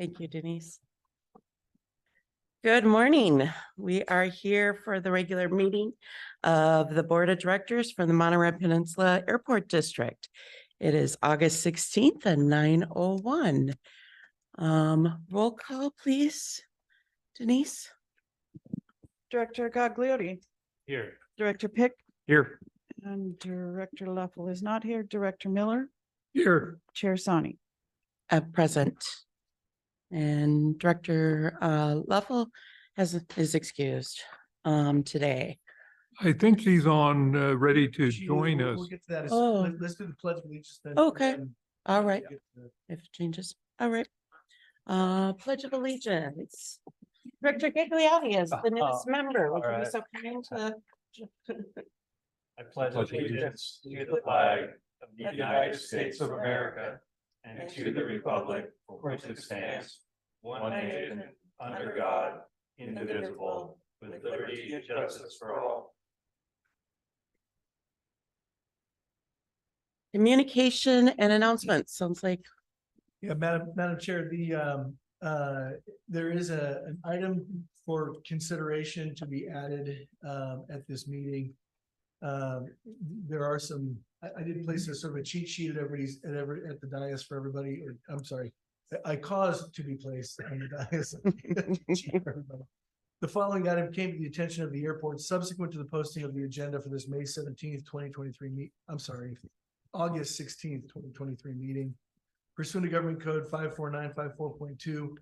Thank you, Denise. Good morning. We are here for the regular meeting of the Board of Directors for the Monterey Peninsula Airport District. It is August 16th at 9:01. Roll call, please. Denise? Director Gagliotti. Here. Director Pick. Here. And Director Leffel is not here. Director Miller. Here. Chair Sani. Present. And Director Leffel is excused today. I think she's on, ready to join us. We'll get to that. Oh. Let's do the pledge of allegiance then. Okay. and All right. get to the- If it changes. All right. Pledge of Allegiance. Director Gagliotti is the newest member. Would you be so kind to? I pledge allegiance to the flag of the United States of America and to the republic for which it stands, one nation, under God, indivisible, with liberty and justice for all. Communication and announcements. Sounds like Yeah, Madam Chair, there is an item for consideration to be added at this meeting. There are some, I did place a sort of a cheat sheet at the dais for everybody, or I'm sorry, I caused to be placed on the dais. The following item came to the attention of the airport subsequent to the posting of the agenda for this May 17th, 2023 August 16th, 2023 meeting. Pursuant to Government Code 54954.2,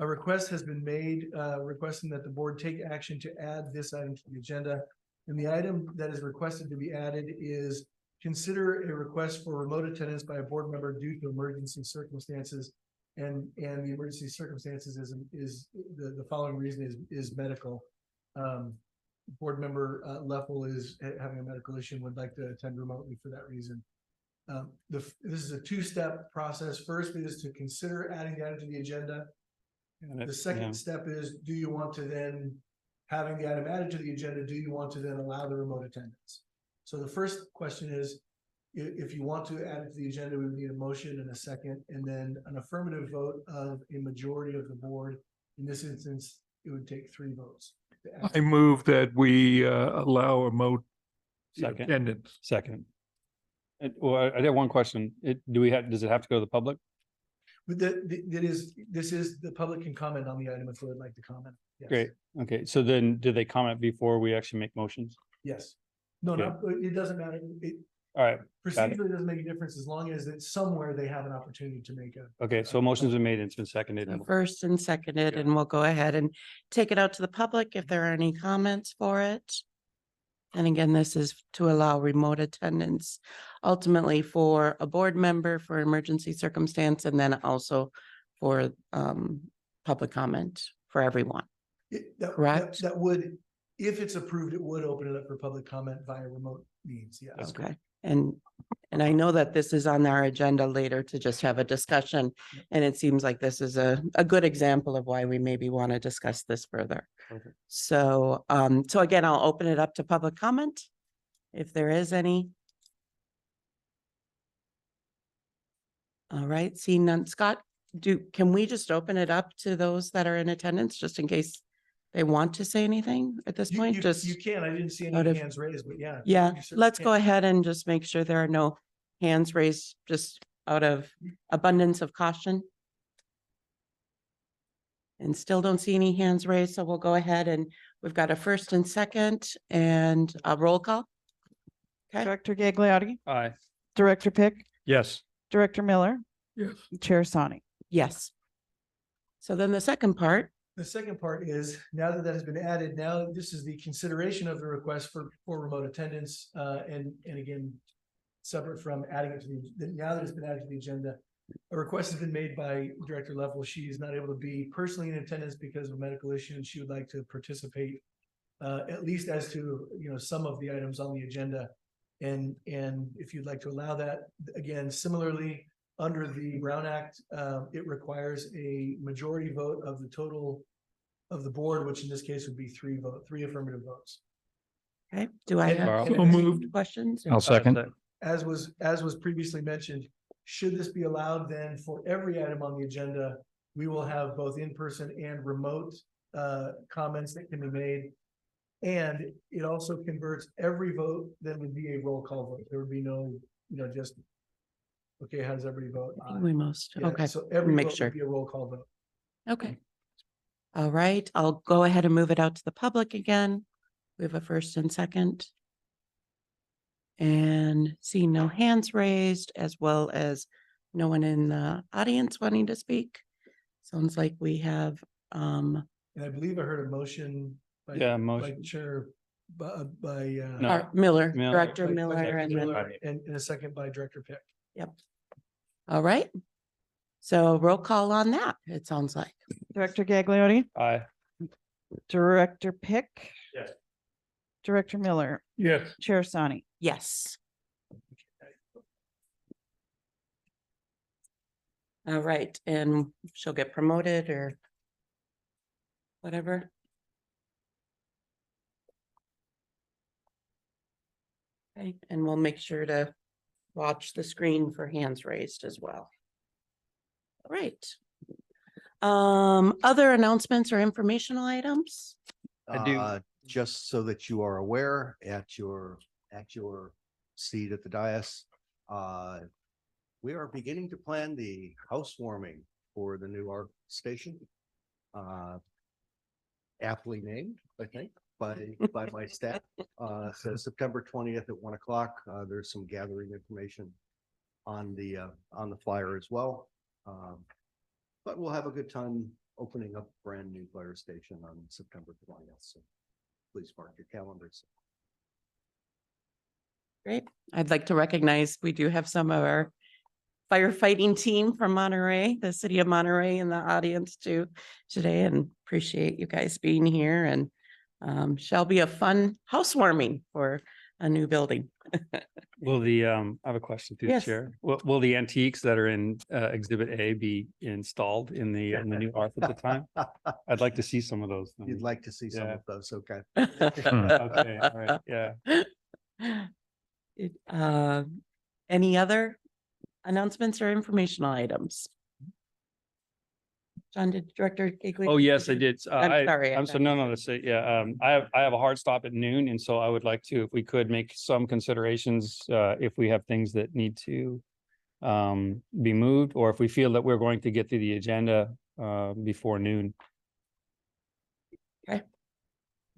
a request has been made requesting that the board take action to add this item to the agenda. And the item that is requested to be added is consider a request for remote attendance by a board member due to emergency circumstances. And the emergency circumstances is the following reason is medical. Board member Leffel is having a medical issue and would like to attend remotely for that reason. This is a two-step process. First is to consider adding that to the agenda. The second step is, do you want to then, having the item added to the agenda, do you want to then allow the remote attendance? So the first question is, if you want to add it to the agenda, we would need a motion and a second, and then an affirmative vote of a majority of the board. In this instance, it would take 3 votes. I move that we allow a remote Second. attendance. Second. Well, I did one question. Does it have to go to the public? This is the public can comment on the item if they would like to comment. Yes. Great. Okay. So then do they comment before we actually make motions? Yes. No, Okay. no, it doesn't matter. All right. Procedurally doesn't make a difference as long as it's somewhere they have an opportunity to make a. Okay. So motion's been made and it's been seconded. so first and seconded, and we'll go ahead and take it out to the public if there are any comments for it. And again, this is to allow remote attendance ultimately for a board member for emergency circumstance, and then also for public comment for everyone. Correct. That would, if it's approved, it would open it up for public comment via remote means. Yeah. Okay. And I know that this is on our agenda later to just have a discussion, and it seems like this is a good example of why we maybe want to discuss this further. Perfect. So, so again, I'll open it up to public comment if there is any. All right, seeing none. Scott, can we just open it up to those that are in attendance, just in case they want to say anything at this point? You can, I didn't see out any of- hands raised, but yeah. Yeah, you certainly let's can. go ahead and just make sure there are no hands raised, just out of abundance of caution. And still don't see any hands raised, so we'll go ahead and we've got a first and second and a roll call. Okay, Director Gagliotti. Aye. Director Pick. Yes. Director Miller. Yes. Chair Sani. yes. So then the second part, The second part is, now that has been added, now this is the consideration of the request for remote attendance. And again, separate from adding it to now that it's been added to the agenda, a request has been made by Director Leffel. She is not able to be personally in attendance because of a medical issue, and she would like to participate at least as to, some of the items on the agenda. And if you'd like to allow that, again, similarly, under the Brown Act, it requires a majority vote of the total of the board, which in this case would be 3 affirmative votes. okay, do I have So moved. questions? I'll second. As was previously mentioned, should this be allowed then for every item on the agenda We will have both in-person and remote comments that can be made. And it also converts every vote that would be a roll call vote. There would be no, just, okay, how does everybody vote? I think we most, Yeah, okay, so every make vote sure. would be a roll call vote. okay. All right, I'll go ahead and move it out to the public again. We have a first and second. And seeing no hands raised, as well as no one in the audience wanting to speak. Sounds like we have, And I believe I heard a motion by, Yeah, by motion. Chair, by, No. Miller, Miller. Director by Miller, Director and then, Miller, and a second by Director Pick. yep. All right. So roll call on that, it sounds like. Director Gagliardi, Aye. Director Pick, Yes. Director Miller, Yes, Chair Sani. Yes. All right, and she'll get promoted or whatever. Okay, and we'll make sure to watch the screen for hands raised as well. All right. Other announcements or informational items? I do. Just so that you are aware, at your seat at the dais, we are beginning to plan the housewarming for the new art station. Aptly named, I think, by my staff. So September 20th at 1 o'clock, there's some gathering information on the flyer as well. But we'll have a good time opening up a brand new fire station on September 20th. So please mark your calendars. Great. I'd like to recognize, we do have some of our firefighting team from Monterey, the city of Monterey in the audience too today, and appreciate you guys being here, and shall be a fun housewarming for a new building. Will the, I have a question through the Yes. chair. Will the antiques that are in Exhibit A be installed in the new art at the time? I'd like to see some of those. You'd like to see some Yeah. of those, okay? Okay, all right, yeah. Any other announcements or informational items? John, did Director Giglio? Oh, yes, I did. I'm sorry. I'm so, no, that's it. Yeah, I have a hard stop at noon, and so I would like to, if we could make some considerations, if we have things that need to be moved, or if we feel that we're going to get through the agenda before noon.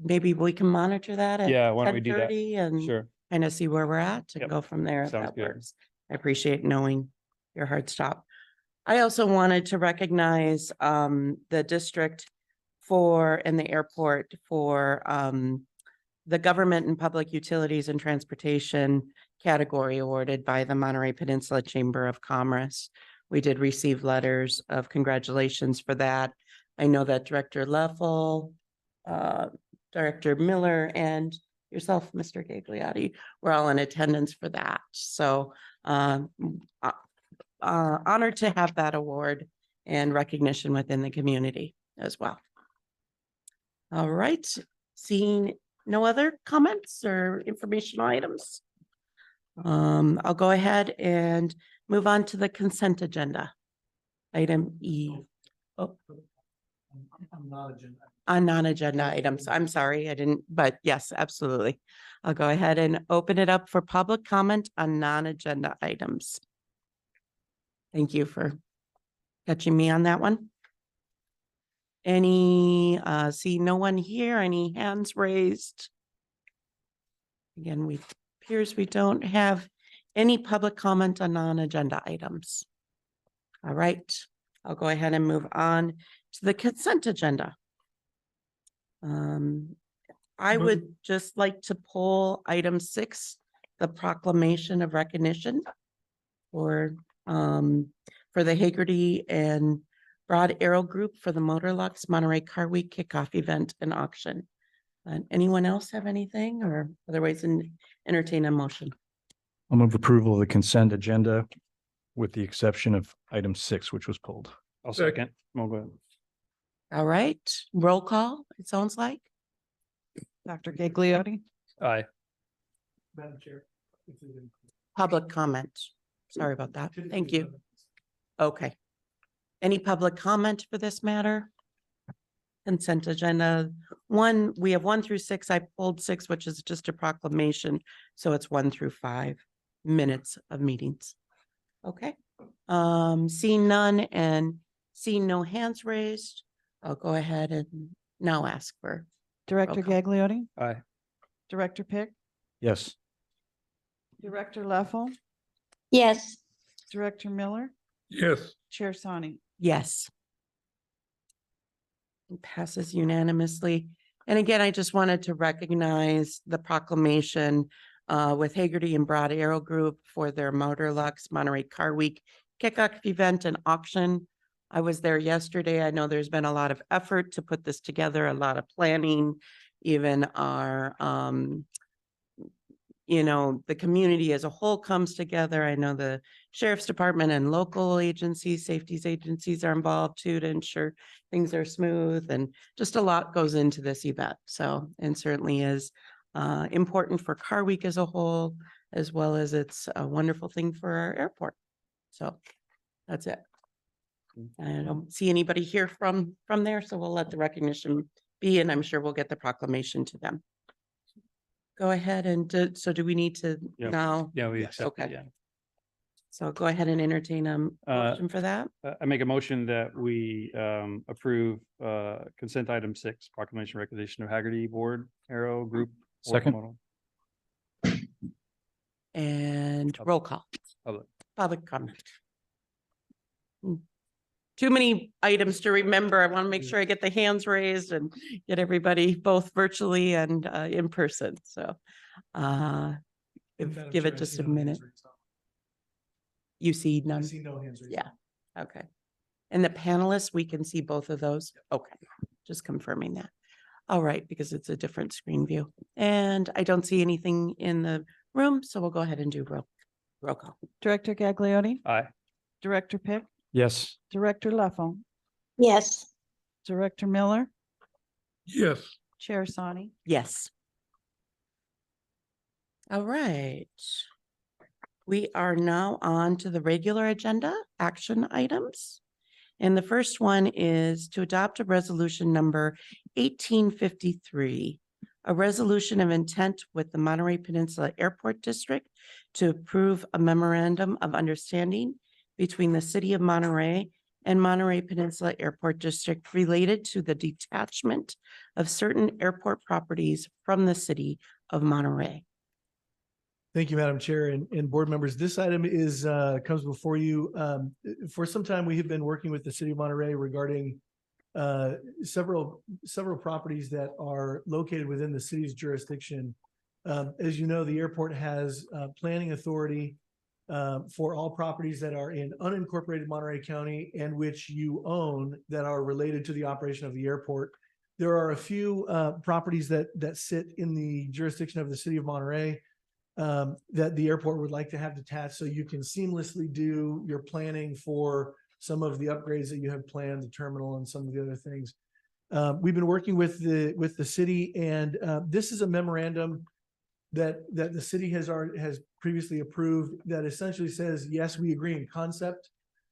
Maybe we can monitor that at Yeah, why don't we do that? 10:30 and Sure. kind of see where we're at and Yep. go from there. If Sounds that good. works. I appreciate knowing your hard stop. I also wanted to recognize the district and the airport for the government and public utilities and transportation category awarded by the Monterey Peninsula Chamber of Commerce. We did receive letters of congratulations for that. I know that Director Leffel, Director Miller, and yourself, Mr. Gagliardi, were all in attendance for that. So honored to have that award and recognition within the community as well. All right, seeing no other comments or informational items. I'll go ahead and move on to the consent agenda. Item E. Oh, I'm not agenda. on non-agenda items. I'm sorry, I didn't, but yes, absolutely. I'll go ahead and open it up for public comment on non-agenda items. Thank you for catching me on that one. See no one here, any hands raised? Again, appears we don't have any public comment on non-agenda items. All right, I'll go ahead and move on to the consent agenda. I would just like to pull item 6, the proclamation of recognition for the Hagerty and Broad Arrow Group for the Motorlux Monterey Car Week kickoff event and auction. Anyone else have anything, or otherwise entertain a motion? I'll move approval of the consent agenda with the exception of item 6, which was pulled. I'll second. Oh, go ahead. All right, roll call, it sounds like. Dr. Gagliardi, Aye. Madam Chair. if there's any- Public comment. Sorry about that. Thank you. Okay. Any public comment for this matter? Consent agenda. We have 1 through 6. I pulled 6, which is just a proclamation. So it's 1 through 5 minutes of meetings. Okay. Seeing none and seeing no hands raised, I'll go ahead and now ask for. Director call. Gagliardi, Aye. Director Pick, Yes. Director Leffel, yes, Director Miller, Yes, Chair Sani. Yes. It passes unanimously. And again, I just wanted to recognize the proclamation with Hagerty and Broad Arrow Group for their Motor Lux Monterey Car Week kickoff event and auction. I was there yesterday. I know there's been a lot of effort to put this together, a lot of planning, even our the community as a whole comes together. I know the sheriff's department and local agencies, safeties agencies are involved too to ensure things are smooth, and just a lot goes into this event. So, and certainly is important for Car Week as a whole, as well as it's a wonderful thing for our airport. So that's it. I don't see anybody here from there, so we'll let the recognition be, and I'm sure we'll get the proclamation to them. Go ahead and so do we need to Yeah. now? Yeah, we Yes. accept it, Okay. yeah. So go ahead and entertain a motion for that. I make a motion that we approve consent item 6, proclamation recognition of Haggerty Board Arrow Group. Second. Model. And roll call. Public. Public comment. Too many items to remember. I want to make sure I get the hands raised and get everybody both virtually and in person. So Madam give Chair, it I just see a no hands minute. raised. You see I none? see no hands raised. Yeah. Okay. And the panelists, we can see both of those? Okay, just confirming that. All right, because it's a different screen view. And I don't see anything in the room, so we'll go ahead and do roll call. Director Gagliardi, Aye. Director Pick, Yes. Director Leffel, yes, Director Miller, yes. Chair Sani. Yes. All right. We are now on to the regular agenda, action items. And the first one is to adopt a resolution number 1853, a resolution of intent with the Monterey Peninsula Airport District to approve a memorandum of understanding between the City of Monterey and Monterey Peninsula Airport District related to the detachment of certain airport properties from the City of Monterey. Thank you, Madam Chair and board members. This item is comes before you. For some time, we have been working with the City of Monterey regarding several properties that are located within the city's jurisdiction. As you know, the airport has planning authority for all properties that are in unincorporated Monterey County and which you own that are related to the operation of the airport. There are a few properties that sit in the jurisdiction of the City of Monterey that the airport would like to have detached, so you can seamlessly do your planning for some of the upgrades that you have planned, the terminal and some of the other things. We've been working with the city, and this is a memorandum that the city has previously approved that essentially says, yes, we agree in concept.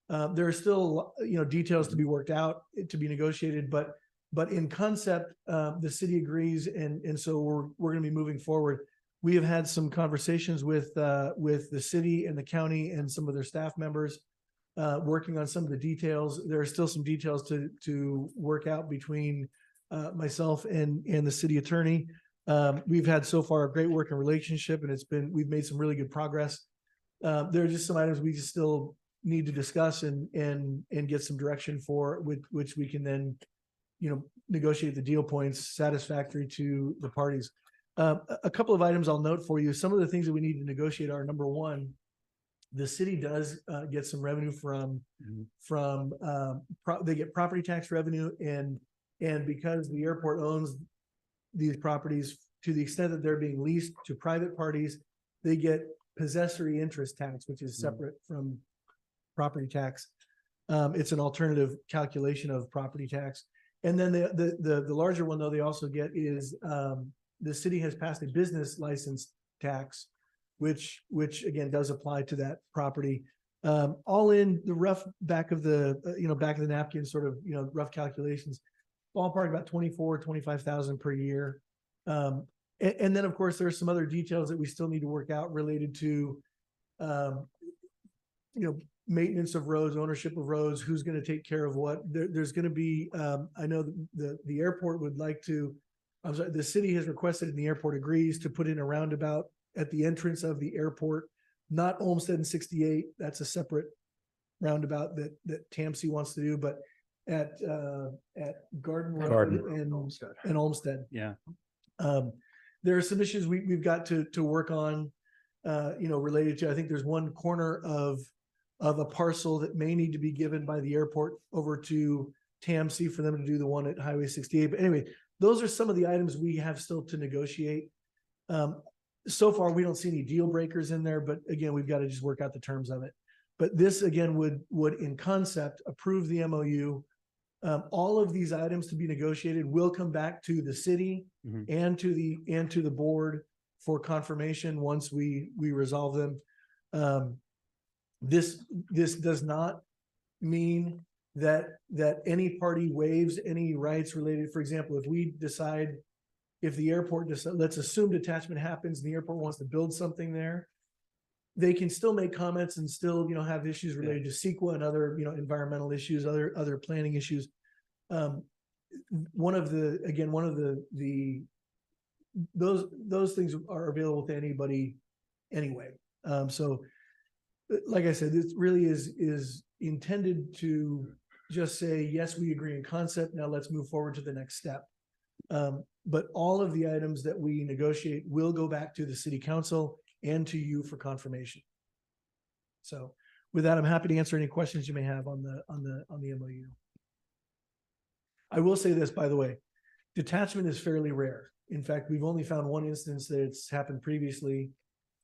There are still details to be worked out, to be negotiated, but in concept, the city agrees, and so we're going to be moving forward. We have had some conversations with the city and the county and some of their staff members working on some of the details. There are still some details to work out between myself and the city attorney. We've had so far a great working relationship, and we've made some really good progress. There are just some items we just still need to discuss and get some direction for, which we can then negotiate the deal points satisfactory to the parties. A couple of items I'll note for you. Some of the things that we need to negotiate are, number one, the city does get some revenue from they get property tax revenue, and because the airport owns these properties, to the extent that they're being leased to private parties, they get possessory interest tax, which is separate from property tax. It's an alternative calculation of property tax. And then the larger one, though, they also get is the city has passed a business license tax, which again does apply to that property. All in the rough back of the, back of the napkin, sort of, rough calculations, ballpark about 25,000 per year. And then of course, there's some other details that we still need to work out related to, maintenance of roads, ownership of roads, who's going to take care of what. There's going to be, I know the airport would like to, I'm sorry, the city has requested and the airport agrees to put in a roundabout at the entrance of the airport, not Olmsted and 68. That's a separate roundabout that TAMC wants to do, but at Garden Road Garden. and Olmsted. Yeah. There are some issues we've got to work on, related to, I think there's one corner of a parcel that may need to be given by the airport over to TAMC for them to do the one at Highway 68. But anyway, those are some of the items we have still to negotiate. So far, we don't see any deal breakers in there, but again, we've got to just work out the terms of it. But this again would in concept approve the MOU. All of these items to be negotiated will come back to the city and to the board for confirmation once we resolve them. This does not mean that any party waives any rights related. For example, if we decide, if the airport let's assume detachment happens and the airport wants to build something there, they can still make comments and still, have issues related to CEQA and other, environmental issues, other planning issues. One of those things are available to anybody anyway. So like I said, this really is intended to just say, yes, we agree in concept. Now let's move forward to the next step. But all of the items that we negotiate will go back to the city council and to you for confirmation. So with that, I'm happy to answer any questions you may have on the MOU. I will say this, by the way, detachment is fairly rare. In fact, we've only found one instance that it's happened previously.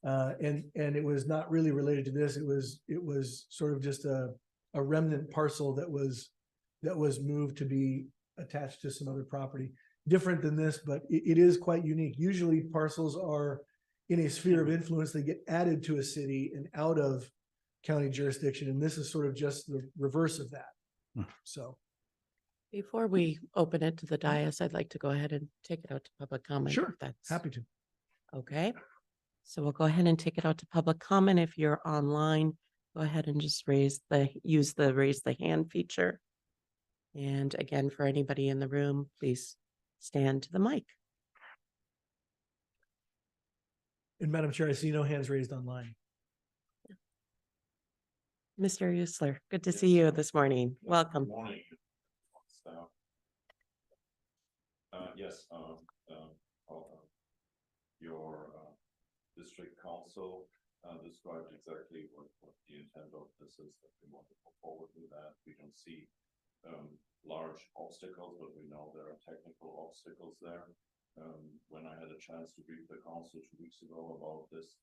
And it was not really related to this. It was sort of just a remnant parcel that was moved to be attached to some other property. Different than this, but it is quite unique. Usually parcels are in a sphere of influence. They get added to a city and out of county jurisdiction. And this is sort of just the reverse of that. So. Before we open it to the dais, I'd like to go ahead and take it out to public comment. Sure, if that's happy to. okay. So we'll go ahead and take it out to public comment. If you're online, go ahead and just use the raise the hand feature. And again, for anybody in the room, please stand to the mic. And Madam Chair, I see no hands raised online. Mr. Usler, good to see you this morning. Welcome. Good morning. Yes, your district council described exactly what the intent of this is, that we want to go forward with that. We don't see large obstacles, but we know there are technical obstacles there. When I had a chance to brief the council 2 weeks ago about this,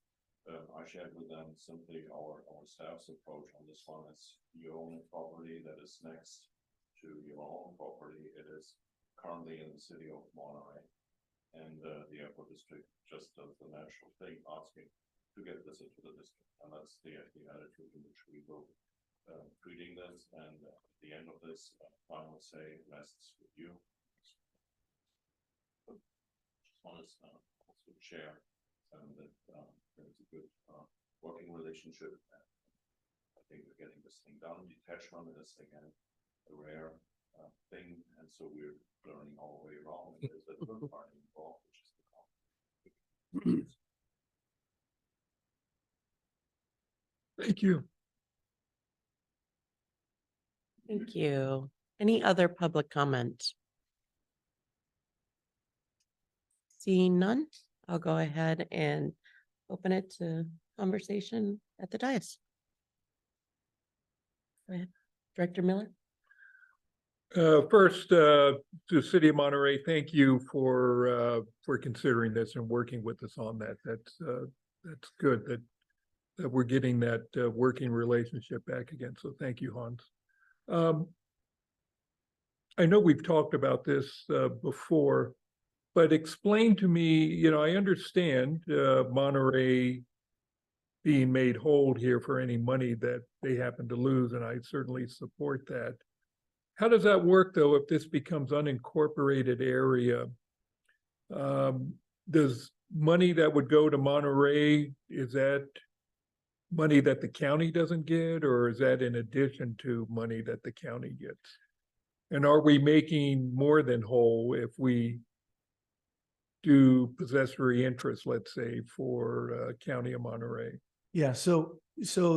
I shared with them simply our staff's approach on this one. It's you own a property that is next to your own property. It is currently in the city of Monterey, and the airport district just does the natural thing, asking to get this into the district, and that's the attitude in which we will treating this. And at the end of this, final say rests with you. Just want to also share that there's a good working relationship. I think we're getting this thing done. Detachment is again a rare thing, and so we're learning all the way around. And there's a third party involved, which is the company. Thank you. Thank you. Any other public comment? Seeing none, I'll go ahead and open it to conversation at the dais. Go ahead, Director Miller. First, to the City of Monterey, thank you for considering this and working with us on that. That's good that we're getting that working relationship back again. So thank you, Hans. I know we've talked about this before, but explain to me, I understand Monterey being made whole here for any money that they happen to lose, and I certainly support that. How does that work, though, if this becomes unincorporated area? Does money that would go to Monterey, is that money that the county doesn't get, or is that in addition to money that the county gets? And are we making more than whole if we do possessory interest, let's say, for County of Monterey? Yeah, so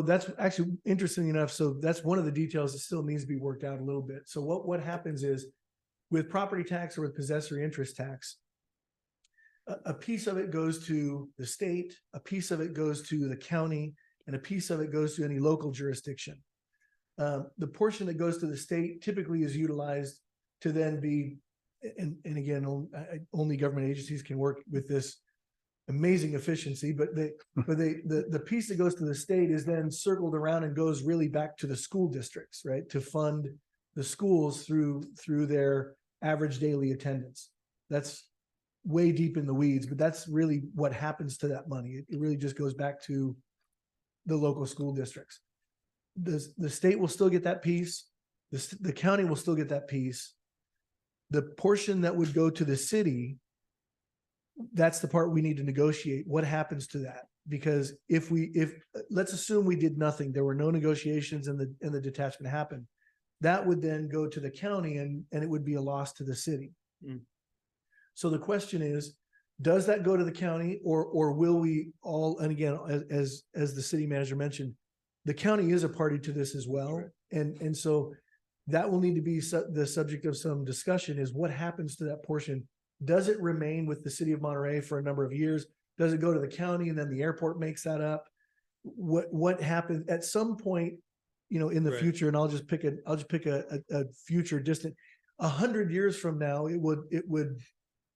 that's actually interesting enough. So that's one of the details that still needs to be worked out a little bit. So what happens is with property tax or with possessory interest tax, a piece of it goes to the state, a piece of it goes to the county, and a piece of it goes to any local jurisdiction. The portion that goes to the state typically is utilized to then be, and again, only government agencies can work with this amazing efficiency, but the piece that goes to the state is then circled around and goes really back to the school districts, right? To fund the schools through their average daily attendance. That's way deep in the weeds, but that's really what happens to that money. It really just goes back to the local school districts. The state will still get that piece. The county will still get that piece. The portion that would go to the city, that's the part we need to negotiate. What happens to that? Because if let's assume we did nothing, there were no negotiations and the detachment happened, that would then go to the county and it would be a loss to the city. Mm. So the question is, does that go to the county or will we all, and again, as the city manager mentioned, the county is a party to this as well. And so that will need to be the subject of some discussion, is what happens to that portion. Does it remain with the city of Monterey for a number of years? Does it go to the county and then the airport makes that up? What happens at some point, in the future? And I'll just pick a future distant, 100 years from now, it would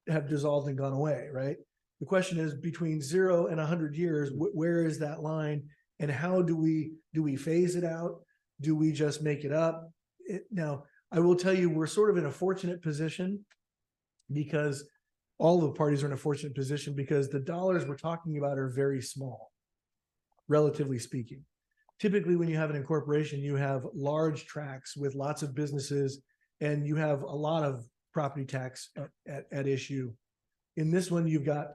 have dissolved and gone away, right? The question is, between 0 and 100 years, where is that line, and how do we phase it out? Do we just make it up? Now, I will tell you, we're sort of in a fortunate position, because all the parties are in a fortunate position because the dollars we're talking about are very small, relatively speaking. Typically, when you have an incorporation, you have large tracts with lots of businesses, and you have a lot of property tax at issue. In this one, you've got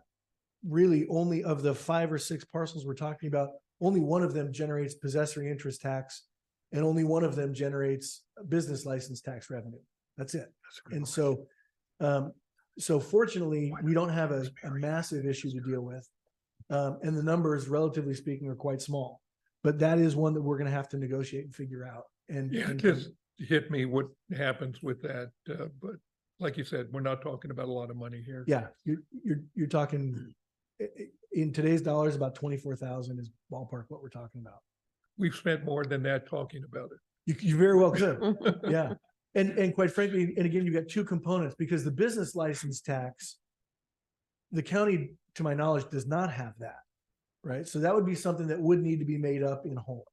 really only, of the 5 or 6 parcels we're talking about, only one of them generates possessory interest tax, and only one of them generates business license tax revenue. That's it. And so, fortunately, we don't have a massive issue to deal with. And the numbers, relatively speaking, are quite small. But that is one that we're going to have to negotiate and figure out. And Yeah, just hit me what happens with that. But like you said, we're not talking about a lot of money here. yeah, you're talking in today's dollars, about 24,000 is ballpark what we're talking about. We've spent more than that talking about it. You very well could. Yeah. And quite frankly, and again, you've got 2 components, because the business license tax, the county, to my knowledge, does not have that, right? So that would be something that would need to be made up in whole,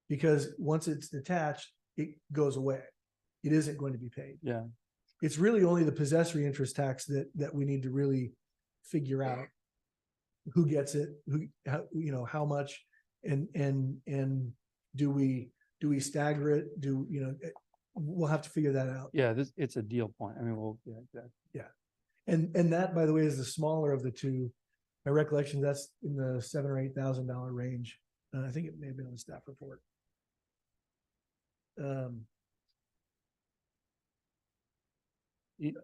because once it's detached, it goes away. It isn't going to be paid. Yeah. It's really only the possessory interest tax that we need to really figure out who gets it, how much, and do we stagger it? We'll have to figure that out. Yeah, it's a deal point. I mean, yeah, exactly. And that, by the way, is the smaller of the 2. My recollection, that's in the $7,000 or $8,000 range. I think it may have been on the staff report.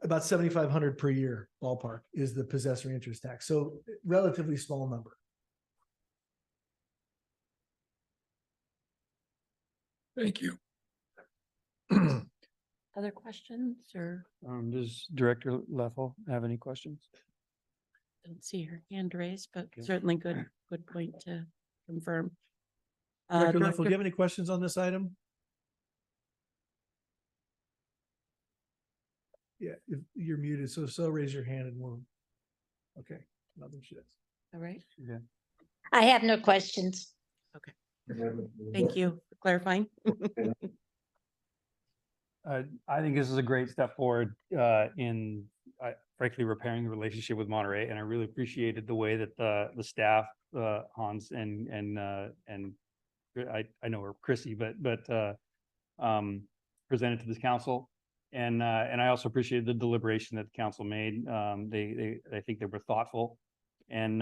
About 7,500 per year ballpark is the possessory interest tax. So relatively small number. Thank you. Other questions, or Does Director Leffel have any questions? don't see her hand raised, but Okay. certainly good point to confirm. Director Leffel, do you have any questions on this item? Yeah, if you're muted, so raise your hand and we'll, okay, nothing shit. All right, Yeah. I have no questions. thank you for clarifying. I think this is a great step forward in frankly repairing the relationship with Monterey, and I really appreciated the way that the staff, Hans and I know her, Chrissy, presented to this council. And I also appreciated the deliberation that the council made. I think they were thoughtful. And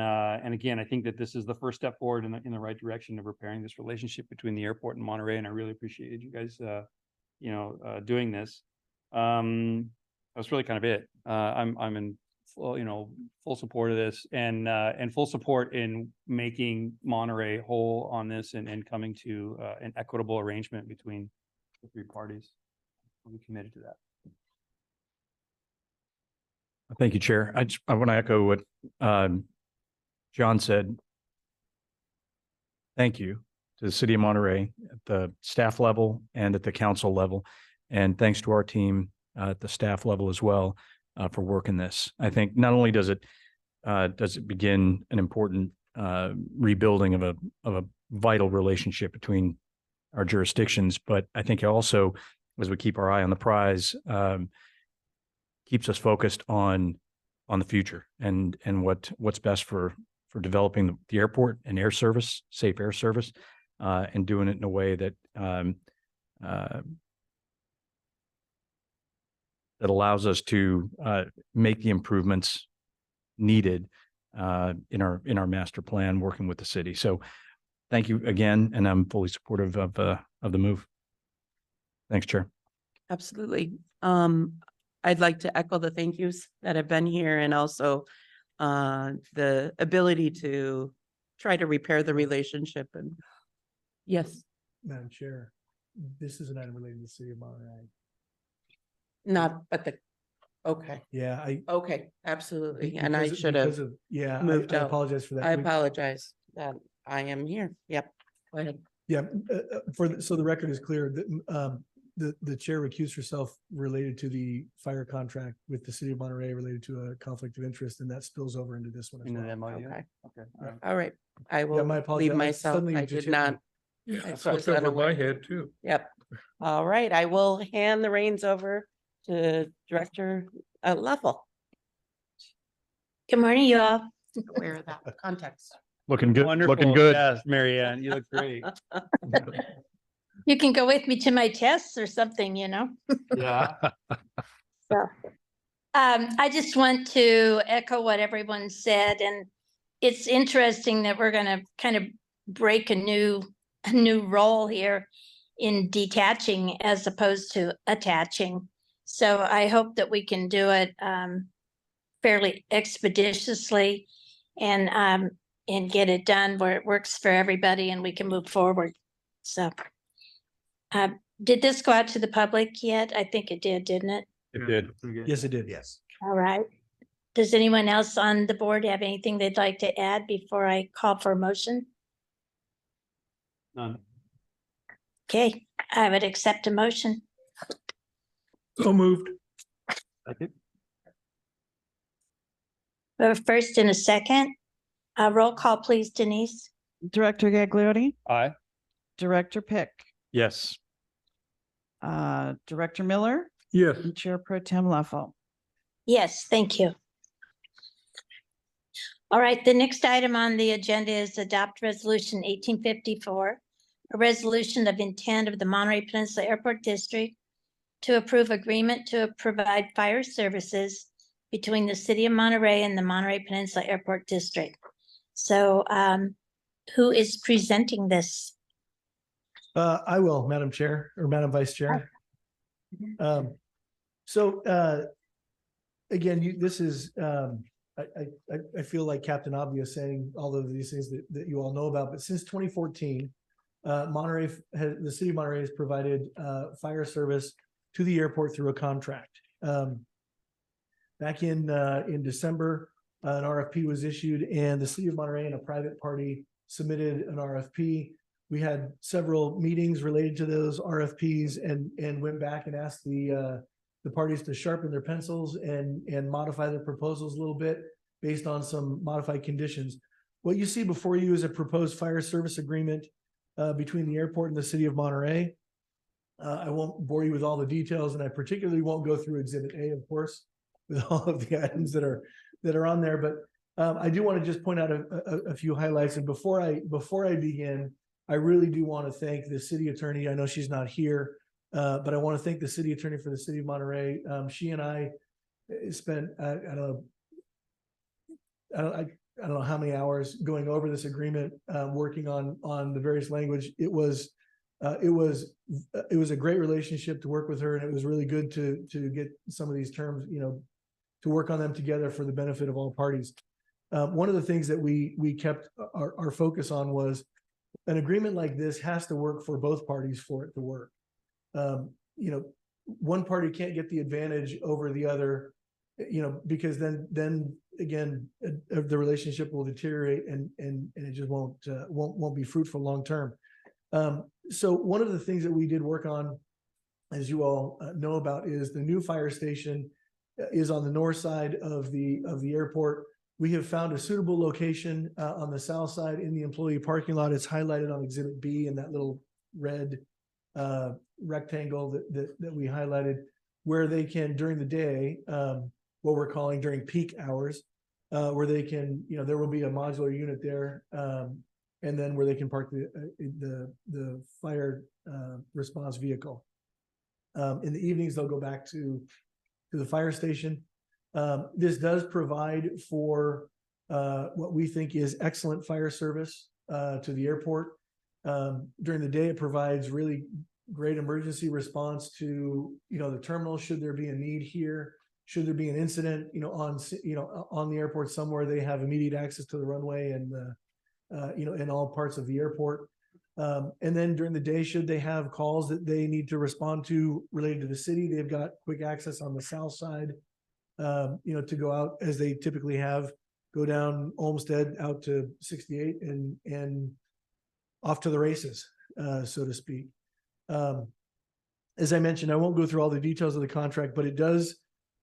again, I think that this is the first step forward in the right direction of repairing this relationship between the airport and Monterey. And I really appreciated you guys, doing this. That's really kind of it. I'm in full support of this and full support in making Monterey whole on this and coming to an equitable arrangement between the three parties. We committed to that. Thank you, Chair. I want to echo what John said. Thank you to the city of Monterey at the staff level and at the council level. And thanks to our team at the staff level as well for working this. I think not only does it begin an important rebuilding of a vital relationship between our jurisdictions, but I think also, as we keep our eye on the prize, keeps us focused on the future and what's best for developing the airport and air service, safe air service, and doing it in a way that that allows us to make the improvements needed in our master plan, working with the city. So thank you again, and I'm fully supportive of the move. Thanks, Chair. Absolutely. I'd like to echo the thank yous that have been here and also the ability to try to repair the relationship. And yes, Madam Chair, this is an item related to the city of Monterey. okay, Yeah, okay, absolutely. And I because- should because have of- Yeah, moved I out. apologize for that. I We- apologize that I am here. Yep. Go ahead. Yeah, so the record is clear that the chair recused herself related to the fire contract with the city of Monterey related to a conflict of interest, and that spills over into this one as Into well. the MOU? Okay. Okay. Yeah. All right. I Yeah, will my leave apologies. myself. Suddenly I you just did hit me. not. Yeah, I it slipped was over my unaware. head too. Yep. All right. I will hand the reins over to Director Leffel. Good morning, you all. Aware of that context. Looking good. Wonderful. Looking good. Yes, Mary Ann, you look great. You can go with me to my tests or something, Yeah. So, I just want to echo what everyone said, and it's interesting that we're gonna kind of break a new role here in detaching as opposed to attaching. So I hope that we can do it fairly expeditiously and get it done where it works for everybody and we can move forward. So, did this go out to the public yet? I think it did, didn't it? It did. Yes, it did. Yes. All right. Does anyone else on the board have anything they'd like to add before I call for a motion? None. Okay, I would accept a motion. So moved. A first and a second. Roll call, please, Denise. Director Gagliardi, Aye. Director Pick, Yes. Director Miller, Yes, and Chair Pro Tem Leffel. Yes, thank you. All right, the next item on the agenda is adopt resolution 1854, a resolution of intent of the Monterey Peninsula Airport District to approve agreement to provide fire services between the city of Monterey and the Monterey Peninsula Airport District. So, who is presenting this? I will, Madam Chair or Madam Vice Chair. So again, this is, I feel like Captain Obvious saying all of these things that you all know about, but since 2014, the city of Monterey has provided fire service to the airport through a contract. Back in December, an RFP was issued and the city of Monterey and a private party submitted an RFP. We had several meetings related to those RFPs and went back and asked the parties to sharpen their pencils and modify their proposals a little bit based on some modified conditions. What you see before you is a proposed fire service agreement between the airport and the city of Monterey. I won't bore you with all the details, and I particularly won't go through Exhibit A, of course, with all of the items that are on there. But I do want to just point out a few highlights. And before I begin, I really do want to thank the city attorney. I know she's not here, but I want to thank the city attorney for the city of Monterey. She and I spent, I don't know how many hours going over this agreement, working on the various language. It was a great relationship to work with her, and it was really good to get some of these terms, to work on them together for the benefit of all parties. One of the things that we kept our focus on was an agreement like this has to work for both parties for it to work. One party can't get the advantage over the other, because then again, the relationship will deteriorate and it just won't be fruitful long term. So one of the things that we did work on, as you all know about, is the new fire station is on the north side of the airport. We have found a suitable location on the south side in the employee parking lot. It's highlighted on Exhibit B in that little red rectangle that we highlighted, where they can, during the day, what we're calling during peak hours, where they can, there will be a modular unit there, and then where they can park the fire response vehicle. In the evenings, they'll go back to the fire station. This does provide for what we think is excellent fire service to the airport. During the day, it provides really great emergency response to the terminal should there be a need here. Should there be an incident, on the airport somewhere, they have immediate access to the runway and in all parts of the airport. And then during the day, should they have calls that they need to respond to related to the city, they've got quick access on the south side, to go out as they typically have, go down Olmsted out to 68 and off to the races, so to speak. As I mentioned, I won't go through all the details of the contract, but it does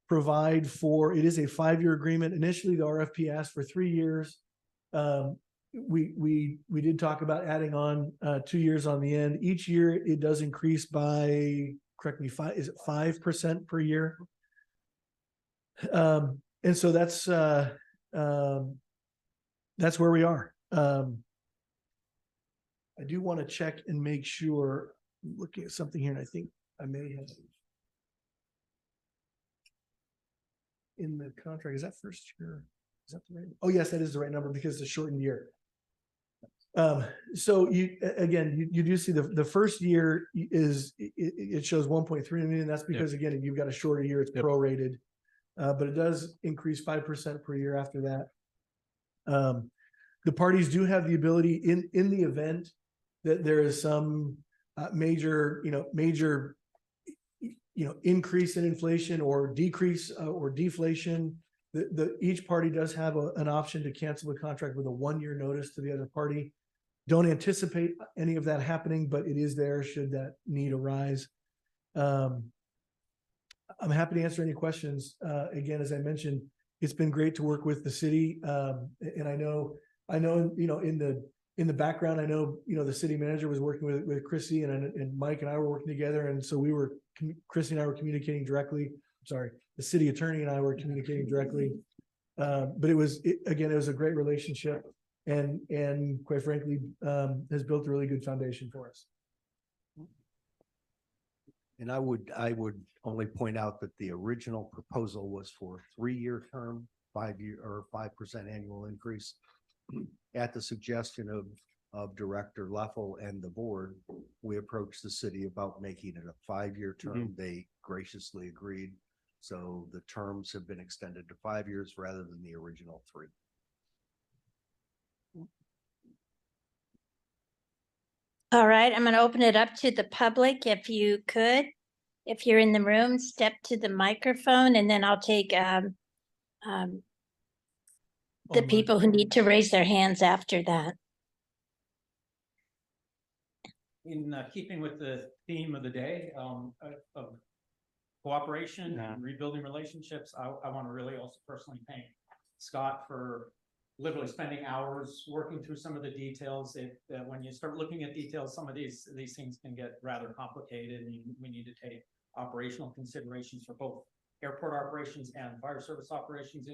provide for, it is a 5-year agreement. Initially, the RFP asked for 3 years. We did talk about adding on 2 years on the end. Each year it does increase by, correct me, 5% per year? And so that's where we are. I do want to check and make sure, I'm looking at something here, and I think I may have in the contract, is that first year? Is that the right? Oh, yes, that is the right number because it's a shortened year. So you do see the first year is it shows 1.3 million. That's because again, you've got a shorter year, it's prorated, but it does increase 5% per year after that. The parties do have the ability in the event that there is some major increase in inflation or decrease or deflation. Each party does have an option to cancel the contract with a 1-year notice to the other party. Don't anticipate any of that happening, but it is there should that need arise. I'm happy to answer any questions. Again, as I mentioned, it's been great to work with the city. And I know, in the background, I know, the city manager was working with Chrissy and Mike and I were working together. And so Chrissy and I were communicating directly. Sorry, the city attorney and I were communicating directly. But it was a great relationship and quite frankly, has built a really good foundation for us. And I would only point out that the original proposal was for a 3-year term, 5-year or 5% annual increase. At the suggestion of Director Leffel and the board, we approached the city about making it a 5-year term. They graciously agreed. So the terms have been extended to 5 years rather than the original 3. All right, I'm going to open it up to the public. If you could, if you're in the room, step to the microphone, and then I'll take the people who need to raise their hands after that. In keeping with the theme of the day, of cooperation and rebuilding relationships, I want to really also personally thank Scott for literally spending hours working through some of the details. When you start looking at details, some of these things can get rather complicated, and we need to take operational considerations for both airport operations and fire service operations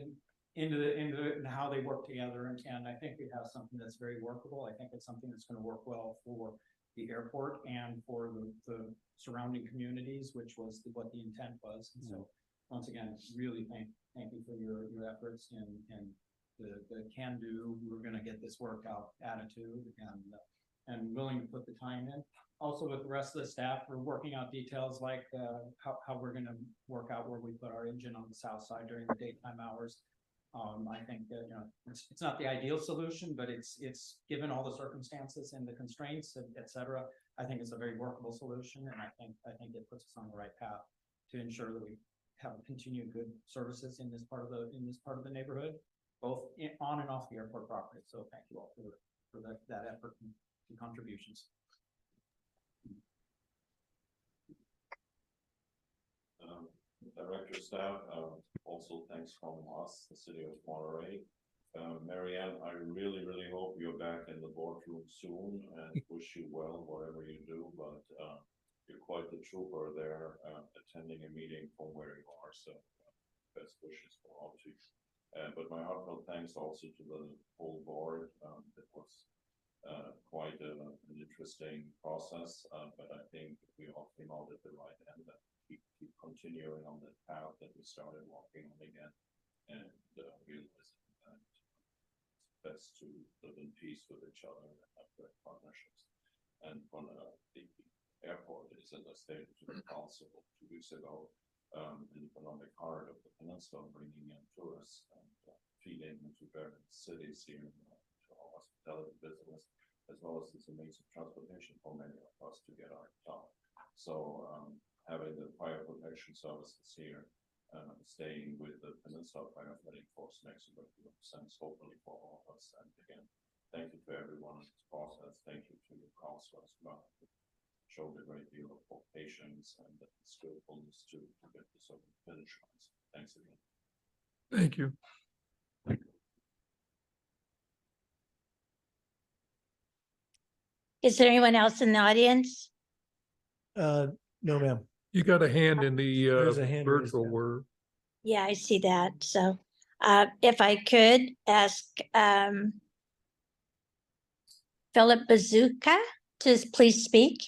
into how they work together. And I think we have something that's very workable. I think it's something that's going to work well for the airport and for the surrounding communities, which was what the intent was. And so once again, really thank you for your efforts and the can-do, we're going to get this work out attitude and willing to put the time in. Also with the rest of the staff, we're working out details like how we're going to work out where we put our engine on the south side during the daytime hours. I think that, it's not the ideal solution, but it's given all the circumstances and the constraints, et cetera. I think it's a very workable solution, and I think it puts us on the right path to ensure that we have continued good services in this part of the neighborhood, both on and off the airport property. So thank you all for that effort and contributions. Director staff, also thanks from us, the city of Monterey. Marianne, I really hope you're back in the boardroom soon and wish you well, whatever you do, but you're quite the trooper there, attending a meeting from where you are, so best wishes for all of you. But my heartfelt thanks also to the whole board. It was quite an interesting process, but I think we all came out at the right end and keep continuing on the path that we started walking on again, and realizing that it's best to live in peace with each other and have great partnerships. And when the airport is in the state to the council 2 weeks ago, in the economic heart of the peninsula, bringing in tourists and feeding into various cities here to our hospitality business, as well as this amazing transportation for many of us to get our town. So having the fire protection services here, staying with the Peninsula firefighting force makes a great deal of sense, hopefully for all of us. And again, thank you to everyone in this process. Thank you to your council as well. Showed a great deal of patience and skillfulness to get this over the finish line. So thanks again. Thank you. Is there anyone else in the audience? No, ma'am. You got a hand in the There's a hand raised, virtual yeah. word. Yeah, I see that. So if I could ask Philip Bazooka to please speak.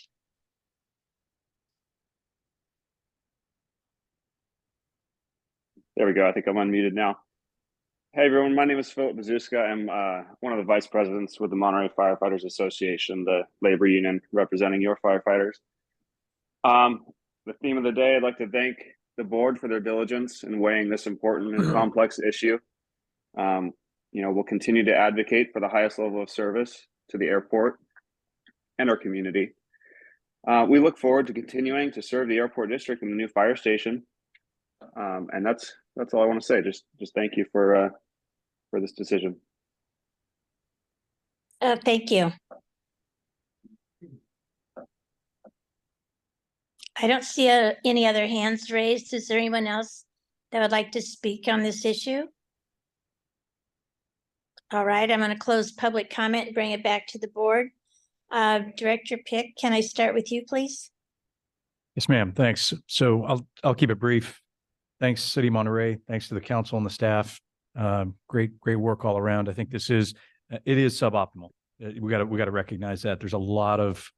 There we go. I think I'm unmuted now. Hey everyone, my name is Philip Bazooka. I'm one of the vice presidents with the Monterey Firefighters Association, the labor union representing your firefighters. The theme of the day, I'd like to thank the board for their diligence in weighing this important and complex issue. We'll continue to advocate for the highest level of service to the airport and our community. We look forward to continuing to serve the airport district and the new fire station. And that's all I want to say. Just thank you for this decision. Thank you. I don't see any other hands raised. Is there anyone else that would like to speak on this issue? All right, I'm going to close public comment and bring it back to the board. Director Pick, can I start with you, please? Yes, ma'am. Thanks. So I'll keep it brief. Thanks, City of Monterey. Thanks to the council and the staff. Great work all around. I think it is suboptimal. We got to recognize that there's a lot of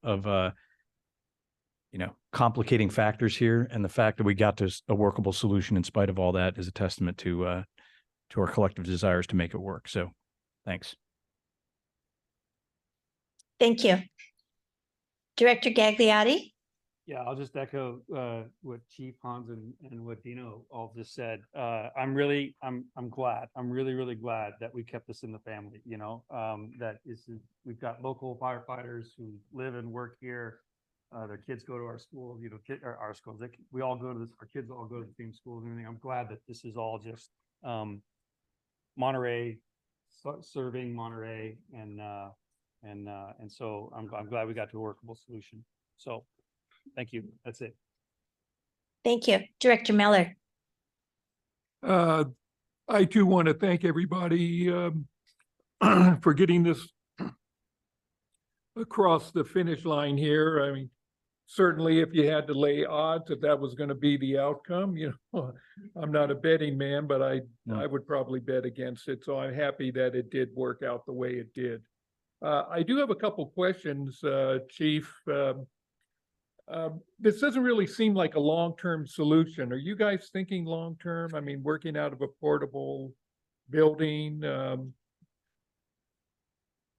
complicating factors here, and the fact that we got to a workable solution in spite of all that is a testament to our collective desires to make it work. So, thanks. Thank you. Director Gagliotti? Yeah, I'll just echo what Chief Hans and what Dino all just said. I'm glad. I'm really glad that we kept this in the family. We've got local firefighters who live and work here. Their kids go to our schools. Our schools. We all go to this. Our kids all go to the same schools and everything. I'm glad that this is all just Monterey serving Monterey, and so I'm glad we got to a workable solution. So. Thank you. That's it. Thank you. Director Miller. I too want to thank everybody for getting this across the finish line here. I mean, certainly if you had to lay odds that that was going to be the outcome, you know, I'm not a betting man, but I would probably bet against it. So I'm happy that it did work out the way it did. I do have a couple questions, Chief. This doesn't really seem like a long-term solution. Are you guys thinking long-term? I mean, working out of a portable building?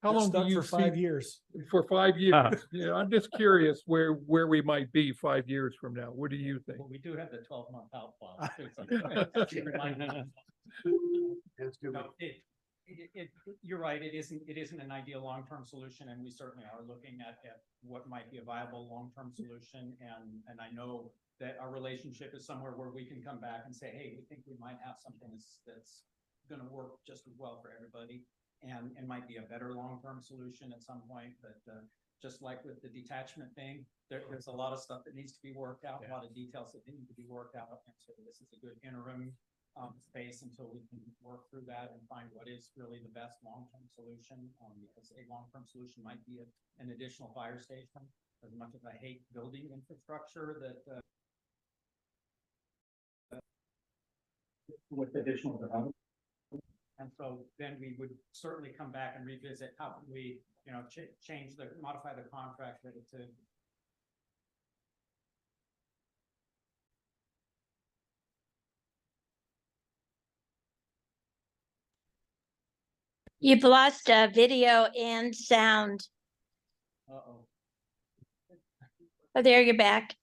How We're long do stuck you for 5 see? years. For 5 years? Yeah, I'm just curious where we might be 5 years from now. What do you think? Well, we do have the 12-month out clause. too, so- No, you're right, it isn't an ideal long-term solution, and we certainly are looking at what might be a viable long-term solution, and I know that our relationship is somewhere where we can come back and say, hey, we think we might have something that's gonna work just as well for everybody, and might be a better long-term solution at some point, but just like with the detachment thing, there's a lot of stuff that needs to be worked out, a lot of details that need to be worked out, and so this is a good interim space until we can work through that and find what is really the best long-term solution. Because a long-term solution might be an additional fire station. As much as I hate building infrastructure that with additional development. And so then we would certainly come back and revisit how can we, you know, modify the contract to You've lost video and sound. uh-oh. Oh, there you're back.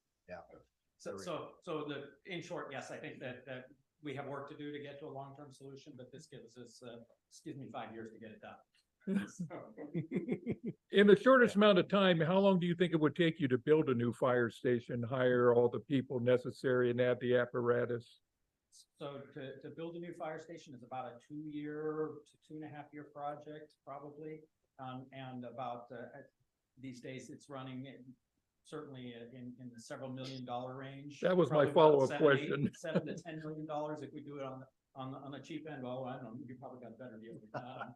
So in short, yes, I think that we have work to do to get to a long-term solution, but this gives us, 5 years to get it done. In the shortest amount of time, how long do you think it would take you to build a new fire station, hire all the people necessary and add the apparatus? So to build a new fire station is about a 2-year to 2.5-year project, probably. And about these days it's running certainly in the several $1 million range. That was my Probably about follow-up question. $7 to $10 million if we do it on the cheap end. Well, I don't know, you probably got a better deal with that.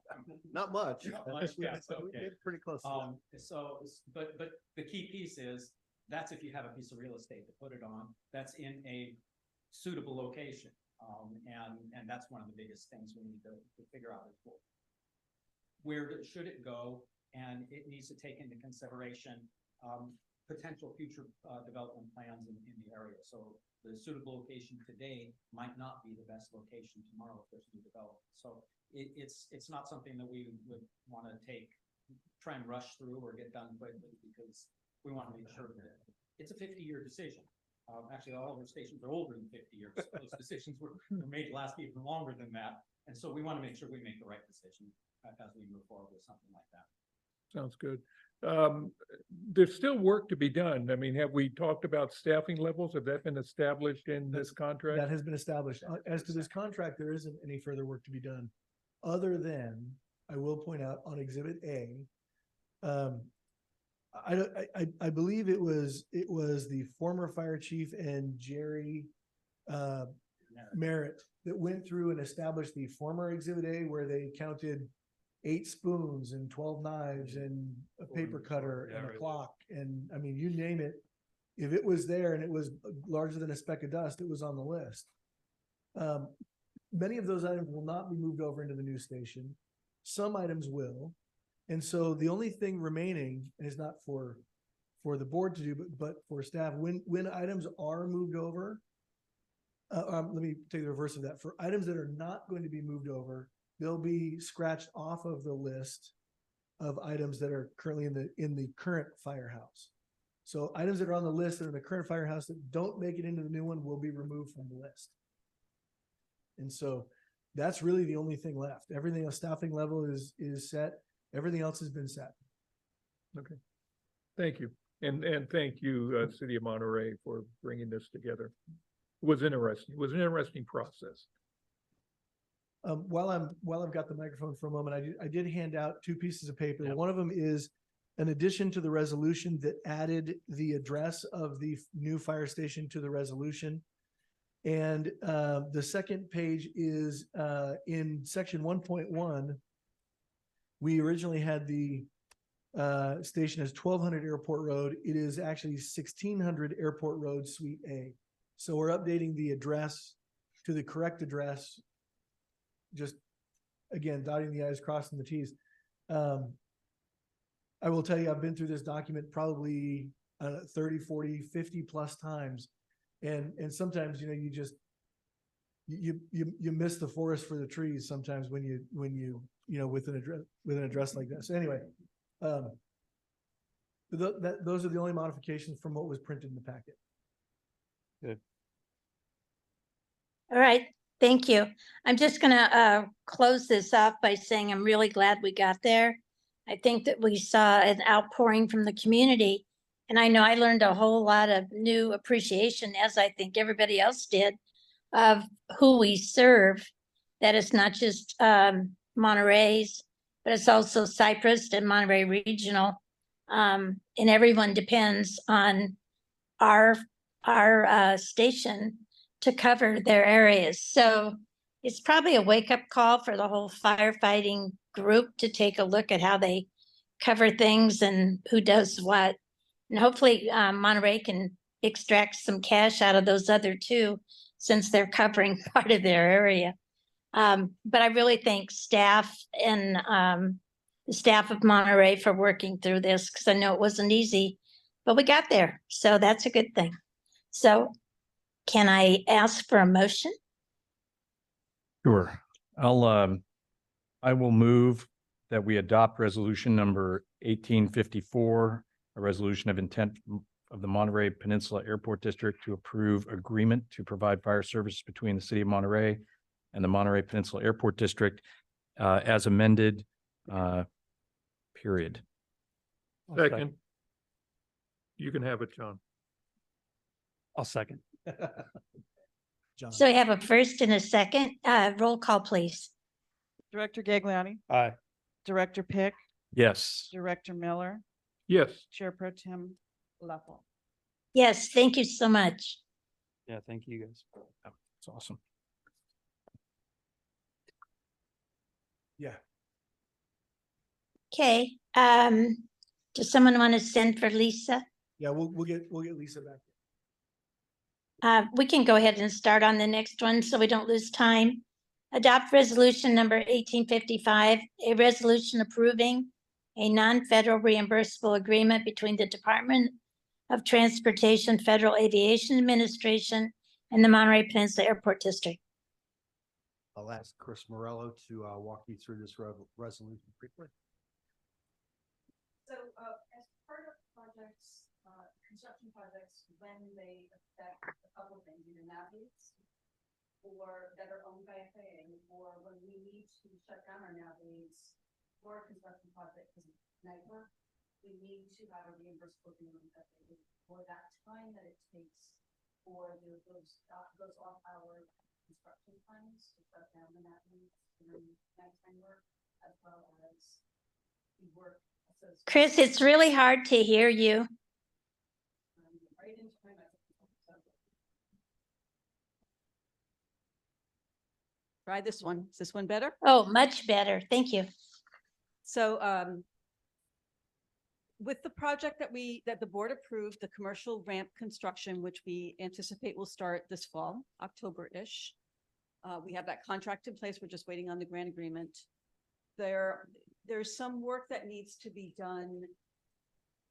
Not much. Not much, yeah, We okay. get pretty close. to that. But the key piece is, that's if you have a piece of real estate to put it on, that's in a suitable location. And that's one of the biggest things we need to figure out is where should it go? And it needs to take into consideration, potential future, development plans in the area. So the suitable location today might not be the best location tomorrow if there's new development. So it's not something that we would want to try and rush through or get done quickly, because we want to make sure that it's a 50-year decision. Actually, all of our stations are older than 50 years. Those decisions were made last even longer than that. And so we want to make sure we make the right decision as we move forward with something like that. Sounds good. There's still work to be done. I mean, have we talked about staffing levels? Have that been established in this contract? That has been established. As to this contract, there isn't any further work to be done. Other than, I will point out on Exhibit A, I believe it was the former fire chief and Jerry Merritt that went through and established the former Exhibit A, where they counted 8 spoons and 12 knives and a paper cutter and a clock. And I mean, you name it, if it was there and it was larger than a speck of dust, it was on the list. Many of those items will not be moved over into the new station. Some items will. And so the only thing remaining, and it's not for the board to do, but for staff, when items are moved over, let me take the reverse of that. For items that are not going to be moved over, they'll be scratched off of the list of items that are currently in the current firehouse. So items that are on the list that are in the current firehouse that don't make it into the new one will be removed from the list. And so that's really the only thing left. Everything else, staffing level is set. Everything else has been set. Okay. Thank you. And thank you, City of Monterey, for bringing this together. It was interesting. It was an interesting process. While I've got the microphone for a moment, I did hand out 2 pieces of paper. Yep. One of them is an addition to the resolution that added the address of the new fire station to the resolution. And the second page is in section 1.1. We originally had the station is 1200 Airport Road. It is actually 1600 Airport Road, Suite A. So we're updating the address to the correct address. Just again, dotting the i's, crossing the t's. I will tell you, I've been through this document probably 30, 40, 50 plus times. And sometimes, you know, you just, you miss the forest for the trees sometimes when you with an address like that. So anyway, those are the only modifications from what was printed in the packet. All right, thank you. I'm just gonna close this off by saying I'm really glad we got there. I think that we saw an outpouring from the community. And I know I learned a whole lot of new appreciation, as I think everybody else did, of who we serve. That it's not just Monterey's, but it's also Cypress and Monterey Regional. And everyone depends on our station to cover their areas. So it's probably a wake-up call for the whole firefighting group to take a look at how they cover things and who does what. And hopefully Monterey can extract some cash out of those other two, since they're covering part of their area. But I really thank staff and the staff of Monterey for working through this, because I know it wasn't easy, but we got there. So that's a good thing. So can I ask for a motion? Sure. I will move that we adopt resolution number 1854, a resolution of intent of the Monterey Peninsula Airport District to approve agreement to provide fire services between the city of Monterey and the Monterey Peninsula Airport District as amended, period. Second. You can have it, John. I'll second. John. So I have a first and a second. Roll call, please. Director Gagliardi, Aye. Director Pick, Yes. Director Miller, Yes. Chair Pro Tem Leffel. Yes, thank you so much. Yeah, thank you guys. It's awesome. Yeah. Okay, does someone want to send for Lisa? Yeah, we'll get Lisa back. We can go ahead and start on the next one so we don't lose time. Adopt resolution number 1855, a resolution approving a non-federal reimbursable agreement between the Department of Transportation, Federal Aviation Administration, and the Monterey Peninsula Airport District. I'll ask Chris Morello to walk you through this resolution briefly. So as part of projects, construction projects, when they affect a couple of things, either navigates or that are owned by FAA, or when we need to shut down our navigates for a construction project because of night work, we need to have a reimbursable agreement with FAA for that time that it takes for those off-hour construction times to shut down the navigates during nighttime work, as well as the work. Chris, it's really hard to hear you. Right into my message. Try this one. Is this one better? Oh, much better. Thank you. So with the project that the board approved, the commercial ramp construction, which we anticipate will start this fall, October-ish. We have that contract in place. We're just waiting on the grant agreement. There's some work that needs to be done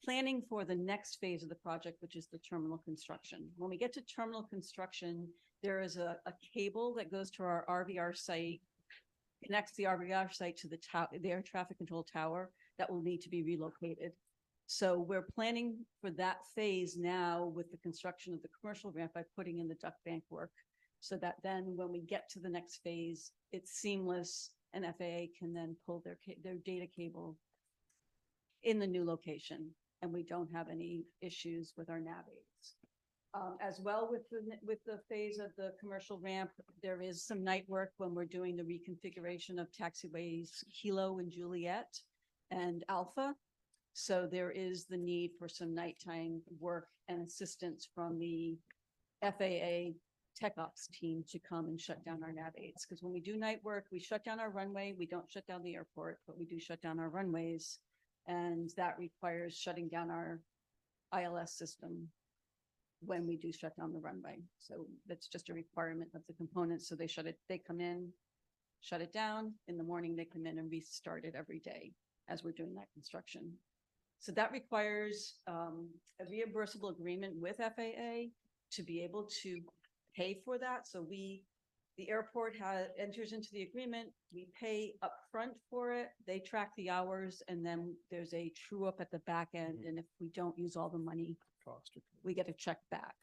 planning for the next phase of the project, which is the terminal construction. When we get to terminal construction, there is a cable that goes to our RVR site, connects the RVR site to the air traffic control tower that will need to be relocated. So we're planning for that phase now with the construction of the commercial ramp by putting in the duct bank work, so that then when we get to the next phase, it's seamless and FAA can then pull their data cable in the new location, and we don't have any issues with our navigates. As well with the phase of the commercial ramp, there is some night work when we're doing the reconfiguration of taxiways Kilo and Juliet and Alpha. So there is the need for some nighttime work and assistance from the FAA tech ops team to come and shut down our navigates. Because when we do night work, we shut down our runway. We don't shut down the airport, but we do shut down our runways. And that requires shutting down our ILS system when we do shut down the runway. So that's just a requirement of the components. So they come in, shut it down. In the morning, they come in and restart it every day as we're doing that construction. So that requires a reimbursable agreement with FAA to be able to pay for that. So the airport enters into the agreement, we pay upfront for it, they track the hours, and then there's a true up at the back end. And if we don't use all the money, we get a check back.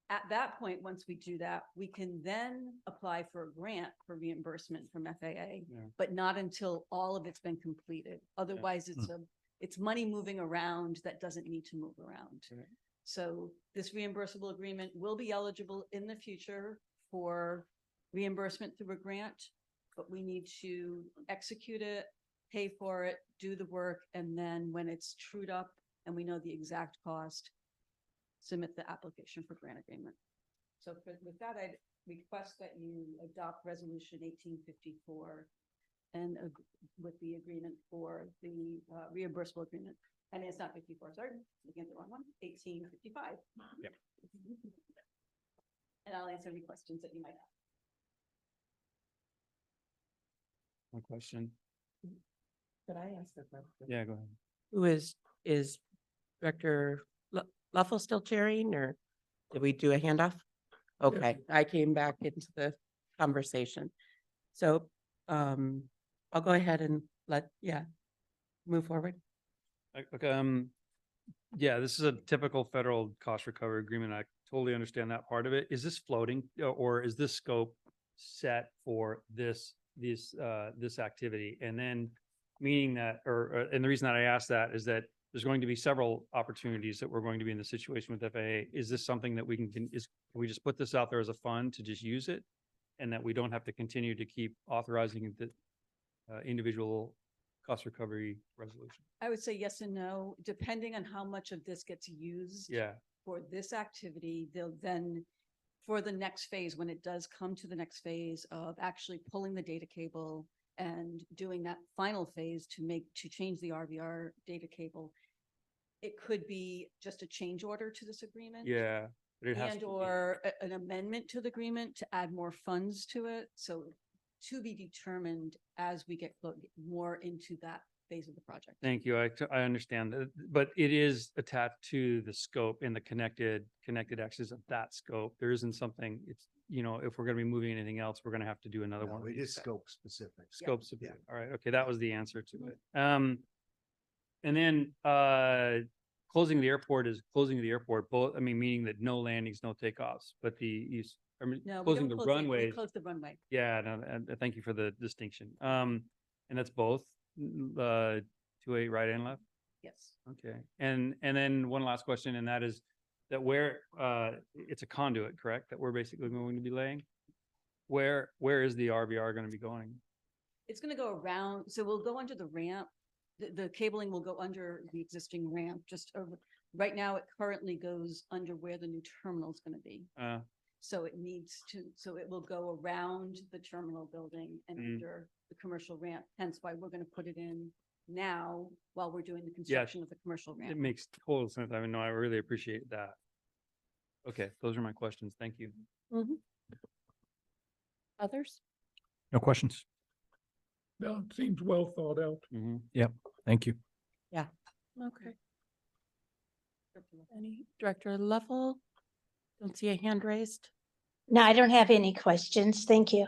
At that point, once we do that, we can then apply for a grant for reimbursement from FAA, but not until all of it's been completed. Otherwise, it's money moving around that doesn't need to move around. Right. So this reimbursable agreement will be eligible in the future for reimbursement through a grant, but we need to execute it, pay for it, do the work, and then when it's trued up and we know the exact cost, submit the application for grant agreement. So with that, I'd request that you adopt resolution 1854 and with the agreement for the reimbursable agreement. And it's not 54, sorry, looking at the wrong one, 1855. Yep. And I'll answer any questions that you might have. One question. Could I ask a question? Yeah, go ahead. Who is Director Luffel still chairing, or did we do a handoff? Okay, I came back into the conversation. So I'll go ahead and move forward. Okay, yeah, this is a typical federal cost recovery agreement. I totally understand that part of it. Is this floating or is this scope set for this activity? And then meaning that, and the reason that I asked that is that there's going to be several opportunities that we're going to be in the situation with FAA. Is this something that can we just put this out there as a fund to just use it, and that we don't have to continue to keep authorizing the individual cost recovery resolution? I would say yes and no, depending on how much of this gets used. Yeah. For this activity, they'll then, for the next phase, when it does come to the next phase of actually pulling the data cable and doing that final phase to change the RVR data cable, it could be just a change order to this agreement. Yeah. But it has And to be. or an amendment to the agreement to add more funds to it. So to be determined as we get more into that phase of the project. Thank you. I understand that, but it is attached to the scope and the connected axis of that scope. There isn't something, it's, if we're going to be moving anything else, we're going to have to do another one. No, it is scope specific. Scope specific. All right. Okay. That was the answer to it. And then, closing the airport is closing the airport, both, meaning that no landings, no takeoffs, but No, we closing don't the close runways. we close the runway. Yeah, no, and thank you for the distinction. And that's both, 2A right and left? Yes. Okay. And then one last question, and that is that where, it's a conduit, correct? That we're basically going to be laying? Where is the RVR going to be going? It's going to go around, so we'll go under the ramp. The cabling will go under the existing ramp, just over. Right now, it currently goes under where the new terminal is going to be. So it will go around the terminal building and under the commercial ramp, hence why we're going to put it in now while we're doing the construction of the commercial ramp. It makes total sense. I really appreciate that. Okay, those are my questions. Thank you. Others? No questions. No, it seems well thought out. Thank you. Okay. Any Director Level? Don't see a hand raised. No, I don't have any questions. Thank you.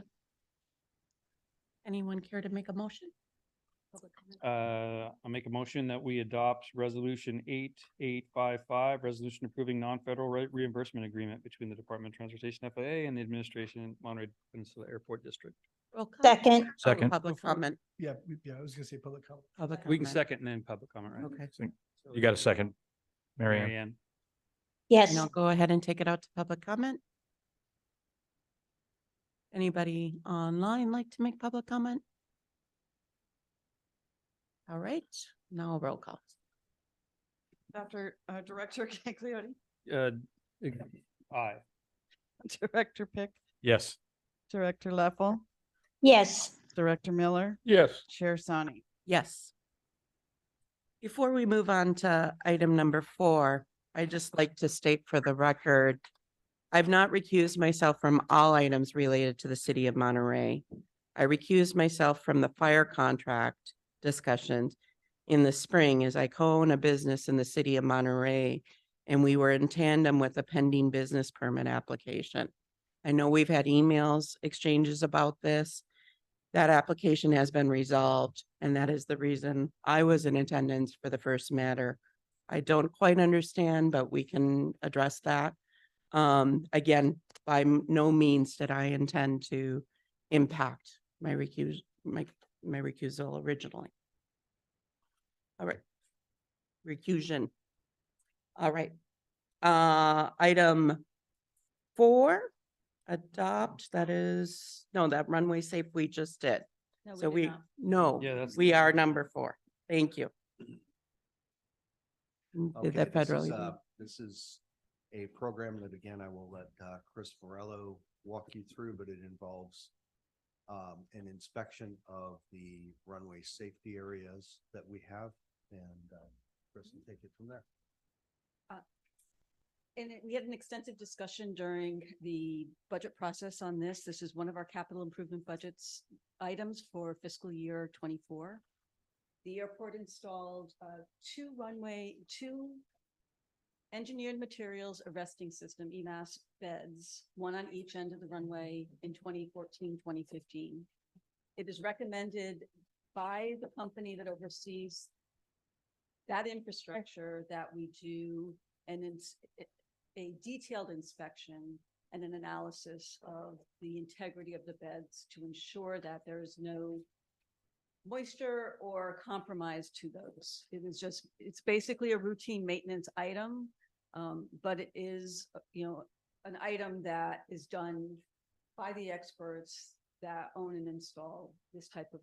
Anyone care to make a motion? I'll make a motion that we adopt resolution 8855, resolution approving non-federal reimbursement agreement between the Department of Transportation FAA and the administration Monterey Peninsula Airport District. Roll call. Second. Second. Public comment. Yeah, I was gonna say public comment. Public We can comment. second and then public comment, right? Okay. You got a second, Mary Ann? Mary Ann. Yes. And I'll go ahead and take it out to public comment. Anybody online like to make public comment? All right, now roll call. Dr. Director Caglioti, Aye. Director Pick, Yes. Director Leffel, Yes. Director Miller, Yes. Chair Sani. Yes. Before we move on to item number 4, I'd just like to state for the record, I've not recused myself from all items related to the city of Monterey. I recused myself from the fire contract discussions in the spring as I co-own a business in the city of Monterey, and we were in tandem with a pending business permit application. I know we've had emails exchanges about this. That application has been resolved, and that is the reason I was in attendance for the first matter. I don't quite understand, but we can address that. Again, by no means did I intend to impact my recusal originally. All right. Recusation. All right. Item 4, adopt, that is, no, that runway safe we just did. No, So did we, not. no, Yeah, that's we the- are number 4. Thank you. Okay, Did that federally? this is a program that, again, I will let Chris Morello walk you through, but it involves an inspection of the runway safety areas that we have, and Chris will take it from there. We had an extensive discussion during the budget process on this. This is one of our capital improvement budgets items for fiscal year 24. The airport installed two engineered materials arresting system, EMAS beds, one on each end of the runway in 2014, 2015. It is recommended by the company that oversees that infrastructure that we do a detailed inspection and an analysis of the integrity of the beds to ensure that there is no moisture or compromise to those. It's basically a routine maintenance item, but it is, an item that is done by the experts that own and install this type of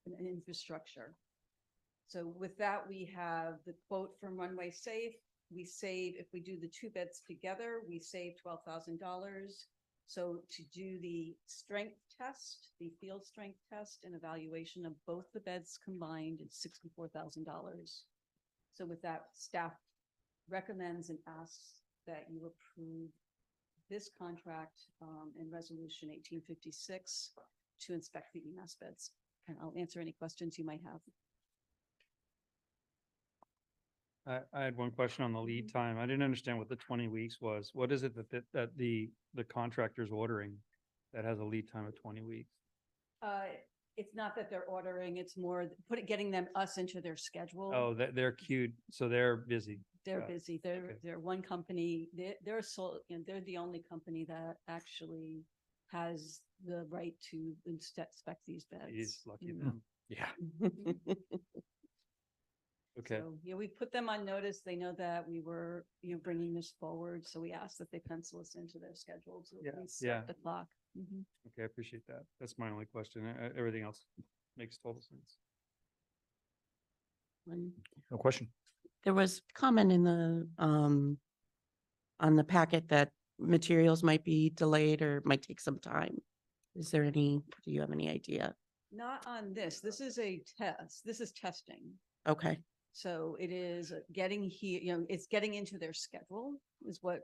an infrastructure. So with that, we have the quote from Runway Safe. We save, if we do the 2 beds together, we save $12,000. So to do the strength test, the field strength test and evaluation of both the beds combined, it's $64,000. So with that, staff recommends and asks that you approve this contract in resolution 1856 to inspect the EMAS beds. And I'll answer any questions you might have. I had one question on the lead time. I didn't understand what the 20 weeks was. What is it that the contractor's ordering that has a lead time of 20 weeks? It's not that they're ordering, it's more getting us into their schedule. Oh, they're queued, so they're busy. They're Got it. busy. Okay. They're one company, they're they're the only company that actually has the right to inspect these beds. He's lucky Mhm. them. Yeah. Okay. So, we put them on notice. They know that we were, bringing this forward. So we asked that they pencil us into their schedule to Yeah, at least yeah. start the clock. Mhm. Okay, I appreciate that. That's my only question. Everything else makes total sense. No question. There was comment in the, on the packet that materials might be delayed or might take some time. Is there do you have any idea? Not on this. This is a test. This is testing. Okay, So it is getting here, it's getting into their schedule is what.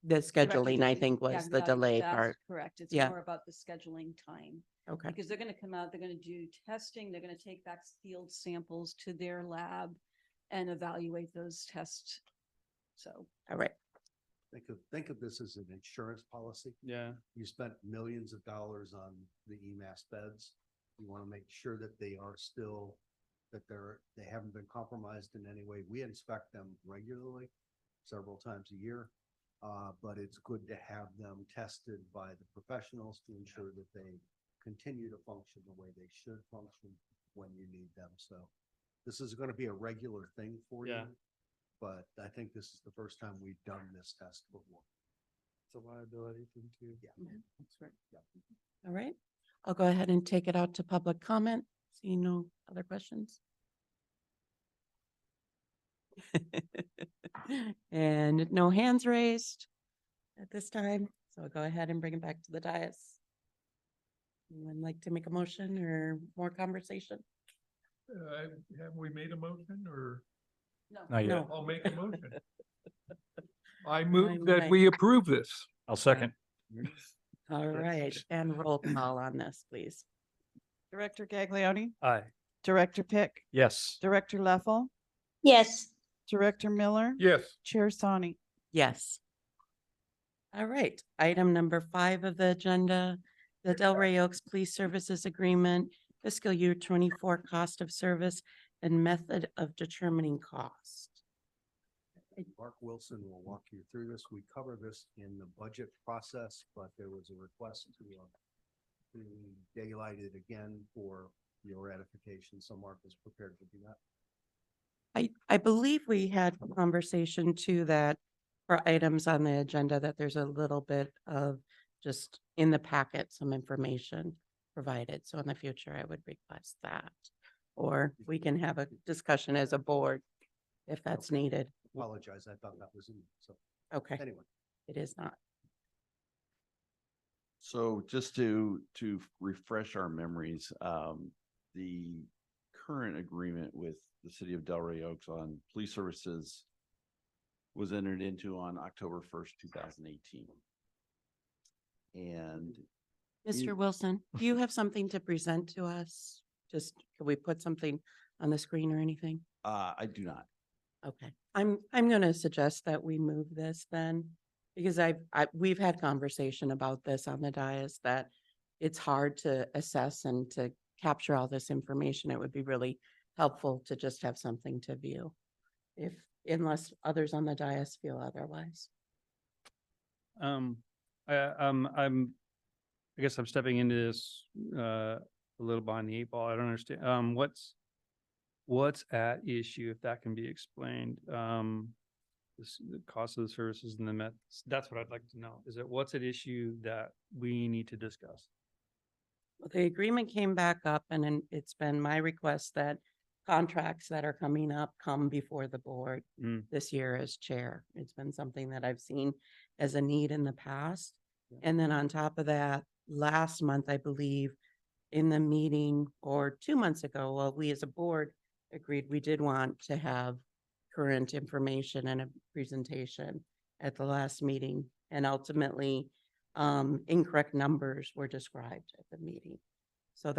the directly scheduling, I to- think, yeah, was the yeah, delay that's part. Correct. It's Yeah. more about the scheduling time. Okay, Because they're gonna come out, they're gonna do testing, they're gonna take back field samples to their lab and evaluate those tests. So, all right. Think of this as an insurance policy. Yeah. You spent millions of dollars on the EMAS beds. You want to make sure that they are still, that they haven't been compromised in any way. We inspect them regularly, several times a year. But it's good to have them tested by the professionals to ensure that they continue to function the way they should function when you need them. So this is going to be a regular thing for Yeah. you. But I think this is the first time we've done this test before. It's a liability thing too. Yeah. That's right. All right, I'll go ahead and take it out to public comment. See no other questions? And no hands raised at this time, so I'll go ahead and bring it back to the dais. Anyone like to make a motion or more conversation? Have we made a motion or? Not yet. No. I'll make a motion. I move that right. we approve this. I'll second. All right, and roll call on this, please. Director Gagliardi, Aye. Director Pick, Yes. Director Leffel, Yes, Director Miller, Yes, Chair Sani. Yes. All right, item number 5 of the agenda, the Delray Oaks Police Services Agreement, fiscal year 24 cost of service and method of determining cost. Mark Wilson will walk you through this. We cover this in the budget process, but there was a request to daylight it again for your ratification. So Mark is prepared to do that. I believe we had a conversation too that for items on the agenda that there's a little bit of just in the packet, some information provided. So in the future, I would request that. Or we can have a discussion as a board if that's needed. Apologize, I thought that was in, so Okay, anyway. it is not. So just to refresh our memories, the current agreement with the city of Delray Oaks on police services was entered into on October 1st, 2018. And Mr. Wilson, do you have something to present to us? Just, can we put something on the screen or anything? I do not. Okay, I'm gonna suggest that we move this then, because we've had conversation about this on the dais, that it's hard to assess and to capture all this information. It would be really helpful to just have something to view, unless others on the dais feel otherwise. I guess I'm stepping into this a little behind the 8 ball. I don't understand. What's at issue, if that can be explained? The cost of the services and the methods. That's what I'd like to know. Is it what's at issue that we need to discuss? Well, the agreement came back up, and then it's been my request that contracts that are coming up come before the board this year as chair. It's been something that I've seen as a need in the past. And then on top of that, last month, I believe, in the meeting or 2 months ago, well, we as a board agreed we did want to have current information and a presentation at the last meeting. And ultimately, incorrect numbers were described at the meeting. So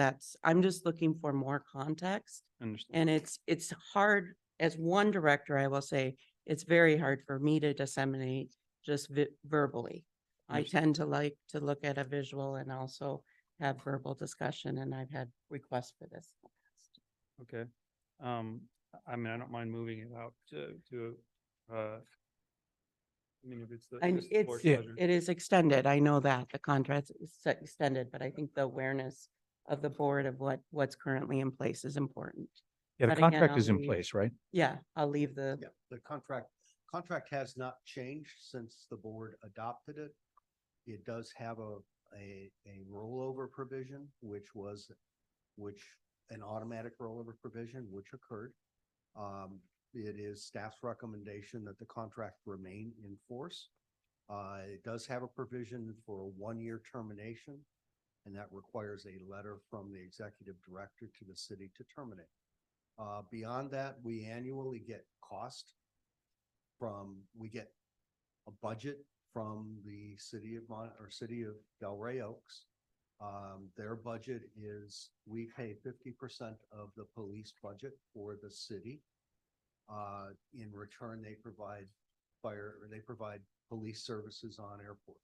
I'm just looking for more context. Understand. And it's hard, as one director, I will say, it's very hard for me to disseminate just verbally. I tend to like to look at a visual and also have verbal discussion, and I've had requests for this in the past. Okay. I mean, I don't mind moving it out to I mean, if it's the. And just the board's pleasure. it is extended. I know that the contract is extended, but I think the awareness of the board of what's currently in place is important. Yeah, the But again, contract is I'll in leave- place, right? Yeah, I'll leave the, Yeah, the contract has not changed since the board adopted it. It does have a rollover provision, which an automatic rollover provision, which occurred. It is staff's recommendation that the contract remain in force. It does have a provision for a 1-year termination, and that requires a letter from the executive director to the city to terminate. Beyond that, we annually get we get a budget from the city of Delray Oaks. Their budget is, we pay 50% of the police budget for the city. In return, they provide police services on airport.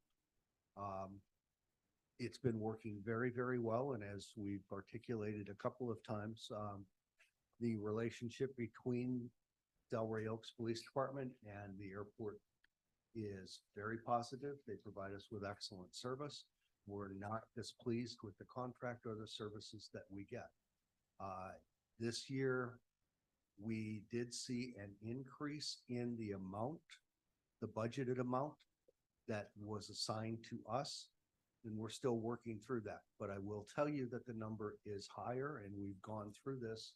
It's been working very, very well. And as we've articulated a couple of times, the relationship between Delray Oaks Police Department and the airport is very positive. They provide us with excellent service. We're not displeased with the contract or the services that we get. This year, we did see an increase in the budgeted amount that was assigned to us, and we're still working through that. But I will tell you that the number is higher, and we've gone through this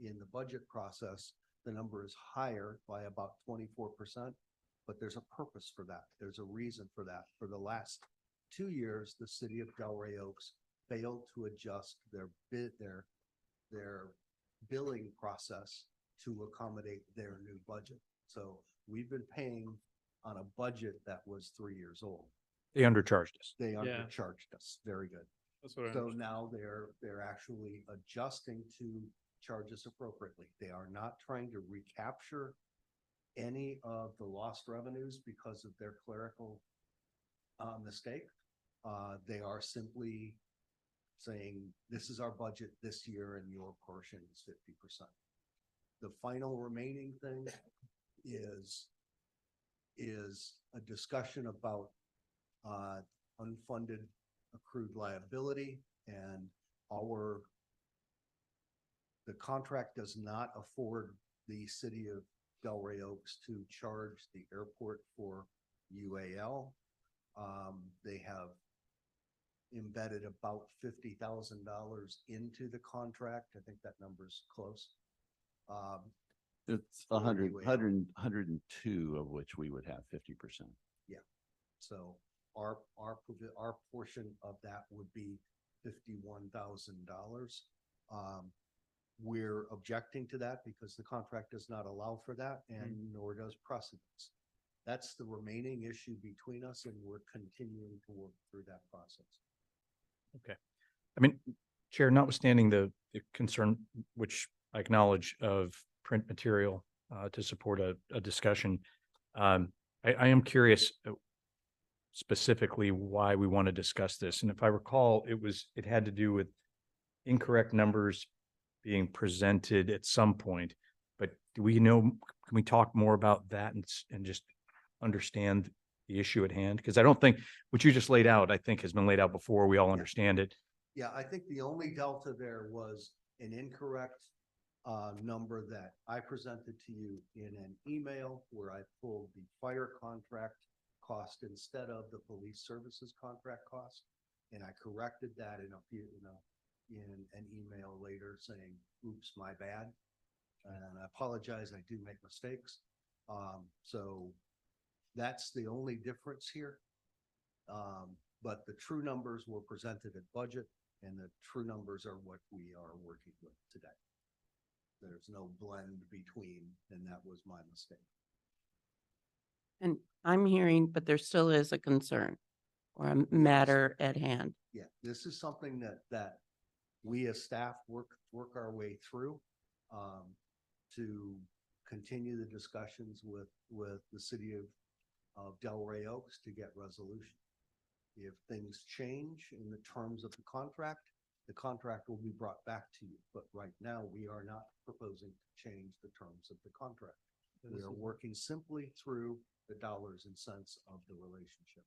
in the budget process. The number is higher by about 24%, but there's a purpose for that. There's a reason for that. For the last 2 years, the city of Delray Oaks failed to adjust their billing process to accommodate their new budget. So we've been paying on a budget that was 3 years old. They undercharged us. They Yeah. undercharged us. Very good. That's what I So understood. now they're actually adjusting to charge us appropriately. They are not trying to recapture any of the lost revenues because of their clerical mistake. They are simply saying, this is our budget this year and your portion is 50%. The final remaining thing is a discussion about unfunded accrued liability, and the contract does not afford the city of Delray Oaks to charge the airport for UAL. They have embedded about $50,000 into the contract. I think that number's close. It's For 100, UAL. 102 of which we would have 50%. So our portion of that would be $51,000. We're objecting to that because the contract does not allow for that, and nor does precedence. That's the remaining issue between us, and we're continuing to work through that process. I mean, Chair, notwithstanding the concern, which I acknowledge, of print material to support a discussion, I am curious specifically why we want to discuss this. And if I recall, it had to do with incorrect numbers being presented at some point. But do we know, can we talk more about that and just understand the issue at hand? Because I don't think what you just laid out, I think, has been laid out before. We all understand it. Yeah, I think the only delta there was an incorrect number that I presented to you in an email where I pulled the fire contract cost instead of the police services contract cost. And I corrected that in an email later saying, oops, my bad. And I apologize, I do make mistakes. So that's the only difference here. But the true numbers were presented at budget, and the true numbers are what we are working with today. There's no blend between, and that was my mistake. And I'm hearing, but there still is a concern or a matter at hand. Yeah, this is something that we as staff work our way through to continue the discussions with the city of Delray Oaks to get resolution. If things change in the terms of the contract will be brought back to you. But right now, we are not proposing to change the terms of the contract. We are working simply through the dollars and cents of the relationship.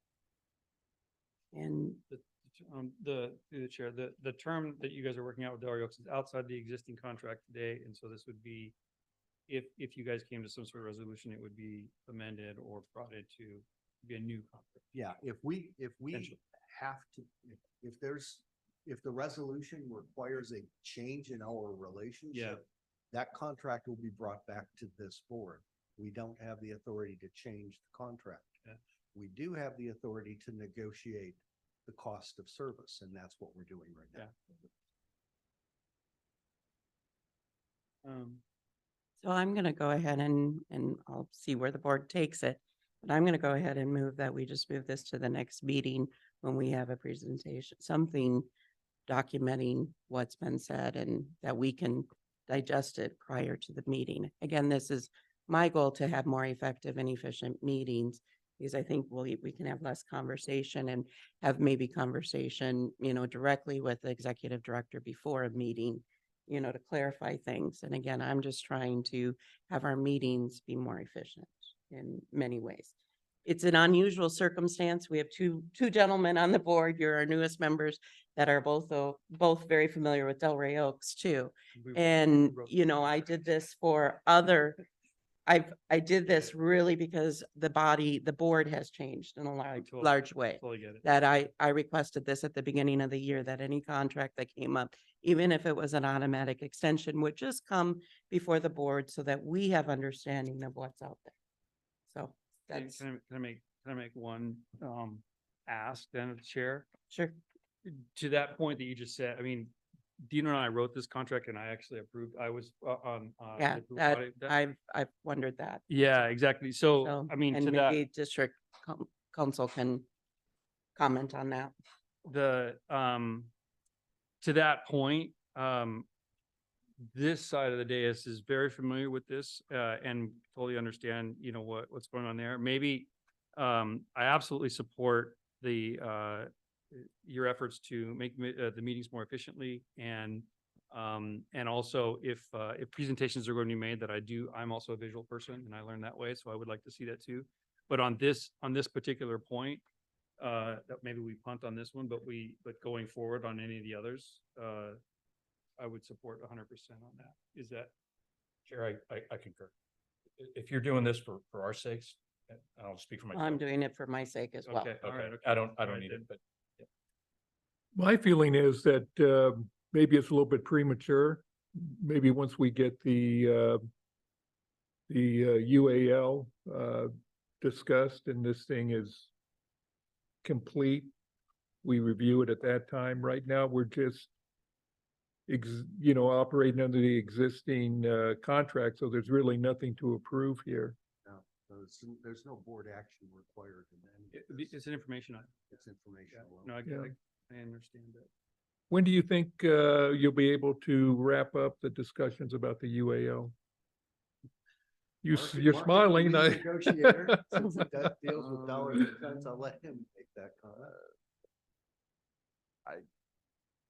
And Through the chair, the term that you guys are working out with Delray Oaks is outside the existing contract today. And so this would be, if you guys came to some sort of resolution, it would be amended or brought into be a new contract. Yeah, if we Potentially. have to, if the resolution requires a change in our relationship, that contract will be brought back to this board. We don't have the authority to change the contract. Yeah. We do have the authority to negotiate the cost of service, and that's what we're doing right now. so I'm going to go ahead and I'll see where the board takes it. But I'm going to go ahead and move that we just move this to the next meeting when we have a presentation, something documenting what's been said and that we can digest it prior to the meeting. Again, this is my goal, to have more effective and efficient meetings, because I think we can have less conversation and have maybe conversation, directly with the executive director before a meeting, to clarify things. And again, I'm just trying to have our meetings be more efficient in many ways. It's an unusual circumstance. We have two gentlemen on the board. You're our newest members that are both very familiar with Delray Oaks too. And, I did this for I did this really because the board has changed in a large way. Totally get it. That I requested this at the beginning of the year, that any contract that came up, even if it was an automatic extension, would just come before the board so that we have understanding of what's out there. So that's Can I make one ask then of the chair? sure. To that point that you just said, I mean, Dina and I wrote this contract and I actually approved, I was on. Yeah, the approved that, body. I've wondered that. Yeah, exactly. So, So, I mean, and to that, maybe district council can comment on that. to that point, this side of the dais is very familiar with this, and totally understand, what's going on there. Maybe, I absolutely support your efforts to make the meetings more efficiently and also if presentations are going to be made that I'm also a visual person and I learned that way. So I would like to see that too. But on this particular point, that maybe we punt on this one, but going forward on any of the others, I would support 100% on that. Is that? Chair, I concur. If you're doing this for our sakes, I'll speak for myself. I'm doing it for my sake as well. Okay, all right. I don't Alright, need it, then. but My feeling is that maybe it's a little bit premature. Maybe once we get the UAL discussed and this thing is complete, we review it at that time. Right now, we're just operating under the existing contract, so there's really nothing to approve here. No, there's no board action required in any of this. It's an information item. It's informational. No, Yeah. I understand that. When do you think you'll be able to wrap up the discussions about the UAL? You're Mark is smiling. the lead negotiator. Since that deals with dollars and cents, I'll let him make that comment.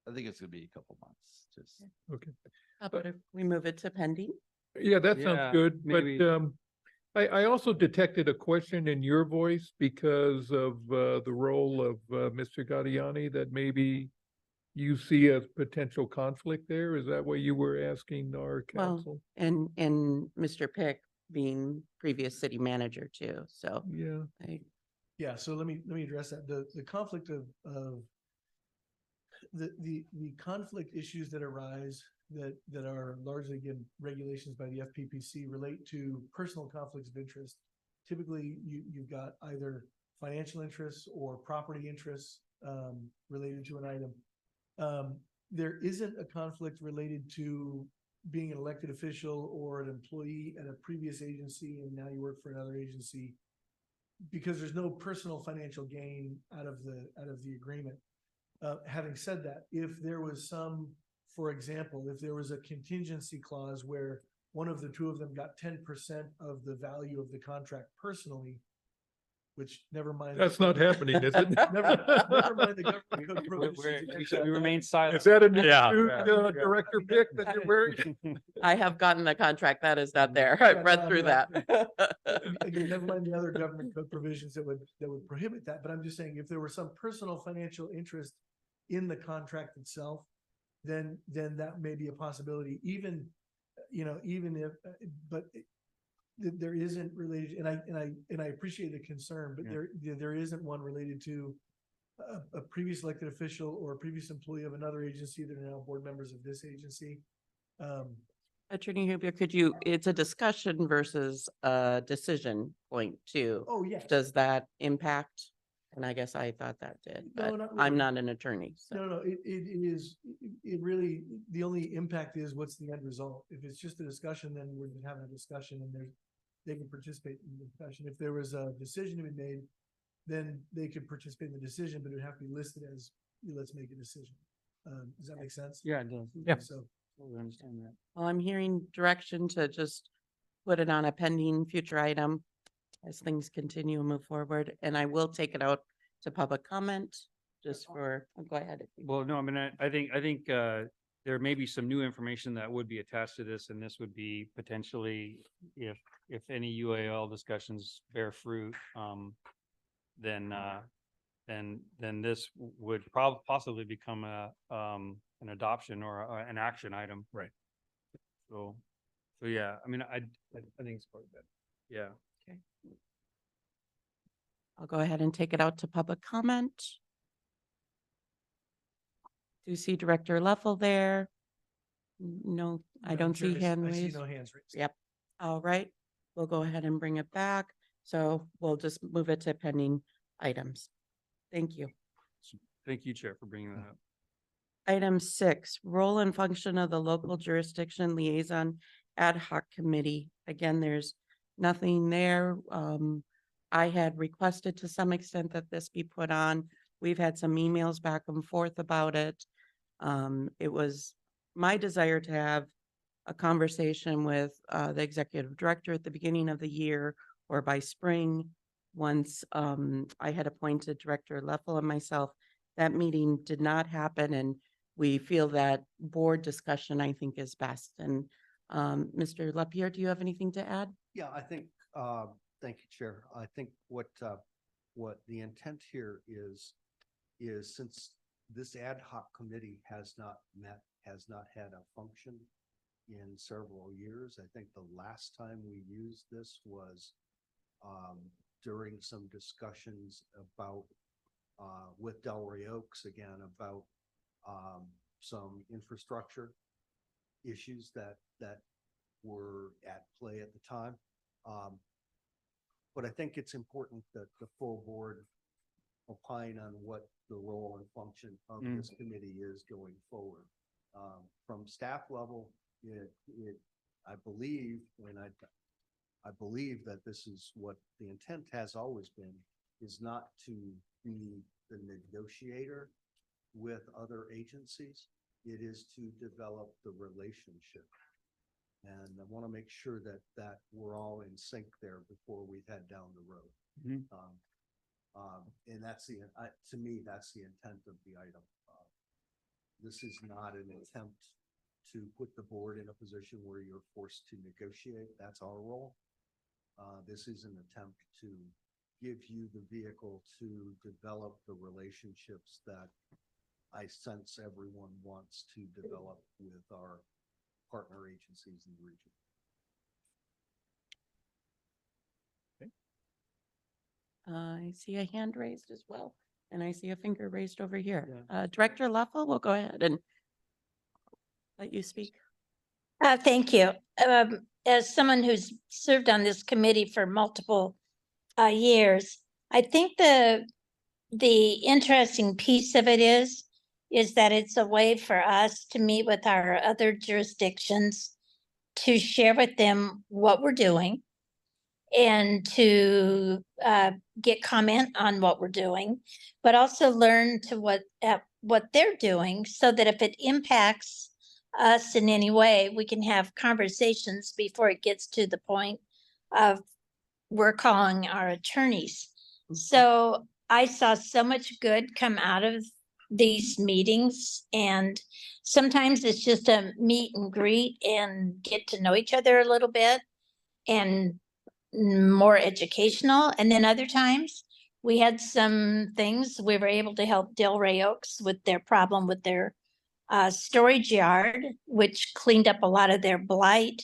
I think it's gonna be a couple months, just. Okay. How about if we move it to pending? Yeah, that Yeah, sounds good, maybe. but I also detected a question in your voice because of the role of Mr. Gaudiani that maybe you see a potential conflict there. Is that what you were asking our Well, council? and Mr. Pick being previous city manager too, so Yeah, Yeah, so let me address that. The conflict of the conflict issues that arise that are largely, again, regulations by the FPPC relate to personal conflicts of interest. Typically, you've got either financial interests or property interests related to an item. There isn't a conflict related to being an elected official or an employee at a previous agency and now you work for another agency, because there's no personal financial gain out of the agreement. Having said that, if there was for example, if there was a contingency clause where one of the two of them got 10% of the value of the contract personally, which never mind. that's not happening, is it? Never mind the government code provisions. We remain silent. Is that a new Yeah. director pick that you're wearing? I have gotten the contract, that is not there. I've read through that. Again, never mind the other government code provisions that would prohibit that, but I'm just saying if there were some personal financial interest in the contract itself, then that may be a possibility, even if, but there isn't related, and I appreciate the concern, but there isn't one related to a previous elected official or a previous employee of another agency that are now board members of this agency. Attorney Huber, it's a discussion versus a decision point too. Oh, yes. Does that impact? And I guess I thought that did, No, but not I'm really. not an attorney, so. No, it really, the only impact is what's the end result. If it's just a discussion, then we're just having a discussion and they can participate in the discussion. If there was a decision to be made, then they could participate in the decision, but it would have to be listed as, let's make a decision. Does that make sense? Yeah, it does. Yeah. So, Totally understand that. Well, I'm hearing direction to just put it on a pending future item as things continue and move forward, and I will take it out to public comment just for, go ahead. Well, no, I mean, I think there may be some new information that would be attached to this, and this would be potentially if any UAL discussions bear fruit, then this would possibly become an adoption or an action item. Right. So yeah, I mean, I think it's part of that. Yeah. Okay. I'll go ahead and take it out to public comment. Do you see Director Leffel there? No, I Madam don't Chair, see hand I see raised. no hands raised. Yep. All right, we'll go ahead and bring it back. So we'll just move it to pending items. Thank you. Thank you, Chair, for bringing that up. Item 6, role and function of the local jurisdiction liaison ad hoc committee. Again, there's nothing there. I had requested to some extent that this be put on. We've had some emails back and forth about it. It was my desire to have a conversation with the executive director at the beginning of the year or by spring. Once I had appointed Director Leffel and myself, that meeting did not happen, and we feel that board discussion, I think, is best. And Mr. Lapierre, do you have anything to add? Yeah, I think, thank you, Chair. I think what the intent here is since this ad hoc committee has not met, has not had a function in several years. I think the last time we used this was during some discussions about with Delray Oaks again about some infrastructure issues that were at play at the time. But I think it's important that the full board opine on what the role and function of this committee is going forward. From staff level, I believe that this is what the intent has always been, is not to be the negotiator with other agencies. It is to develop the relationship. And I want to make sure that we're all in sync there before we head down the road. And that's to me, that's the intent of the item. This is not an attempt to put the board in a position where you're forced to negotiate. That's our role. This is an attempt to give you the vehicle to develop the relationships that I sense everyone wants to develop with our partner agencies in the region. I see a hand raised as well, and I see a finger raised over here. Director Leffel, we'll go ahead and let you speak. Thank you. As someone who's served on this committee for multiple years, I think the interesting piece of it is that it's a way for us to meet with our other jurisdictions, to share with them what we're doing, and to get comment on what we're doing, but also learn to what they're doing, so that if it impacts us in any way, we can have conversations before it gets to the point of we're calling our attorneys. So I saw so much good come out of these meetings, and sometimes it's just a meet and greet and get to know each other a little bit and more educational. And then other times we had some things we were able to help Delray Oaks with their problem with their storage yard, which cleaned up a lot of their blight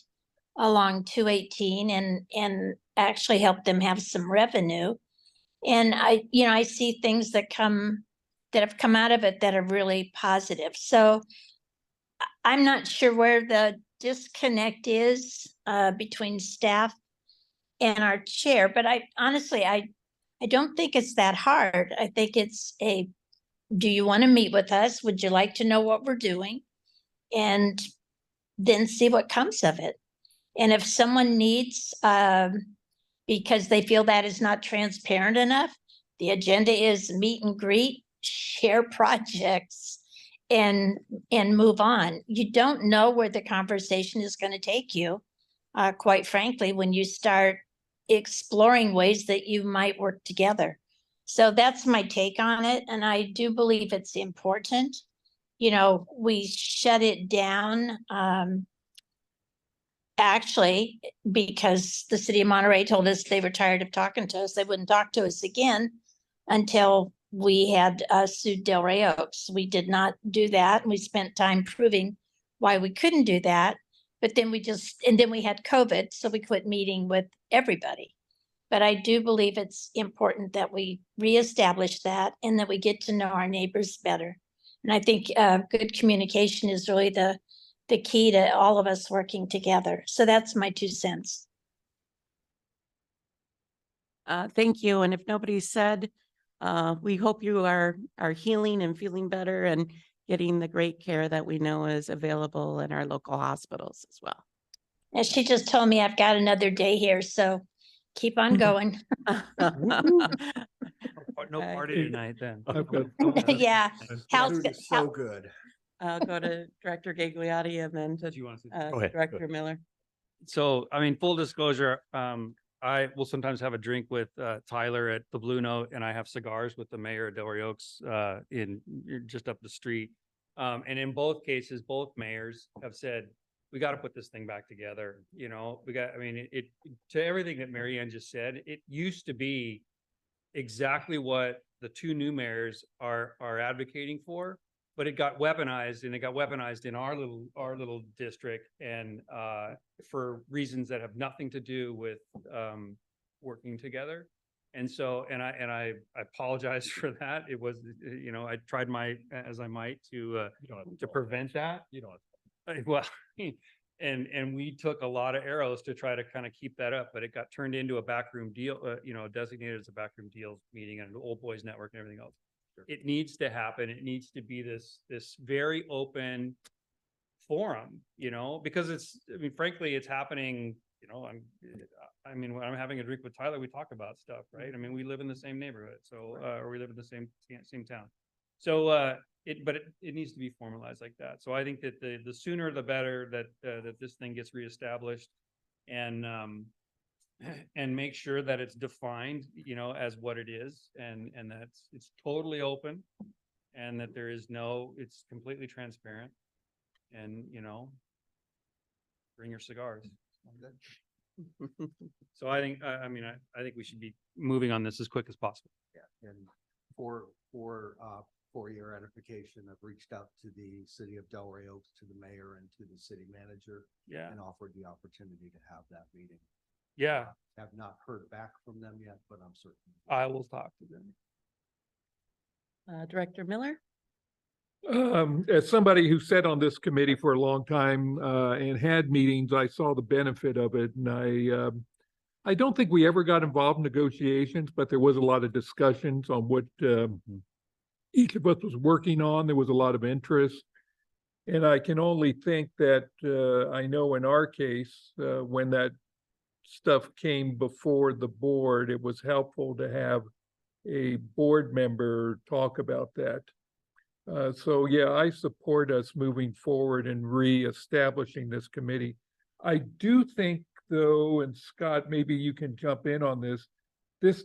along 218 and actually helped them have some revenue. And I see things that have come out of it that are really positive. So I'm not sure where the disconnect is between staff and our chair, but I honestly don't think it's that hard. I think it's do you want to meet with us? Would you like to know what we're doing? And then see what comes of it. And if someone needs, because they feel that is not transparent enough, the agenda is meet and greet, share projects, and move on. You don't know where the conversation is going to take you, quite frankly, when you start exploring ways that you might work together. So that's my take on it. And I do believe it's important. We shut it down actually because the city of Monterey told us they were tired of talking to us. They wouldn't talk to us again until we had sued Delray Oaks. We did not do that. And we spent time proving why we couldn't do that. But then we had COVID, so we quit meeting with everybody. But I do believe it's important that we reestablish that and that we get to know our neighbors better. And I think good communication is really the key to all of us working together. So that's my 2 cents. Thank you. And if nobody said, we hope you are healing and feeling better and getting the great care that we know is available in our local hospitals as well. And she just told me I've got another day here, so keep on going. No Okay. party tonight then. I've got- Yeah. House, Food is so good. I'll go to Director Gagliotti and then Do you want to? Go ahead, go Director ahead. Miller. So, I mean, full disclosure, I will sometimes have a drink with Tyler at the Blue Note, and I have cigars with the mayor of Delray Oaks in just up the street. And in both cases, both mayors have said, we got to put this thing back together. You know, I mean, it to everything that Mary Ann just said, it used to be exactly what the two new mayors are advocating for, but it got weaponized, and it got weaponized in our little district, and for reasons that have nothing to do with working together. And so, and I apologize for that. It was, you know, I tried as I might to prevent that. You know, Well, and we took a lot of arrows to try to kind of keep that up, but it got turned into a backroom deal, you know, designated as a backroom deals meeting and an old boys network and everything else. It needs to happen. It needs to be this very open forum, you know, because I mean, frankly, it's happening, you know, I mean, when I'm having a drink with Tyler, we talk about stuff, right? I mean, we live in the same neighborhood, so, or we live in the same town. So, but it needs to be formalized like that. So I think that the sooner the better that this thing gets reestablished, and make sure that it's defined, you know, as what it is, and that it's totally open, and that it's completely transparent, and, you know, bring your cigars. So I think, I mean, I think we should be moving on this as quick as possible. Yeah, and for your edification, I've reached out to the city of Delray Oaks, to the mayor and to the city manager, Yeah. and offered the opportunity to have that meeting. Yeah, Have not heard back from them yet, but I'm certain. I will talk to them. Director Miller? As somebody who sat on this committee for a long time and had meetings, I saw the benefit of it. And I don't think we ever got involved in negotiations, but there was a lot of discussions on what each of us was working on. There was a lot of interest. And I can only think that I know in our case, when that stuff came before the board, it was helpful to have a board member talk about that. So yeah, I support us moving forward and reestablishing this committee. I do think though, and Scott, maybe you can jump in on this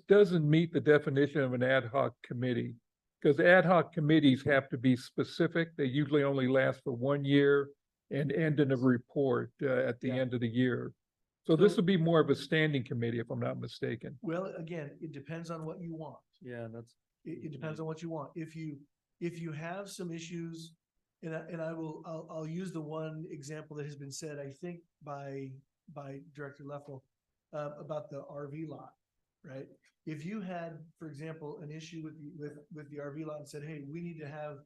doesn't meet the definition of an ad hoc committee, because ad hoc committees have to be specific. They usually only last for 1 year and end in a report at the end of the year. So this would be more of a standing committee, if I'm not mistaken. Well, again, it depends on what you want. Yeah, It depends on what you want. If you have some issues, and I'll use the one example that has been said, I think by Director Leffel, about the RV lot, right? If you had, for example, an issue with the RV lot and said, hey, we need to have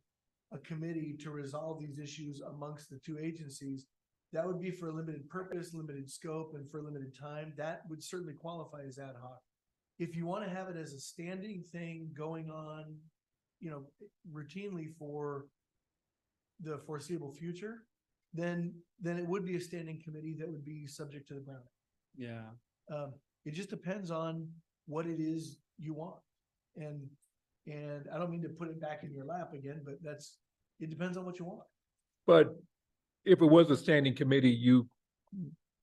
a committee to resolve these issues amongst the two agencies, that would be for a limited purpose, limited scope, and for a limited time. That would certainly qualify as ad hoc. If you want to have it as a standing thing going on, you know, routinely for the foreseeable future, then it would be a standing committee that would be subject to the Brown Act. yeah. It just depends on what it is you want. And I don't mean to put it back in your lap again, but it depends on what you want. But if it was a standing committee, you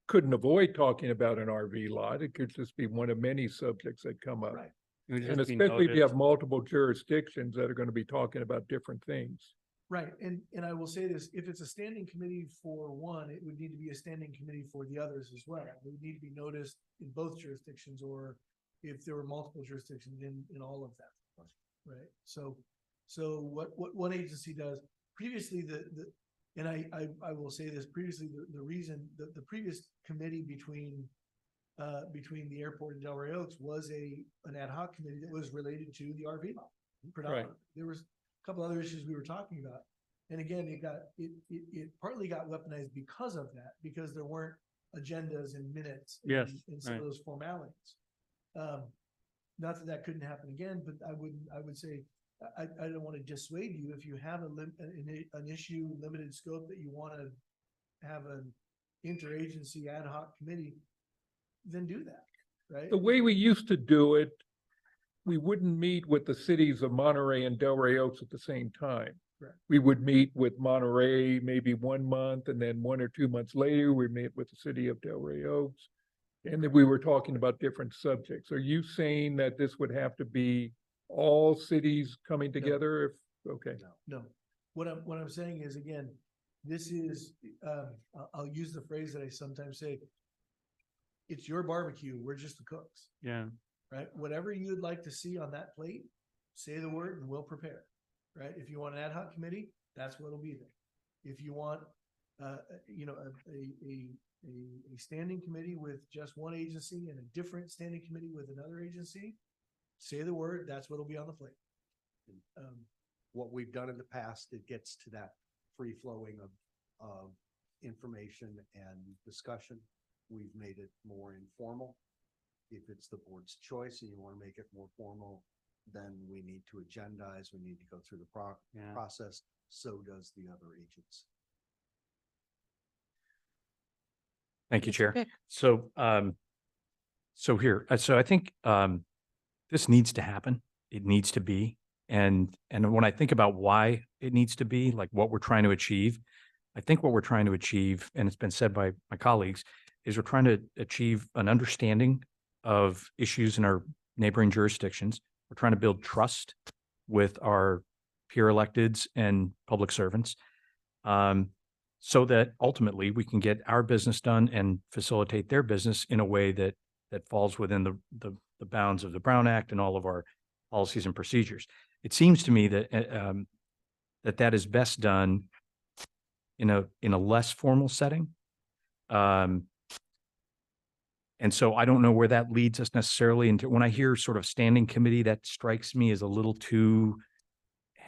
couldn't avoid talking about an RV lot. It could just be one of many subjects that come up. Right. It would And just be especially if you noted. have multiple jurisdictions that are going to be talking about different things. Right. And I will say this, if it's a standing committee for one, it would need to be a standing committee for the others as well. It would need to be noticed in both jurisdictions, or if there were multiple jurisdictions in all of them. Right. So what one agency does previously, and I will say this, previously, the reason the previous committee between the airport and Delray Oaks was an ad hoc committee that was related to the RV lot. Predominantly. There was a couple other issues we were talking about. And again, it partly got weaponized because of that, because there weren't agendas and minutes Yes, and some right. of those formalities. Not that couldn't happen again, but I would say I don't want to dissuade you if you have an issue, limited scope that you want to have an interagency ad hoc committee, then do that, right? The way we used to do it, we wouldn't meet with the cities of Monterey and Delray Oaks at the same time. Correct. We would meet with Monterey maybe 1 month, and then 1 or 2 months later, we meet with the city of Delray Oaks. And then we were talking about different subjects. Are you saying that this would have to be all cities coming together? If, okay. No, what I'm saying is, again, this is, I'll use the phrase that I sometimes say. It's your barbecue, we're just the cooks, Yeah. right? Whatever you'd like to see on that plate, say the word and we'll prepare, right? If you want an ad hoc committee, that's what'll be there. If you want, you know, a standing committee with just one agency and a different standing committee with another agency, say the word, that's what'll be on the plate. What we've done in the past, it gets to that free flowing of information and discussion. We've made it more informal. If it's the board's choice and you want to make it more formal, then we need to agendize, we need to go through the process. So does the other agents. Thank you, Chair. Okay. So, so I think, this needs to happen. It needs to be. And when I think about why it needs to be, like what we're trying to achieve, I think what we're trying to achieve, and it's been said by my colleagues, is we're trying to achieve an understanding of issues in our neighboring jurisdictions. We're trying to build trust with our peer electeds and public servants, so that ultimately we can get our business done and facilitate their business in a way that falls within the bounds of the Brown Act and all of our policies and procedures. It seems to me that that is best done in a less formal setting. And so I don't know where that leads us necessarily into. When I hear sort of standing committee, that strikes me as a little too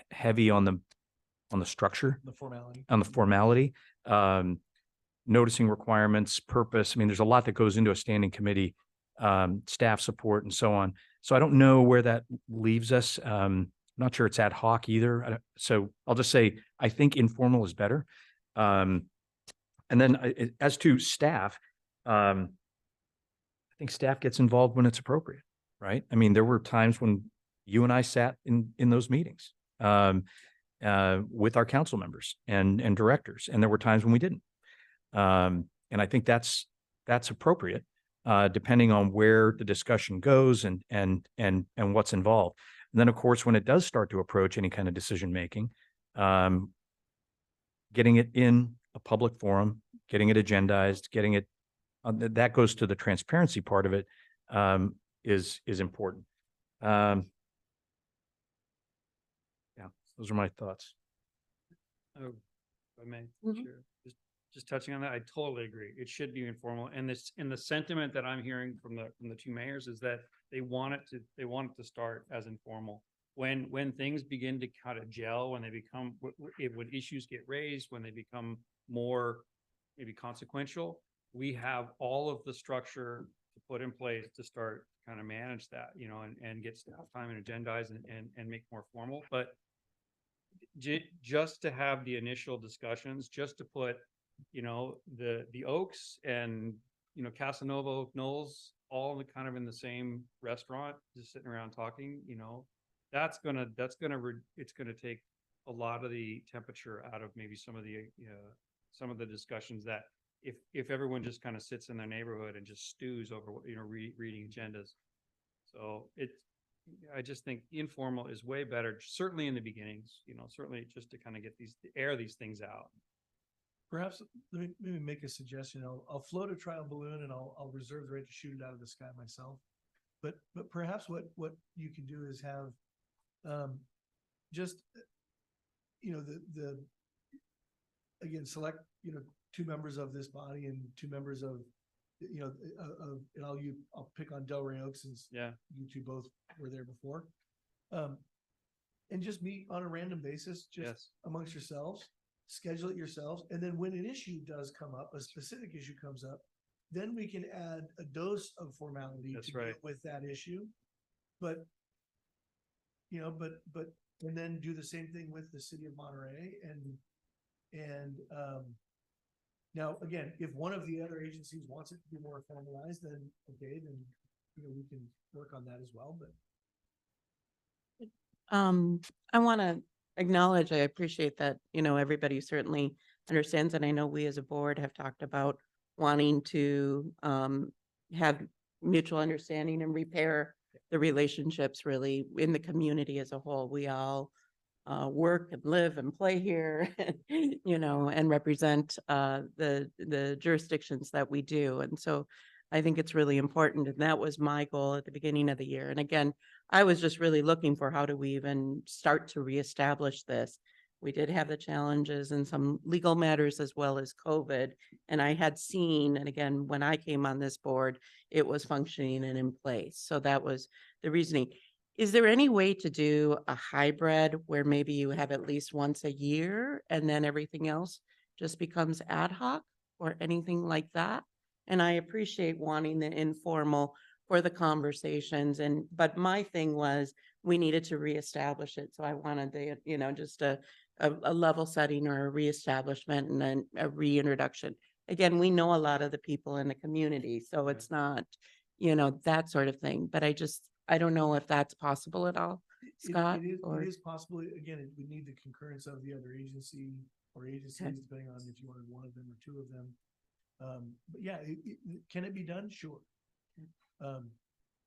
heavy on the structure, on the formality, noticing requirements, purpose. I mean, there's a lot that goes into a standing committee, staff support and so on. So I don't know where that leaves us. I'm not sure it's ad hoc either. So I'll just say, I think informal is better. And then as to staff, I think staff gets involved when it's appropriate, right? I mean, there were times when you and I sat in those meetings with our council members and directors, and there were times when we didn't. And I think that's appropriate, depending on where the discussion goes and what's involved. And then, of course, when it does start to approach any kind of decision making, getting it in a public forum, getting it agendized, getting it that goes to the transparency part of it, is important. Yeah, those are my thoughts. Oh, if I may, Mhm. sure. Just touching on that, I totally agree. It should be informal. And the sentiment that I'm hearing from the two mayors is that they want it to start as informal. When things begin to kind of gel, when they become, when issues get raised, when they become more maybe consequential, we have all of the structure to put in place to start kind of manage that, you know, and get staff time and agendize and make more formal. But just to have the initial discussions, just to put, you know, the Oaks and, you know, Casanova, Oak Knolls, all kind of in the same restaurant, just sitting around talking, you know, it's gonna take a lot of the temperature out of maybe some of the discussions that if everyone just kind of sits in their neighborhood and just stews over, you know, reading agendas. So I just think informal is way better, certainly in the beginnings, you know, certainly just to kind of get air these things out. Perhaps let me maybe make a suggestion. I'll float a trial balloon and I'll reserve the right to shoot it out of the sky myself. But perhaps what you can do is have just, you know, the again, select, you know, 2 members of this body and 2 members of, you know, and I'll pick on Delray Oaks since you two both were there before. And just meet on a random basis, just amongst yourselves, schedule it yourselves. And then when an issue does come up, a specific issue comes up, then we can add a dose of formality to deal with that issue. But, you know, but And then do the same thing with the city of Monterey and now, again, if one of the other agencies wants it to be more formalized, then okay, then, you know, we can work on that as well, but. I want to acknowledge, I appreciate that, you know, everybody certainly understands, and I know we as a board have talked about wanting to have mutual understanding and repair the relationships really in the community as a whole. We all work and live and play here, you know, and represent the jurisdictions that we do. And so I think it's really important. And that was my goal at the beginning of the year. And again, I was just really looking for how do we even start to reestablish this. We did have the challenges and some legal matters as well as COVID. And I had seen, and again, when I came on this board, it was functioning and in place. So that was the reasoning. Is there any way to do a hybrid where maybe you have at least once a year and then everything else just becomes ad hoc or anything like that? And I appreciate wanting the informal for the conversations but my thing was we needed to reestablish it. So I wanted the, you know, just a level setting or a reestablishment and then a reintroduction. Again, we know a lot of the people in the community, so it's not, you know, that sort of thing, but I don't know if that's possible at all, Scott? It is possible. Again, it would need the concurrence of the other agency or agencies, depending on if you wanted one of them or two of them. But yeah, can it be done? Sure.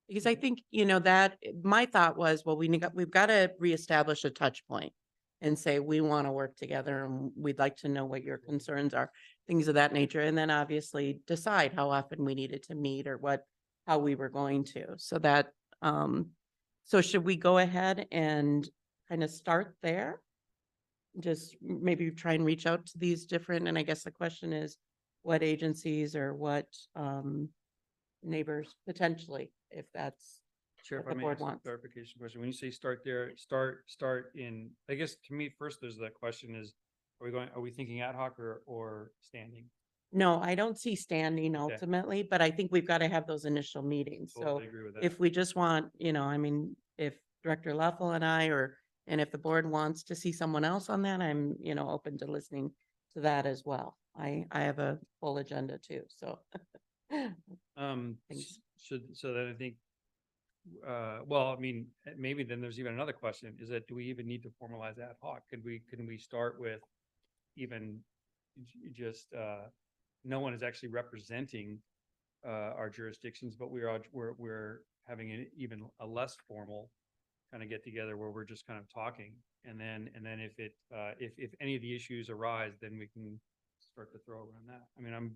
Because I think, you know, that my thought was, well, we've got to reestablish a touch point and say, we want to work together and we'd like to know what your concerns are, things of that nature. And then obviously decide how often we needed to meet or how we were going to. So that, so should we go ahead and kind of start there? Just maybe try and reach out to these different, and I guess the question is what agencies or what neighbors potentially, if that's Sure, if what I the may board ask a wants. clarification question, when you say start there, start in, I guess to me, first, there's that question is, are we thinking ad hoc or standing? No, I don't see standing Okay. ultimately, but I think we've got to have those initial meetings. So Totally agree with that. if we just want, you know, I mean, if Director Leffel and I, and if the board wants to see someone else on that, I'm, you know, open to listening to that as well. I have a full agenda too, so. Thanks. So then I think, well, I mean, maybe then there's even another question, is that do we even need to formalize ad hoc? Can we start with even just, no one is actually representing our jurisdictions, but we're having even a less formal kind of get together where we're just kind of talking. And then if any of the issues arise, then we can start to throw around that. I mean,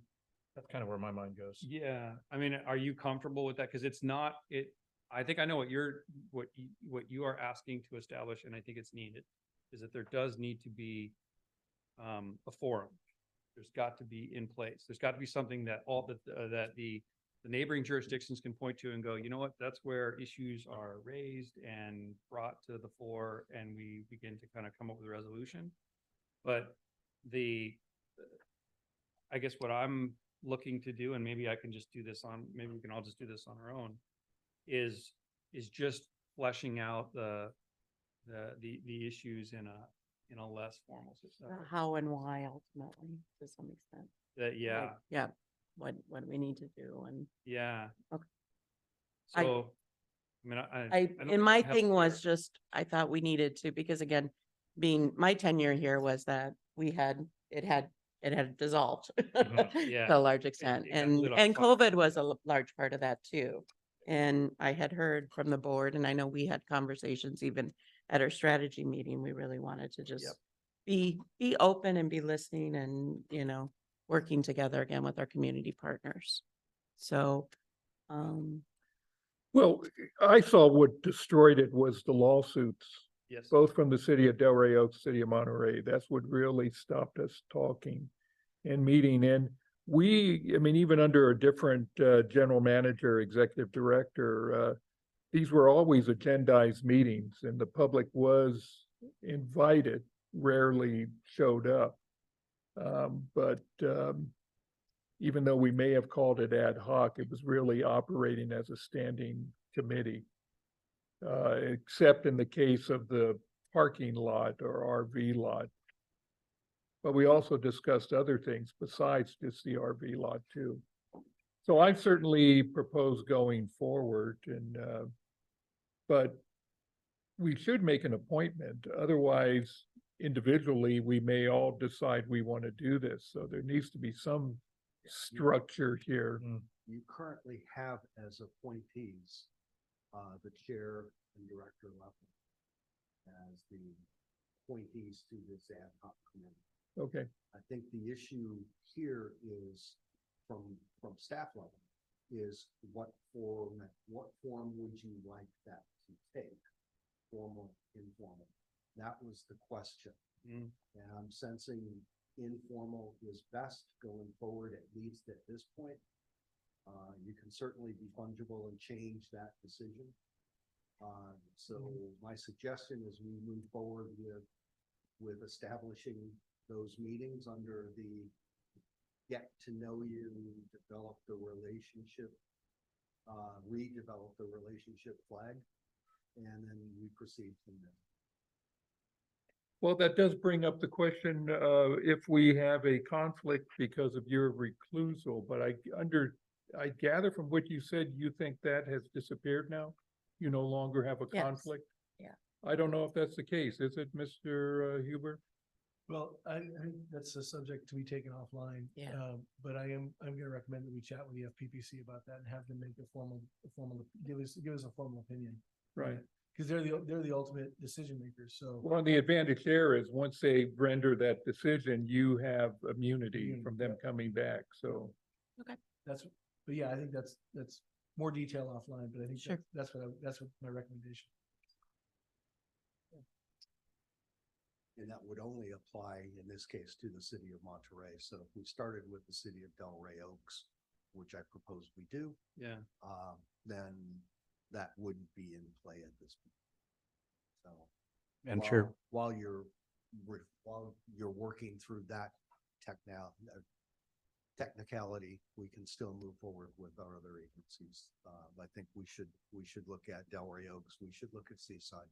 That's kind of where my mind goes. yeah, I mean, are you comfortable with that? Because it's not, I think I know what you are asking to establish, and I think it's needed, is that there does need to be a forum. There's got to be in place. There's got to be something that that the neighboring jurisdictions can point to and go, you know what, that's where issues are raised and brought to the fore, and we begin to kind of come up with a resolution. But I guess what I'm looking to do, and maybe I can just do this maybe we can all just do this on our own, is just fleshing out the issues in a less formal system. How and why ultimately, to some extent. Yeah. Like, yeah, what we need to do and. Yeah. Okay. So, I mean, I don't and my have thing was clear- just, I thought we needed to, because again, being my tenure here was that it had dissolved Yeah. to a large extent. it got And lit on fire. COVID was a large part of that too. And I had heard from the board, and I know we had conversations even at our strategy meeting. We really wanted to just be open and be listening and, you know, working together again with our community partners. So, Well, I saw what destroyed it was the lawsuits, Yes. both from the city of Delray Oaks, city of Monterey. That's what really stopped us talking and meeting. And I mean, even under a different general manager, executive director, these were always agendized meetings, and the public was invited, rarely showed up. But even though we may have called it ad hoc, it was really operating as a standing committee. Except in the case of the parking lot or RV lot. But we also discussed other things besides just the RV lot too. So I certainly propose going forward but we should make an appointment. Otherwise, individually, we may all decide we want to do this. So there needs to be some structure here. You currently have as appointees, the chair and director level as the appointees to this ad hoc committee. Okay, I think the issue here is from staff level is what form would you like that to take? Formal, informal? That was the question. And I'm sensing informal is best going forward, at least at this point. You can certainly be fungible and change that decision. So my suggestion is we move forward with establishing those meetings under the get to know you, develop the relationship, redevelop the relationship flag, and then we proceed from there. well, that does bring up the question, if we have a conflict because of your reclusal, but I gather from what you said, you think that has disappeared now? You no longer have a Yes. conflict? Yeah. I don't know if that's the case. Is it, Mr. Huber? Well, I think that's a subject to be taken offline. Yeah. But I'm gonna recommend that we chat with the FPPC about that and have them make a formal, give us a formal opinion. Right. Because they're the ultimate decision makers, so. Well, the advantage there is once they render that decision, you have immunity from them coming back, so. But yeah, I think that's more detail offline, but I think Sure. that's what my recommendation. And that would only apply in this case to the city of Monterey. So if we started with the city of Delray Oaks, which I propose we do, Yeah. then that wouldn't be in play at this point. So. Madam Chair. While you're working through that technicality, we can still move forward with our other agencies. I think we should look at Delray Oaks. We should look at Seaside.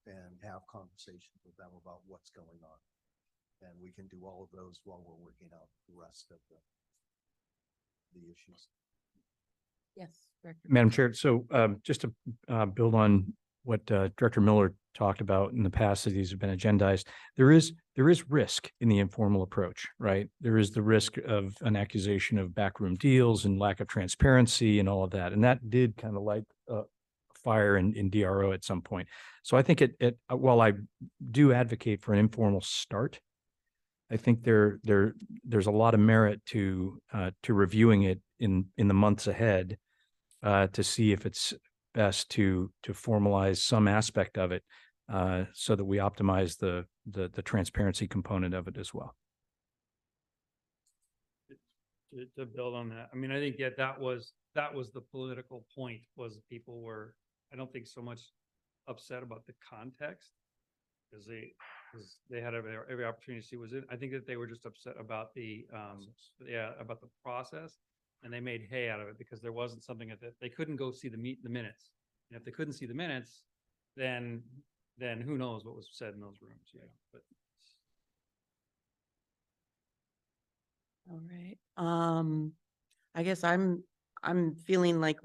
And have conversations with them about what's going on. And we can do all of those while we're working out the rest of the issues. Yes. Director Madam Chair, so just to build on what Director Miller talked about in the past, that these have been agendized, there is risk in the informal approach, right? There is the risk of an accusation of backroom deals and lack of transparency and all of that. And that did kind of light fire in DRO at some point. So I think while I do advocate for an informal start, I think there's a lot of merit to reviewing it in the months ahead to see if it's best to formalize some aspect of it so that we optimize the transparency component of it as well. To build on that, I mean, I think that was the political point, was people were, I don't think so much upset about the context, because they had every opportunity to see was it. I think that they were just upset about about the process, and they made hay out of it because there wasn't something that they couldn't go see the minutes. And if they couldn't see the minutes, then who knows what was said in those rooms, you know, but. All right. I guess I'm feeling like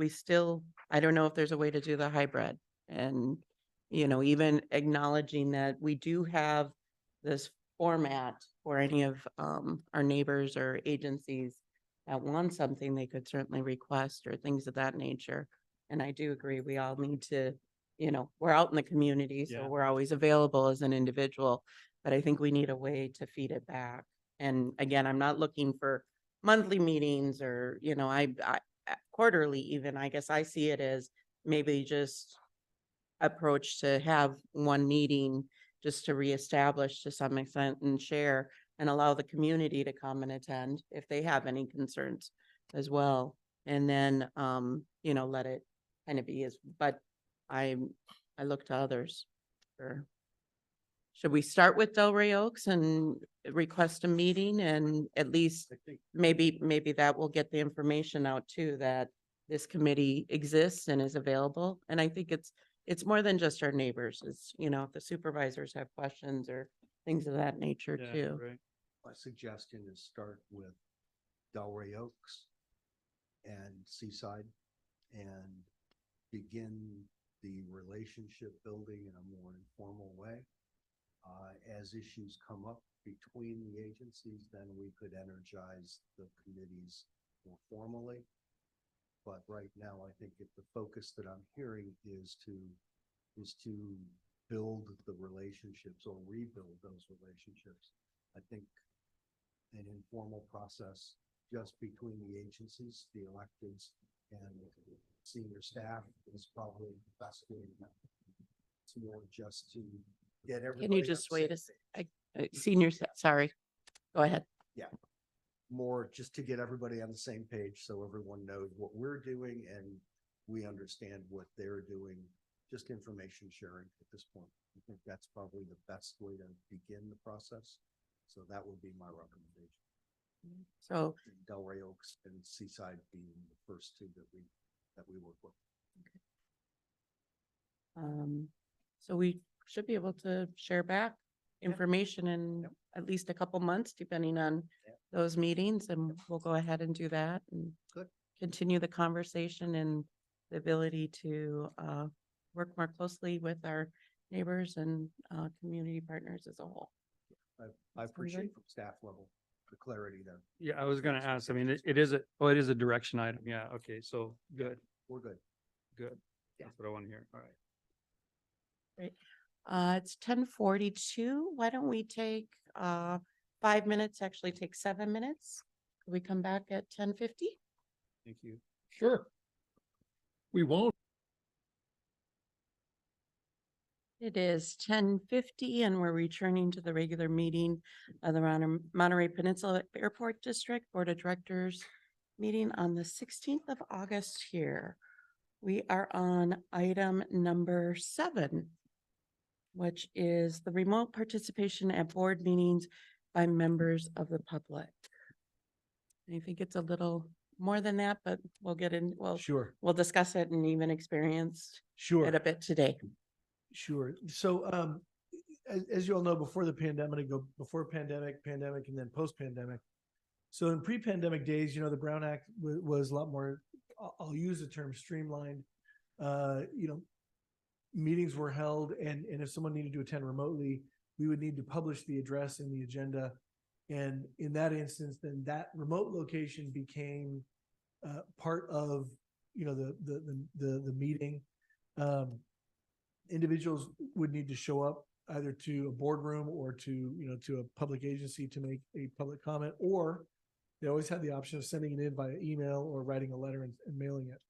I don't know if there's a way to do the hybrid, and, even acknowledging that we do have this format for any of our neighbors or agencies that want something, they could certainly request, or things of that nature. And I do agree, we all need to, we're out in the community, so Yeah. we're always available as an individual, but I think we need a way to feed it back. And again, I'm not looking for monthly meetings or, I quarterly even. I guess I see it as maybe just approach to have one meeting just to reestablish to some extent and share, and allow the community to come and attend if they have any concerns as well. And then, let it kind of be but I look to others for. Should we start with Delray Oaks and request a meeting, and at least maybe that will get the information out too, that this committee exists and is available. And I think it's it's more than just our neighbors. It's, you know, if the supervisors have questions or things of that nature Yeah, too. right. My suggestion is start with Delray Oaks and Seaside and begin the relationship building in a more informal way. As issues come up between the agencies, then we could energize the committees more formally. But right now, I think if the focus that I'm hearing is to build the relationships or rebuild those relationships, I think an informal process just between the agencies, the electeds and senior staff is probably the best way to go. It's more just to get everybody. Can you on just the wait a same sec? Senior, sorry. Go ahead. Yeah, more just to get everybody on the same page so everyone knows what we're doing and we understand what they're doing, just information sharing at this point. I think that's probably the best way to begin the process. So that would be my recommendation. So, Delray Oaks and Seaside being the first two that we work with. so we should be able to share back information in at least a couple months, depending on those meetings, and we'll go ahead and do that and Good. continue the conversation and the ability to work more closely with our neighbors and community partners as a whole. I appreciate from staff level the clarity there. Yeah, I was gonna ask, I mean, it is a direction item. Yeah, okay, so good, We're good. good. Yeah. That's what I want to hear. All right. It's 10:42. Why don't we take 5 minutes, actually take 7 minutes? Can we come back at 10:50? Thank you. Sure. We won't. It is 10:50 and we're returning to the regular meeting of the Monterey Peninsula Airport District Board of Directors meeting on the 16th of August here. We are on item number 7, which is the remote participation at board meetings by members of the public. I think it's a little more than that, but we'll get in, Sure, we'll discuss it and even experienced sure. it a bit today. Sure. So, as you all know, before the pandemic, pandemic, and then post-pandemic. So in pre-pandemic days, the Brown Act was a lot more, I'll use the term streamlined. Meetings were held and if someone needed to attend remotely, we would need to publish the address in the agenda. And in that instance, then that remote location became part of, the meeting. Individuals would need to show up either to a boardroom or to a public agency to make a public comment, or they always had the option of sending it in via email or writing a letter and mailing it.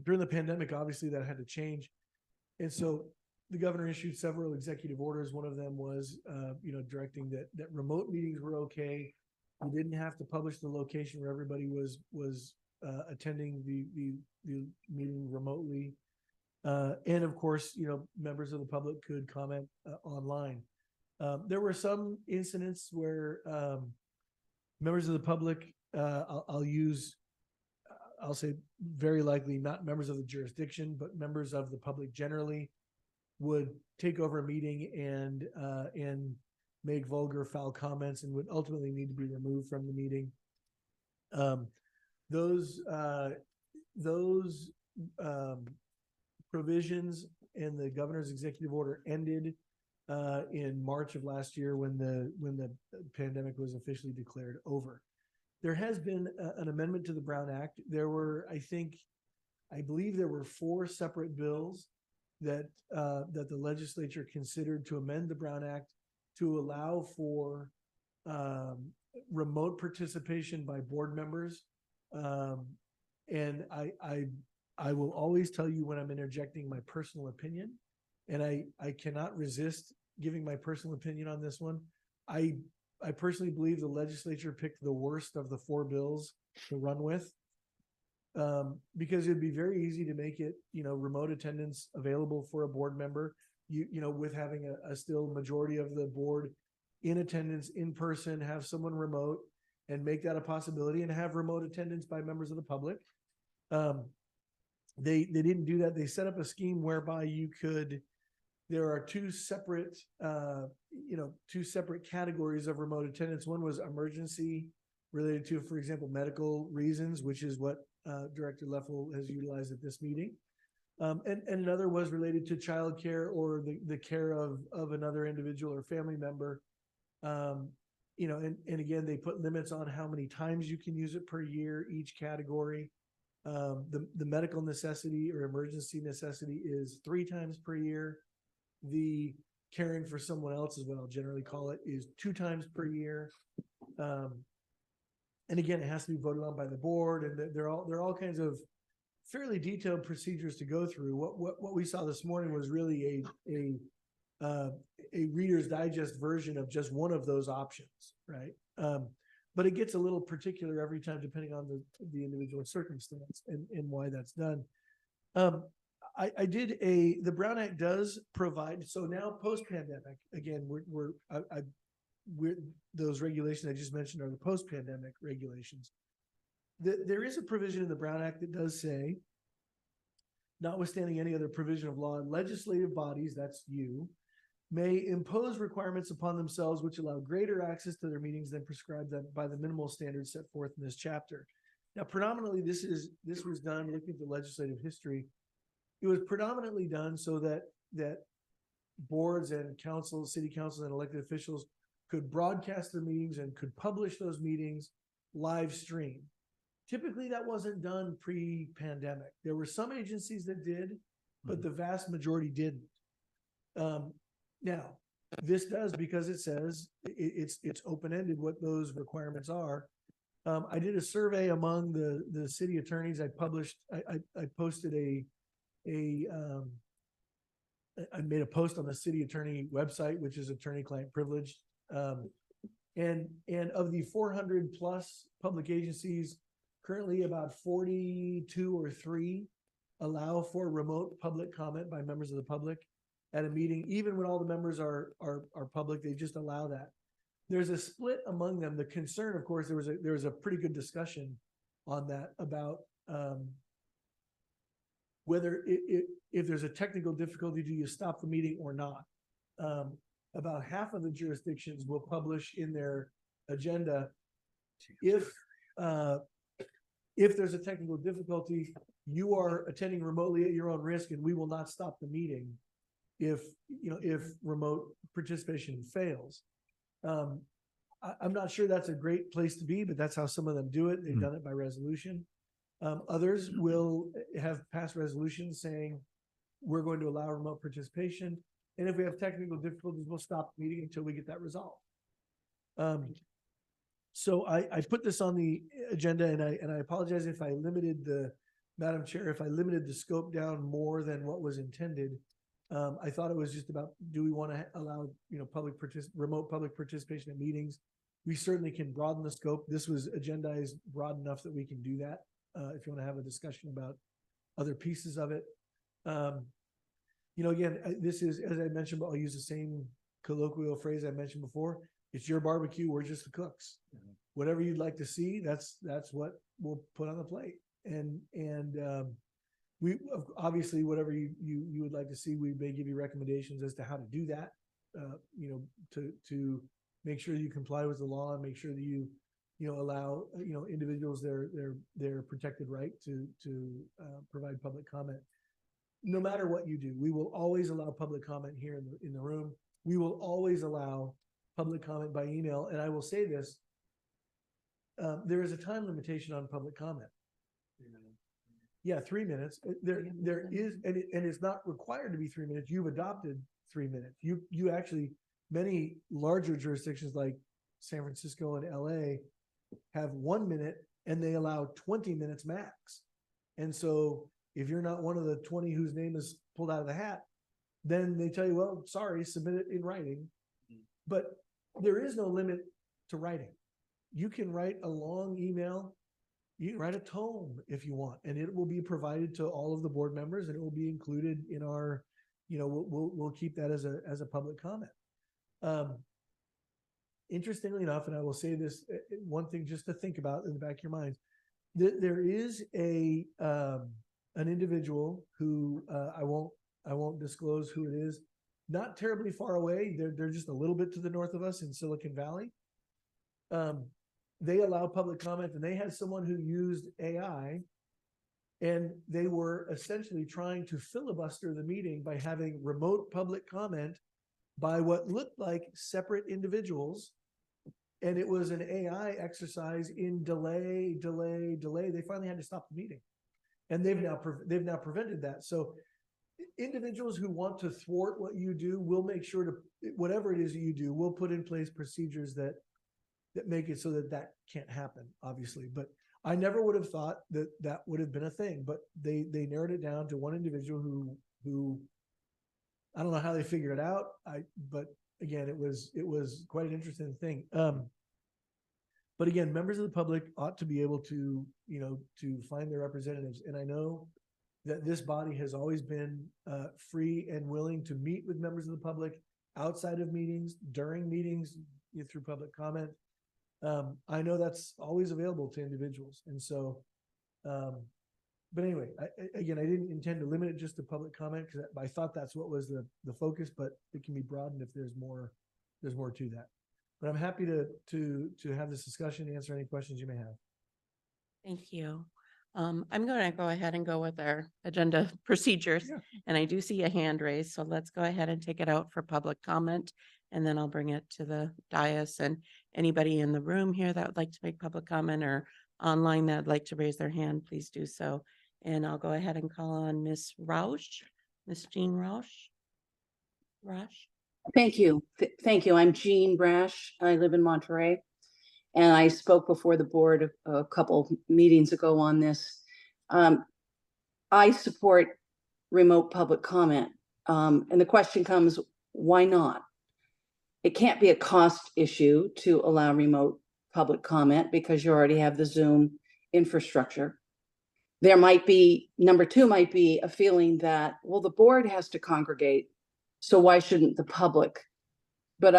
During the pandemic, obviously that had to change. And so the governor issued several executive orders. One of them was, directing that remote meetings were okay. You didn't have to publish the location where everybody was attending the meeting remotely. And of course, members of the public could comment online. There were some incidents where members of the public, I'll say very likely not members of the jurisdiction, but members of the public generally would take over a meeting and make vulgar, foul comments and would ultimately need to be removed from the meeting. Those provisions in the governor's executive order ended in March of last year when the pandemic was officially declared over. There has been an amendment to the Brown Act. There were, I believe there were 4 separate bills that the legislature considered to amend the Brown Act to allow for remote participation by board members. And I will always tell you when I'm interjecting my personal opinion, and I cannot resist giving my personal opinion on this one. I personally believe the legislature picked the worst of the 4 bills to run with, because it'd be very easy to make it, remote attendance available for a board member, with having a still majority of the board in attendance in person, have someone remote and make that a possibility and have remote attendance by members of the public. They didn't do that. They set up a scheme whereby there are two separate categories of remote attendance. One was emergency related to, for example, medical reasons, which is what Director Leffel has utilized at this meeting. And another was related to childcare or the care of another individual or family member. And again, they put limits on how many times you can use it per year, each category. The medical necessity or emergency necessity is 3 times per year. The caring for someone else, is what I'll generally call it, is 2 times per year. And again, it has to be voted on by the board, and there are all kinds of fairly detailed procedures to go through. What we saw this morning was really a Reader's Digest version of just one of those options, right? But it gets a little particular every time, depending on the individual circumstance and why that's done. The Brown Act does provide, so now post-pandemic, again, those regulations I just mentioned are the post-pandemic regulations. There is a provision in the Brown Act that does say, notwithstanding any other provision of law, legislative bodies, that's you, may impose requirements upon themselves which allow greater access to their meetings than prescribed by the minimal standards set forth in this chapter. Now, predominantly, this was done, looking at the legislative history, it was predominantly done so that boards and councils, city councils and elected officials could broadcast their meetings and could publish those meetings live stream. Typically, that wasn't done pre-pandemic. There were some agencies that did, but the vast majority didn't. Now, this does, because it says it's open-ended what those requirements are. I did a survey among the city attorneys. I posted I made a post on the city attorney website, which is attorney-client privileged. And of the 400 plus public agencies, currently about 42 or 3 allow for remote public comment by members of the public at a meeting. Even when all the members are public, they just allow that. There's a split among them. The concern, of course, there was a pretty good discussion on that about whether if there's a technical difficulty, do you stop the meeting or not? About half of the jurisdictions will publish in their agenda if there's a technical difficulty, you are attending remotely at your own risk, and we will not stop the meeting if remote participation fails. I'm not sure that's a great place to be, but that's how some of them do it. They've done it by resolution. Others will have passed resolutions saying we're going to allow remote participation, and if we have technical difficulties, we'll stop the meeting until we get that resolved. So I put this on the agenda, and I apologize if Madam Chair, if I limited the scope down more than what was intended. I thought it was just about, do we want to allow remote public participation in meetings? We certainly can broaden the scope. This was agendized broad enough that we can do that. If you want to have a discussion about other pieces of it. Again, this is, as I mentioned, but I'll use the same colloquial phrase I mentioned before. It's your barbecue. We're just the cooks. Whatever you'd like to see, that's what we'll put on the plate. And we obviously, whatever you would like to see, we may give you recommendations as to how to do that. To make sure you comply with the law and make sure that you allow individuals their protected right to provide public comment. No matter what you do, we will always allow public comment here in the room. We will always allow public comment by email. And I will say this, there is a time limitation on public comment. 3 minutes. Yeah, 3 minutes. There is, and it's not required to be 3 minutes. You've adopted 3 minutes. You actually, many larger jurisdictions like San Francisco and LA have 1 minute, and they allow 20 minutes max. And so if you're not one of the 20 whose name is pulled out of the hat, then they tell you, well, sorry, submit it in writing. But there is no limit to writing. You can write a long email. You can write a tome if you want, and it will be provided to all of the board members, and it will be included in our, we'll keep that as a public comment. Interestingly enough, and I will say this, one thing just to think about in the back of your minds, there is a an individual who, I won't disclose who it is, not terribly far away. They're just a little bit to the north of us in Silicon Valley. They allow public comment, and they had someone who used AI, and they were essentially trying to filibuster the meeting by having remote public comment by what looked like separate individuals. And it was an AI exercise in delay. They finally had to stop the meeting, and they've now prevented that. So individuals who want to thwart what you do, will make sure to, whatever it is that you do, we'll put in place procedures that make it so that that can't happen, obviously. But I never would have thought that that would have been a thing, but they narrowed it down to one individual who I don't know how they figured it out. But again, it was quite an interesting thing. But again, members of the public ought to be able to, to find their representatives. And I know that this body has always been free and willing to meet with members of the public outside of meetings, during meetings, through public comment. I know that's always available to individuals. And so, but anyway, I didn't intend to limit it just to public comment, because I thought that's what was the focus, but it can be broadened if there's more to that. But I'm happy to have this discussion, answer any questions you may have. Thank you. I'm going to go ahead and go with our agenda procedures. Yeah. And I do see a hand raised, so let's go ahead and take it out for public comment. And then I'll bring it to the dais, and anybody in the room here that would like to make public comment, or online that would like to raise their hand, please do so. And I'll go ahead and call on Miss Rausch, Miss Jean Rausch. Thank you. Thank you. I'm Jean Brash. I live in Monterey, and I spoke before the board a couple meetings ago on this. I support remote public comment. And the question comes, why not? It can't be a cost issue to allow remote public comment because you already have the Zoom infrastructure. There might be, number two might be a feeling that, well, the board has to congregate, so why shouldn't the public? But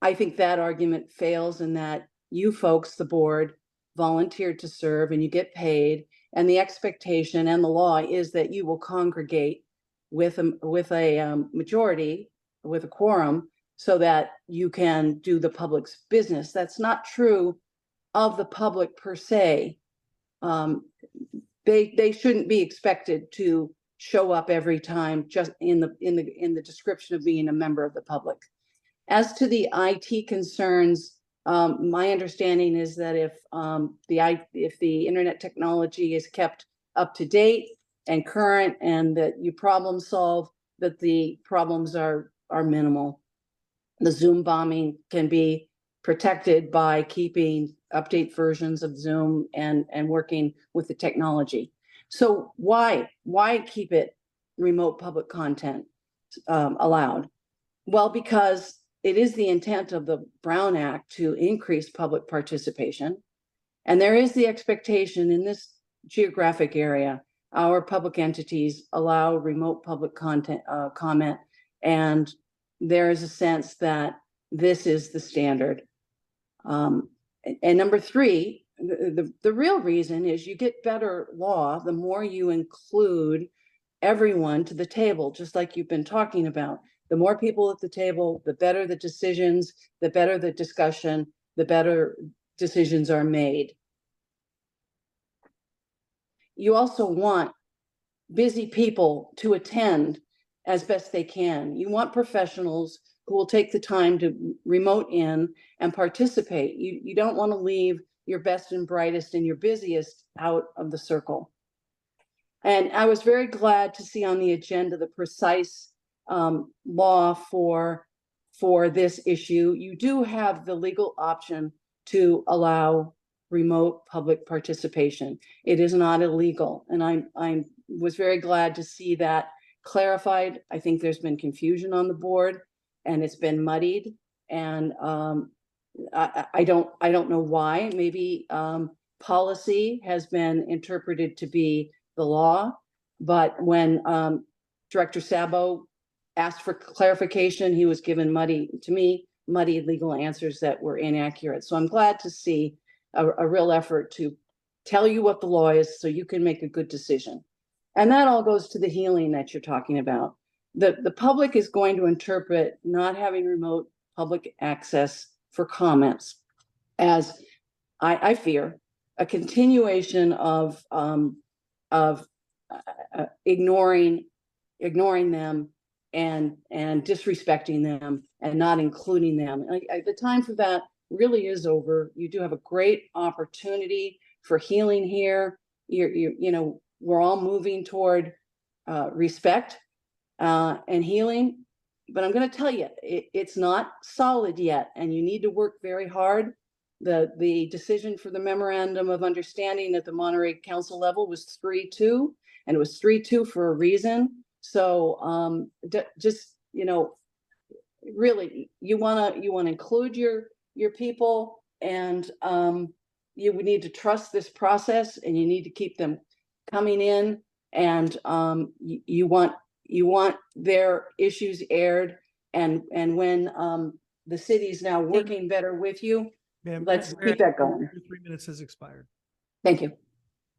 I think that argument fails in that you folks, the board, volunteered to serve and you get paid, and the expectation and the law is that you will congregate with a majority, with a quorum, so that you can do the public's business. That's not true of the public per se. They shouldn't be expected to show up every time just in the description of being a member of the public. As to the IT concerns, my understanding is that if the internet technology is kept up to date and current, and that you problem solve, that the problems are minimal. The Zoom bombing can be protected by keeping update versions of Zoom and working with the technology. So why keep it remote public content allowed? Well, because it is the intent of the Brown Act to increase public participation. And there is the expectation in this geographic area, our public entities allow remote public content comment, and there is a sense that this is the standard. And number three, the real reason is you get better law the more you include everyone to the table, just like you've been talking about. The more people at the table, the better the decisions, the better the discussion, the better decisions are made. You also want busy people to attend as best they can. You want professionals who will take the time to remote in and participate. You don't want to leave your best and brightest and your busiest out of the circle. And I was very glad to see on the agenda the precise law for this issue. You do have the legal option to allow remote public participation. It is not illegal, and I was very glad to see that clarified. I think there's been confusion on the board, and it's been muddied, and I don't know why. Maybe policy has been interpreted to be the law, but when Director Sabo asked for clarification, he was given muddy legal answers that were inaccurate. So I'm glad to see a real effort to tell you what the law is so you can make a good decision. And that all goes to the healing that you're talking about. The public is going to interpret not having remote public access for comments as, I fear, a continuation of ignoring them and disrespecting them and not including them. Like, the time for that really is over. You do have a great opportunity for healing here. You know, we're all moving toward respect and healing. But I'm going to tell you, it's not solid yet, and you need to work very hard. The decision for the memorandum of understanding at the Monterey Council level was 3-2, and it was 3-2 for a reason. So just, you know, really, you want to include your people, and you would need to trust this process, and you need to keep them coming in, and you want their issues aired, and when the city's now working better with you, Ma'am, let's keep that going. your 3 minutes has expired. Thank you.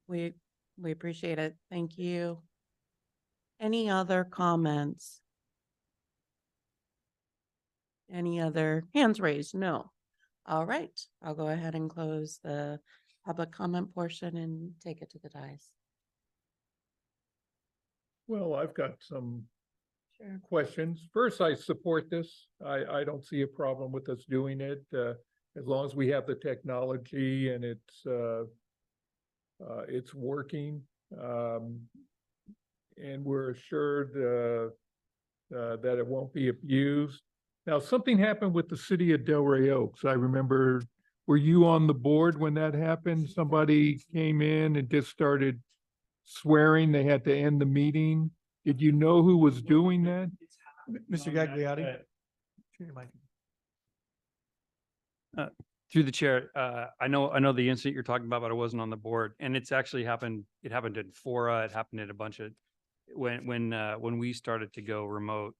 We appreciate it. Thank you. Any other comments? Any other hands raised? No. All right, I'll go ahead and close the public comment portion and take it to the dais. Well, I've got some Sure. questions. First, I support this. I don't see a problem with us doing it, as long as we have the technology and it's working. And we're assured that it won't be abused. Now, something happened with the city of Delray Oaks. I remember, were you on the board when that happened? Somebody came in and just started swearing they had to end the meeting. Did you know who was doing that? Mr. Gagliardi? Turn your mic. Through the chair, I know the incident you're talking about, but I wasn't on the board, and it's actually happened. It happened in Fora. It happened in a bunch of when we started to go remote.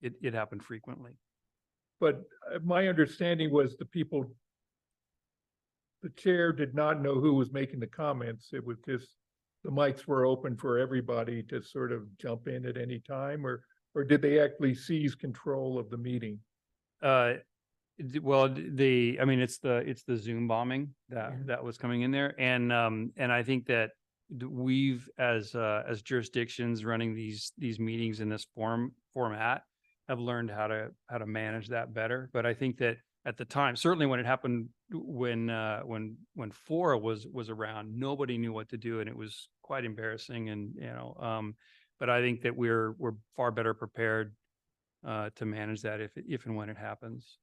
It happened frequently. But my understanding was the chair did not know who was making the comments. It was just, the mics were open for everybody to sort of jump in at any time, or did they actually seize control of the meeting? Well, I mean, it's the Zoom bombing that was coming in there, and I think that we've as jurisdictions running these meetings in this format have learned how to manage that better. But I think that at the time, certainly when it happened, when Fora was around, nobody knew what to do, and it was quite embarrassing. And but I think that we're far better prepared to manage that if and when it happens.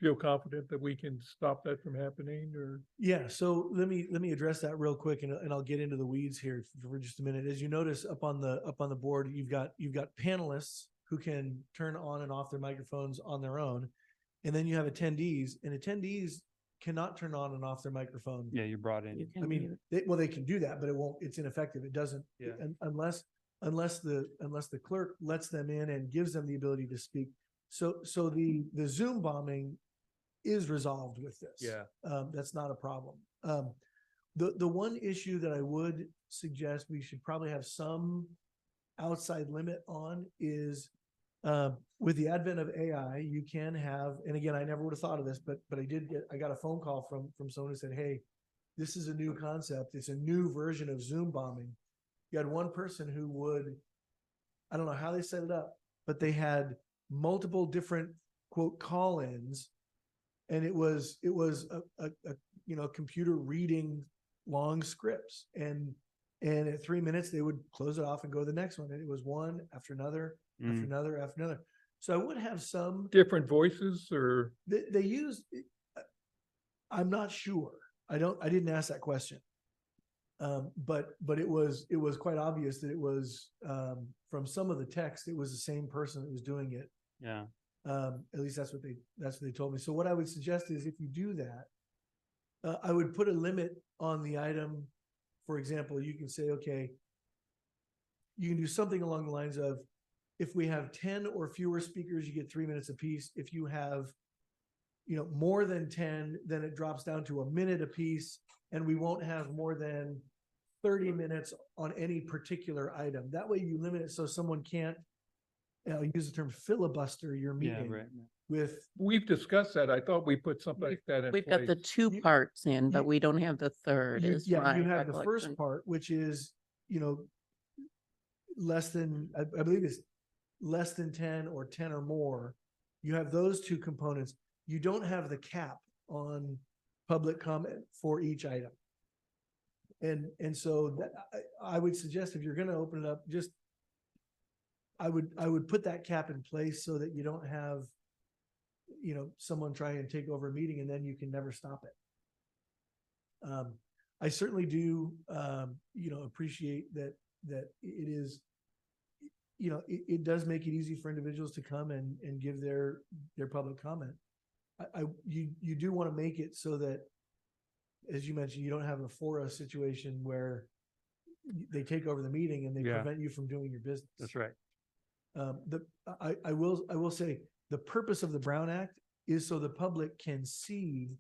Feel confident that we can stop that from happening, or? Yeah, so let me address that real quick, and I'll get into the weeds here for just a minute. As you notice up on the board, you've got panelists who can turn on and off their microphones on their own, and then you have attendees, and attendees cannot turn on and off their microphone. Yeah, you brought in. I mean, they can do that, but it won't. It's ineffective. It doesn't. Yeah. Unless the clerk lets them in and gives them the ability to speak. So the Zoom bombing is resolved with this. Yeah. That's not a problem. The one issue that I would suggest we should probably have some outside limit on is with the advent of AI, you can have, and again, I never would have thought of this, but I got a phone call from someone who said, hey, this is a new concept. It's a new version of Zoom bombing. You had one person who would, I don't know how they set it up, but they had multiple different quote call-ins, and it was a computer reading long scripts, and at 3 minutes they would close it off and go to the next one, and it was one after another after another after another. So I would have some Different voices, or? they use. I'm not sure. I didn't ask that question. But it was quite obvious that it was from some of the text, it was the same person that was doing it. Yeah. At least that's what they told me. So what I would suggest is, if you do that, I would put a limit on the item. For example, you can say, okay, you can do something along the lines of, if we have 10 or fewer speakers, you get 3 minutes apiece. If you have more than 10, then it drops down to a minute apiece, and we won't have more than 30 minutes on any particular item. That way you limit it so someone can't, use the term filibuster your Yeah, meeting right. with, We've discussed that. I thought we put something like that in We've got the place. two You- parts in, you- but we don't have the third is you my have the first recollection. part, which is, less than, I believe it's less than 10 or 10 or more. You have those two components. You don't have the cap on public comment for each item. And so that, I would suggest if you're gonna open it up, just I would put that cap in place so that you don't have, someone try and take over a meeting and then you can never stop it. I certainly do, appreciate that it is, it does make it easy for individuals to come and give their public comment. You do want to make it so that, as you mentioned, you don't have a fora situation where they take over the meeting and they Yeah. prevent you from doing your business. That's right. I will say the purpose of the Brown Act is so the public can see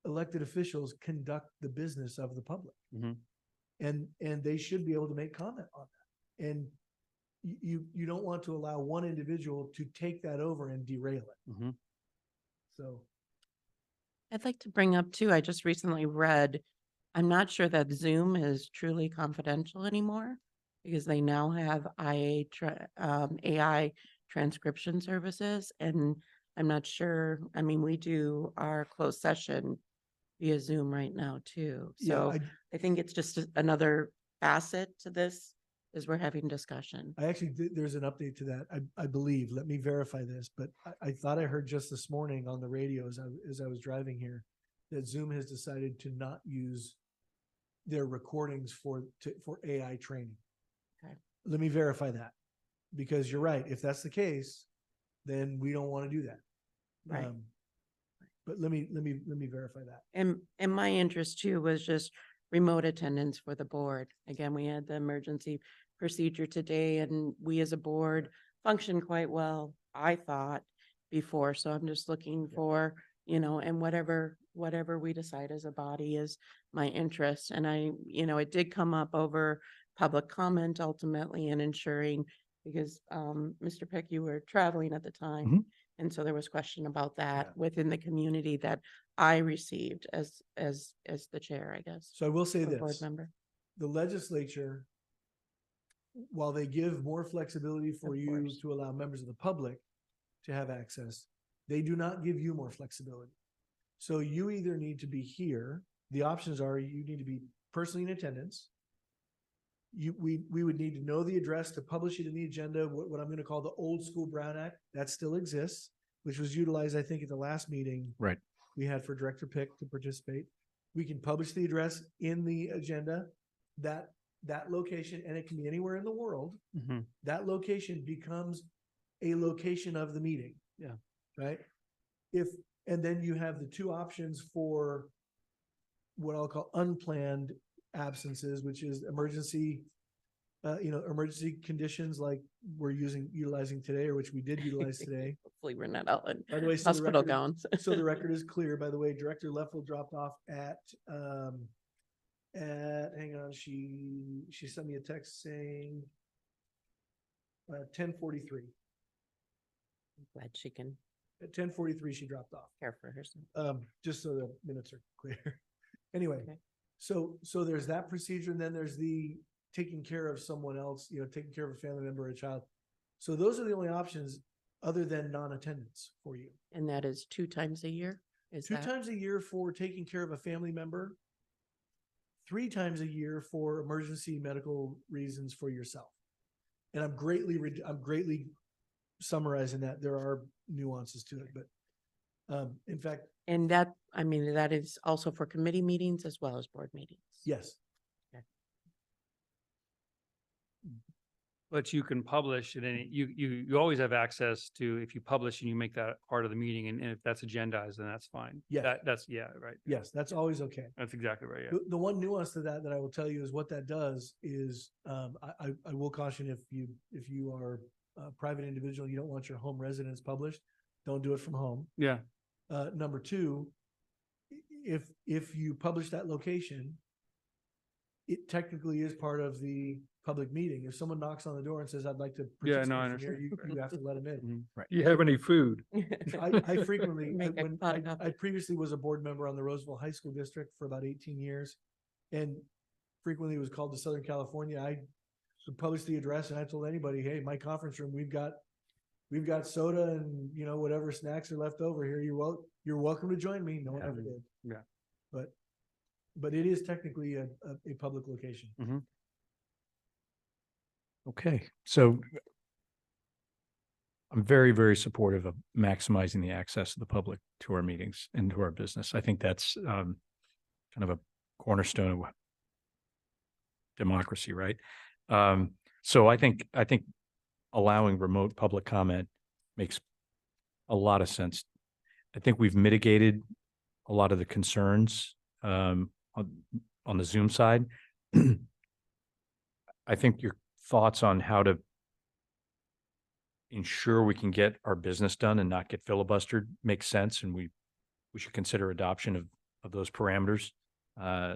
elected officials conduct the business of the public. Mhm. And they should be able to make comment on that. And you don't want to allow one individual to take that over and derail it. Mhm. So, I'd like to bring up too, I just recently read, I'm not sure that Zoom is truly confidential anymore because they now have AI transcription services. And I'm not sure, I mean, we do our closed session via Zoom right now too. yeah, So I think it's just another facet to this is we're having discussion. I actually there's an update to that. I believe. Let me verify this, but I thought I heard just this morning on the radio as I was driving here that Zoom has decided to not use their recordings for AI training. Okay. Let me verify that, because you're right. If that's the case, then we don't want to do that. Right. But let me verify that. And my interest too was just remote attendance for the board. Again, we had the emergency procedure today and we as a board functioned quite well, I thought, before. So I'm just looking for, and whatever we decide as a body is my interest. And it did come up over public comment ultimately and ensuring, because Mr. Peck, you were traveling at the time. Mhm. And so there was question about that Yeah. within the community that I received as the chair, I guess. So I will say or board this, member. the legislature, while they give more flexibility for Of you course. to allow members of the public to have access, they do not give you more flexibility. So you either need to be here. The options are you need to be personally in attendance. We would need to know the address to publish it in the agenda, what I'm going to call the old school Brown Act. That still exists, which was utilized, I think, at the last meeting. Right. We had for Director Pick to participate. We can publish the address in the agenda, that location, and it can be anywhere in the world. Mhm. That location becomes a location of the meeting. Yeah. Right? And then you have the two options for what I'll call unplanned absences, which is emergency conditions like we're utilizing today, or which we did utilize today. Hopefully we're not out in By the way, so the hospital record, gowns. so the record is clear. By the way, Director Leffel dropped off at hang on, she sent me a text saying 10:43. Glad she can At 10:43, she dropped off. care for herself. Just so the minutes are clear. Anyway, Okay. so there's that procedure, and then there's the taking care of someone else, taking care of a family member or a child. So those are the only options other than non-attendance for you. And that is 2 times a year? Is Two that? times a year for taking care of a family member, 3 times a year for emergency medical reasons for yourself. And I'm greatly summarizing that. There are nuances to it, but in fact, And that, that is also for committee meetings as well as board meetings? yes. But you can publish it, and you always have access to, if you publish and you make that part of the meeting, and if that's agendized, then that's fine. Yes. That's, yeah, right. Yes, that's always okay. That's exactly right, yeah. The one nuance to that I will tell you is what that does is, I will caution if you are a private individual, you don't want your home residence published, don't do it from home. Yeah, Number two, if you publish that location, it technically is part of the public meeting. If someone knocks on the door and says, I'd like to Yeah, no, I participate from here, understand. you have to let them in. Mhm. Do you have any food? I frequently, Make a pot of I it. previously was a board member on the Roseville High School District for about 18 years. And frequently was called to Southern California. I would publish the address and I told anybody, hey, my conference room, we've got soda and, you know, whatever snacks are left over here. You're welcome to join me. No one ever did. Yeah. But it is technically a public location. Okay, so I'm very, very supportive of maximizing the access of the public to our meetings and to our business. I think that's kind of a cornerstone of democracy, right? So I think allowing remote public comment makes a lot of sense. I think we've mitigated a lot of the concerns on the Zoom side. I think your thoughts on how to ensure we can get our business done and not get filibustered makes sense, and we should consider adoption of those parameters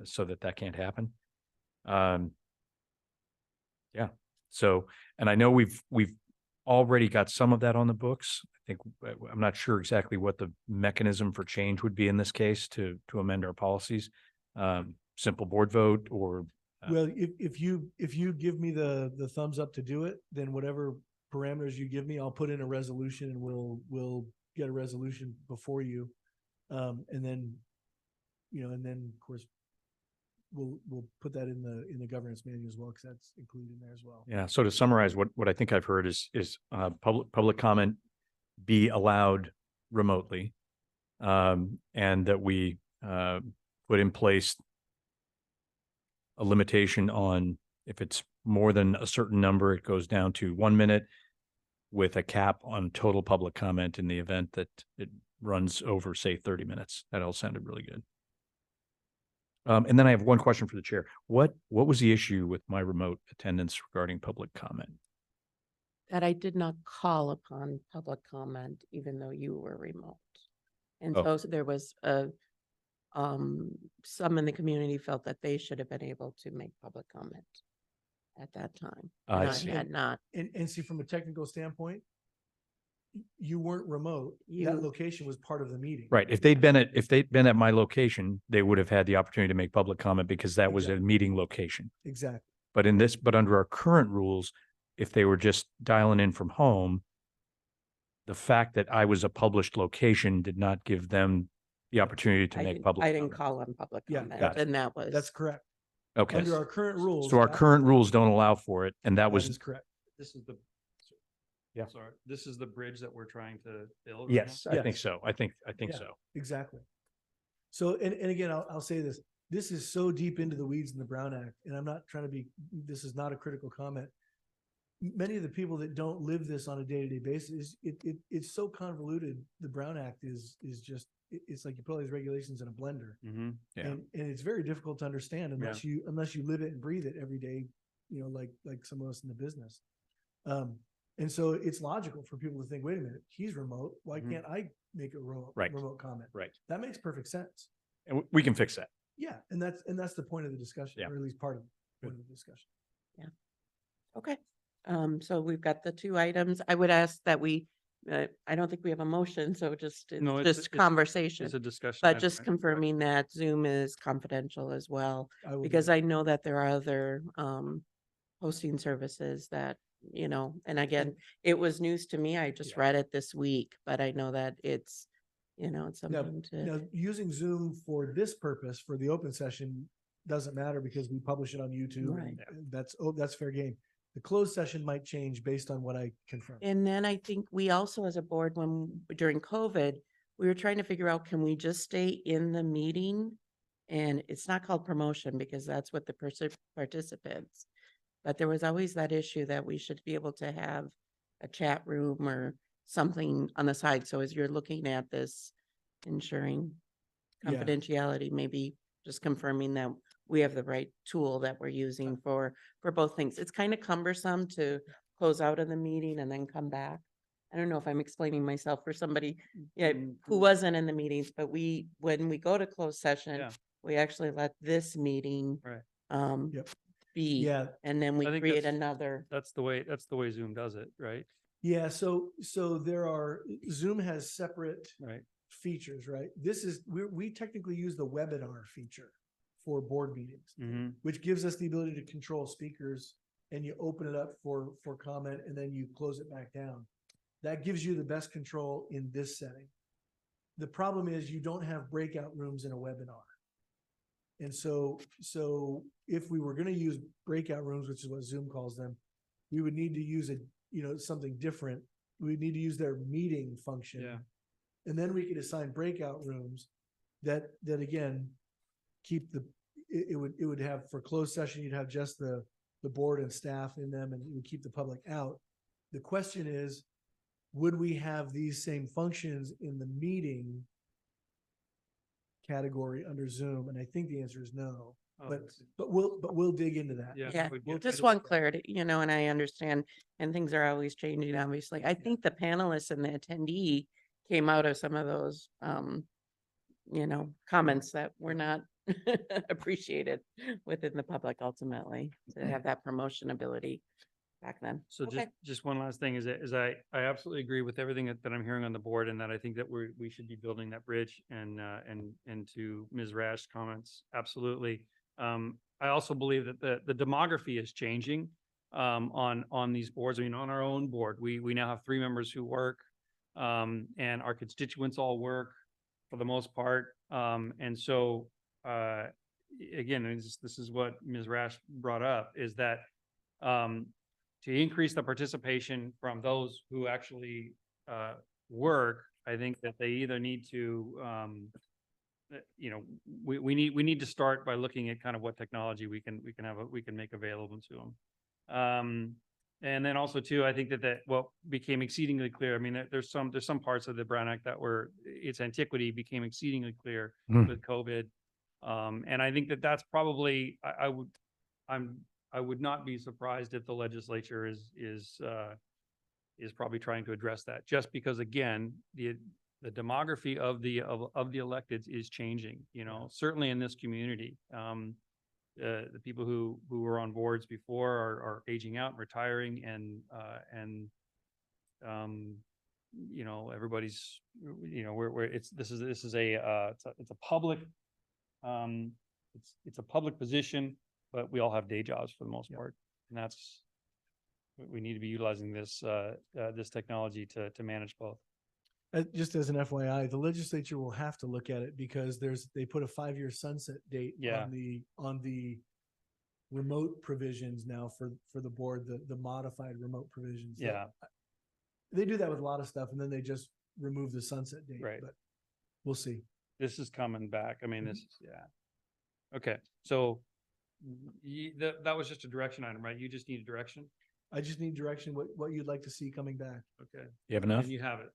so that can't happen. Yeah. So, and I know we've already got some of that on the books. I think I'm not sure exactly what the mechanism for change would be in this case to amend our policies. Simple board vote or Well, if you give me the thumbs up to do it, then whatever parameters you give me, I'll put in a resolution and we'll get a resolution before you. And then, and then of course, we'll put that in the governance manual as well, because that's included in there as well. yeah. So to summarize, what I think I've heard is public comment be allowed remotely, and that we put in place a limitation on if it's more than a certain number, it goes down to 1 minute with a cap on total public comment in the event that it runs over, say, 30 minutes. That all sounded really good. And then I have one question for the chair. What was the issue with my remote attendance regarding public comment? That I did not call upon public comment, even though you were remote. And Oh. so there was some in the community felt that they should have been able to make public comment at that time. I And see. had not. And see, from a technical standpoint, you weren't remote. You- That location was part of the meeting. Right. If they'd been at my location, they would have had the opportunity to make public comment because that was a Exactly. meeting location. Exactly. But under our current rules, if they were just dialing in from home, the fact that I was a published location did not give them the opportunity to make public I didn't comment. call on public Yeah, comment, gotcha. and that was. That's correct. Okay. Under our current rules. So our that- current rules don't allow for it, and that that was, is correct. This is the. Yeah. Sorry, this is the bridge that we're trying to build. yes, I Yes. think so. I think Yeah. so. Exactly. So, and again, I'll say this, this is so deep into the weeds in the Brown Act, and I'm not trying to be, this is not a critical comment. Many of the people that don't live this on a day-to-day basis, it's so convoluted. The Brown Act is just, it's like you put all these regulations in a blender. Mm-hmm. Yeah. And it's very difficult to understand unless you live it and breathe it every day, like some of us in the business. And so it's logical for people to think, wait a minute, he's remote. Why Mhm. can't I make a Right. remote comment? Right. That makes perfect sense. And we can fix that. Yeah. And that's the point of the discussion, Yeah. or at least part of the point of the discussion. Okay, so we've got the two items. I would ask that I don't think we have a motion, so No, it's just conversation. It's a discussion. But item, just right? confirming that Zoom is confidential as well, I will do because that. I know that there are other hosting services that, and again, it was news to me. I just Yeah. read it this week, but I know that it's, it's Now, something to, now, using Zoom for this purpose, for the open session, doesn't matter because we publish it on YouTube. Right. And that's fair game. The closed session might change based on what I confirm. and then I think we also, as a board, during COVID, we were trying to figure out, can we just stay in the meeting? And it's not called promotion because that's what the participants. But there was always that issue that we should be able to have a chat room or something on the side. So as you're looking at this, ensuring Yeah. confidentiality, maybe just confirming that we have the right tool that we're using for both things. It's kind of cumbersome to close out of the meeting and then come back. I don't know if I'm explaining myself for somebody, yeah, who Mm, wasn't in the meetings, but when we go to closed session, Yeah, we actually let this meeting right. Yep. be, Yeah, and then we I think create that's- another. That's the way Zoom does it, right? yeah. So there are, Zoom has separate Right. features, right? We technically use the webinar feature for board meetings, Mm-hmm. which gives us the ability to control speakers, and you open it up for comment and then you close it back down. That gives you the best control in this setting. The problem is you don't have breakout rooms in a webinar. And so if we were going to use breakout rooms, which is what Zoom calls them, we would need to use something different. We'd need to use their meeting function. Yeah. And then we could assign breakout rooms that again, keep it would have, for closed session, you'd have just the board and staff in them, and it would keep the public out. The question is, would we have these same functions in the meeting category under Zoom? And I think the answer is no, Oh, but we'll dig into that. Yeah, we'd We'll get- just dig want into that. clarity, and I understand, and things are always changing, obviously. I think the panelists and the attendee came out of some of those, comments that were not appreciated within the public ultimately, to have that promotion ability back then. So Okay. just one last thing is I absolutely agree with everything that I'm hearing on the board, and that I think that we should be building that bridge, and to Ms. Rash's comments, absolutely. I also believe that the demography is changing on these boards. I mean, on our own board, we now have 3 members who work, and our constituents all work for the most part. And so again, this is what Ms. Rash brought up, is that to increase the participation from those who actually work, I think that they either need to, we need to start by looking at kind of what technology we can make available to them. And then also too, I think that what became exceedingly clear. I mean, there's some parts of the Brown Act that its antiquity became exceedingly clear with COVID. And I think that that's probably, I would not be surprised if the legislature is probably trying to address that, just because, again, the demography of the electeds is changing, certainly in this community. The people who were on boards before are aging out and retiring, and everybody's, this is a public, it's a public position, but we all have day jobs for the most part. And we need to be utilizing this technology to manage both. Just as an FYI, the legislature will have to look at it because they put a 5-year sunset date on the remote provisions now for the board, the modified remote provisions. Yeah. They do that with a lot of stuff, and then they just remove the sunset date. Right. But we'll see. This is coming back. I mean, this is, Okay, so that was just a direction item, right? You just need a direction? I just need direction, what you'd like to see coming back. Okay. You have enough? And you have it.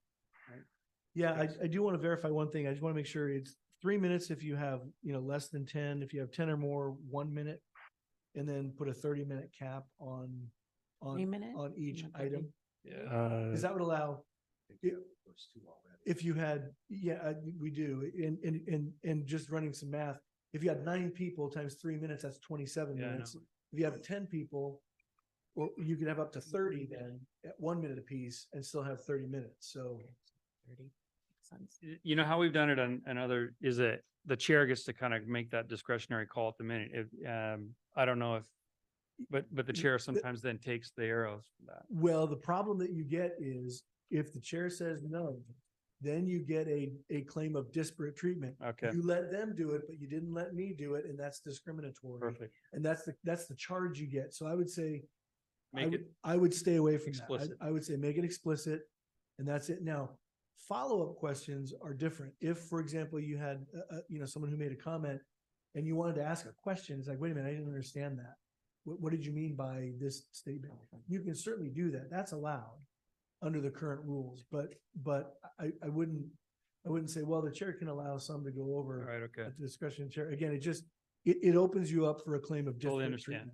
Yeah, I do want to verify one thing. I just want to make sure it's 3 minutes if you have, less than 10. If you have 10 or more, 1 minute, and then put a 30-minute cap on 3 minutes? on each Not item. 30. Yeah. Because that would allow, if you had, we do, and just running some math, if you had 9 people times 3 minutes, that's 27 Yeah, I minutes. know. If you have 10 people, or you could have up to 30 then at 1 minute apiece and still have 30 minutes. So 30 cents. You know how we've done it on other, is that the chair gets to kind of make that discretionary call at the minute. I don't know if, but the chair sometimes then takes the arrows for that. well, the problem that you get is if the chair says no, then you get a claim of disparate treatment. Okay, You let them do it, but you didn't let me do it, and that's discriminatory. perfect. And that's the charge you get. So I would say, Make it I would stay away from that. explicit. I would say make it explicit, and that's it. Now, follow-up questions are different. If, for example, you had, someone who made a comment and you wanted to ask a question, it's like, wait a minute, I didn't understand that. What did you mean by this statement? You can certainly do that. That's allowed under the current rules, but I wouldn't say, well, the chair can allow some to go All over right, okay. at the discretion of the chair. Again, it opens you up for a claim of Totally disparate understand.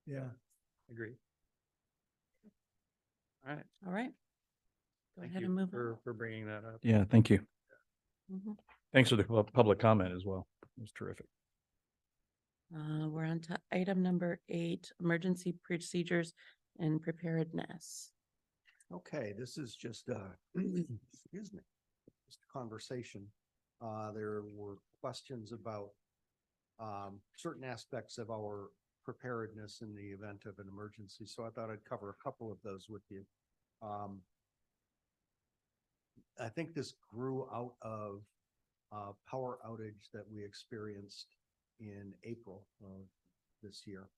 treatment. Yeah. Agree. All right. All right. Go Thank ahead you and move for bringing that up. Yeah, thank you. on. Mhm. Thanks for the public comment as well. It was terrific. We're on to item number 8, emergency procedures and preparedness. Okay, this is just excuse me, just a conversation. There were questions about certain aspects of our preparedness in the event of an emergency, so I thought I'd cover a couple of those with you. I think this grew out of a power outage that we experienced in April of this year.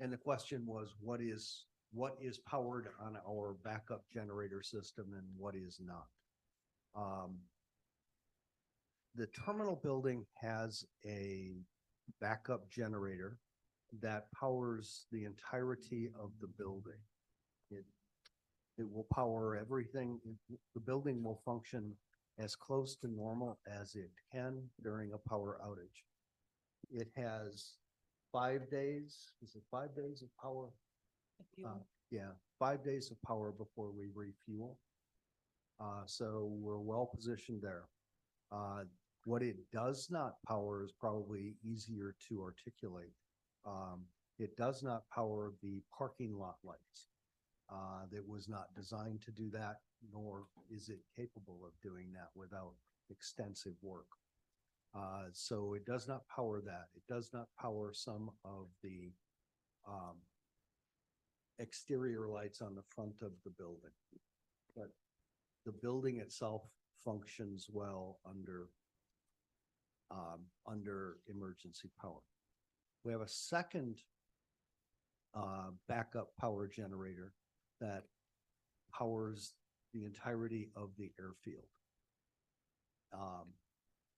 And the question was, what is powered on our backup generator system and what is not? The terminal building has a backup generator that powers the entirety of the building. It will power everything. The building will function as close to normal as it can during a power outage. It has 5 days, is it 5 days of power? Yeah, 5 days of power before we refuel. So we're well positioned there. What it does not power is probably easier to articulate. It does not power the parking lot lights. That was not designed to do that, nor is it capable of doing that without extensive work. So it does not power that. It does not power some of the exterior lights on the front of the building. But the building itself functions well under emergency power. We have a second backup power generator that powers the entirety of the airfield.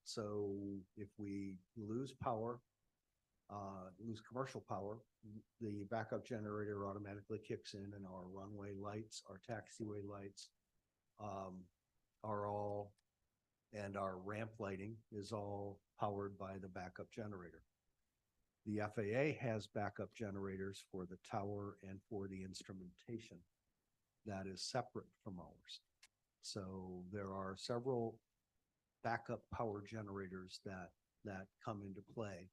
So if we lose power, lose commercial power, the backup generator automatically kicks in and our runway lights, our taxiway lights are all, and our ramp lighting is all powered by the backup generator. The FAA has backup generators for the tower and for the instrumentation that is separate from ours. So there are several backup power generators that come into play.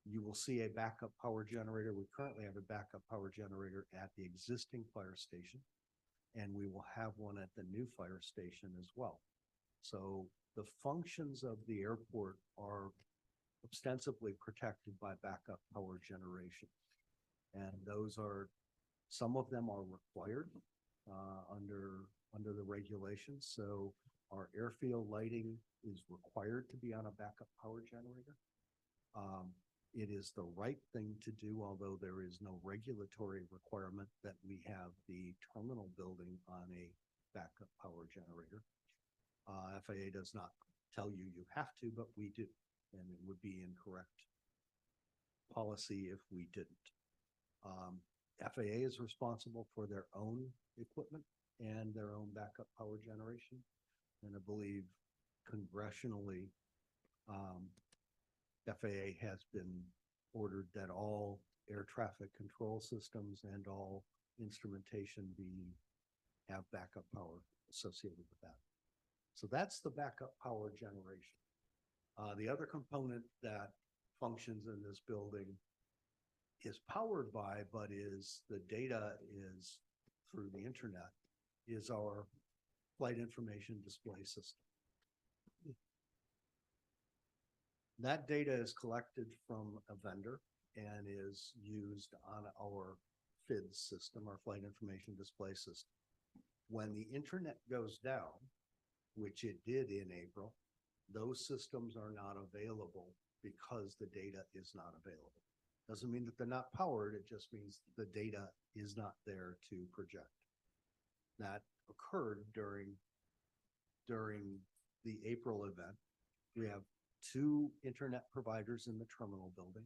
You will see a backup power generator. We currently have a backup power generator at the existing fire station, and we will have one at the new fire station as well. So the functions of the airport are ostensibly protected by backup power generation. And those are, some of them are required under the regulations. So our airfield lighting is required to be on a backup power generator. It is the right thing to do, although there is no regulatory requirement that we have the terminal building on a backup power generator. FAA does not tell you you have to, but we do, and it would be incorrect policy if we didn't. FAA is responsible for their own equipment and their own backup power generation. And I believe congressionally, FAA has been ordered that all air traffic control systems and all instrumentation have backup power associated with that. So that's the backup power generation. The other component that functions in this building is powered by, but is the data is through the internet, is our flight information display system. That data is collected from a vendor and is used on our FIDS system, our flight information display system. When the internet goes down, which it did in April, those systems are not available because the data is not available. Doesn't mean that they're not powered, it just means the data is not there to project. That occurred during the April event. We have 2 internet providers in the terminal building.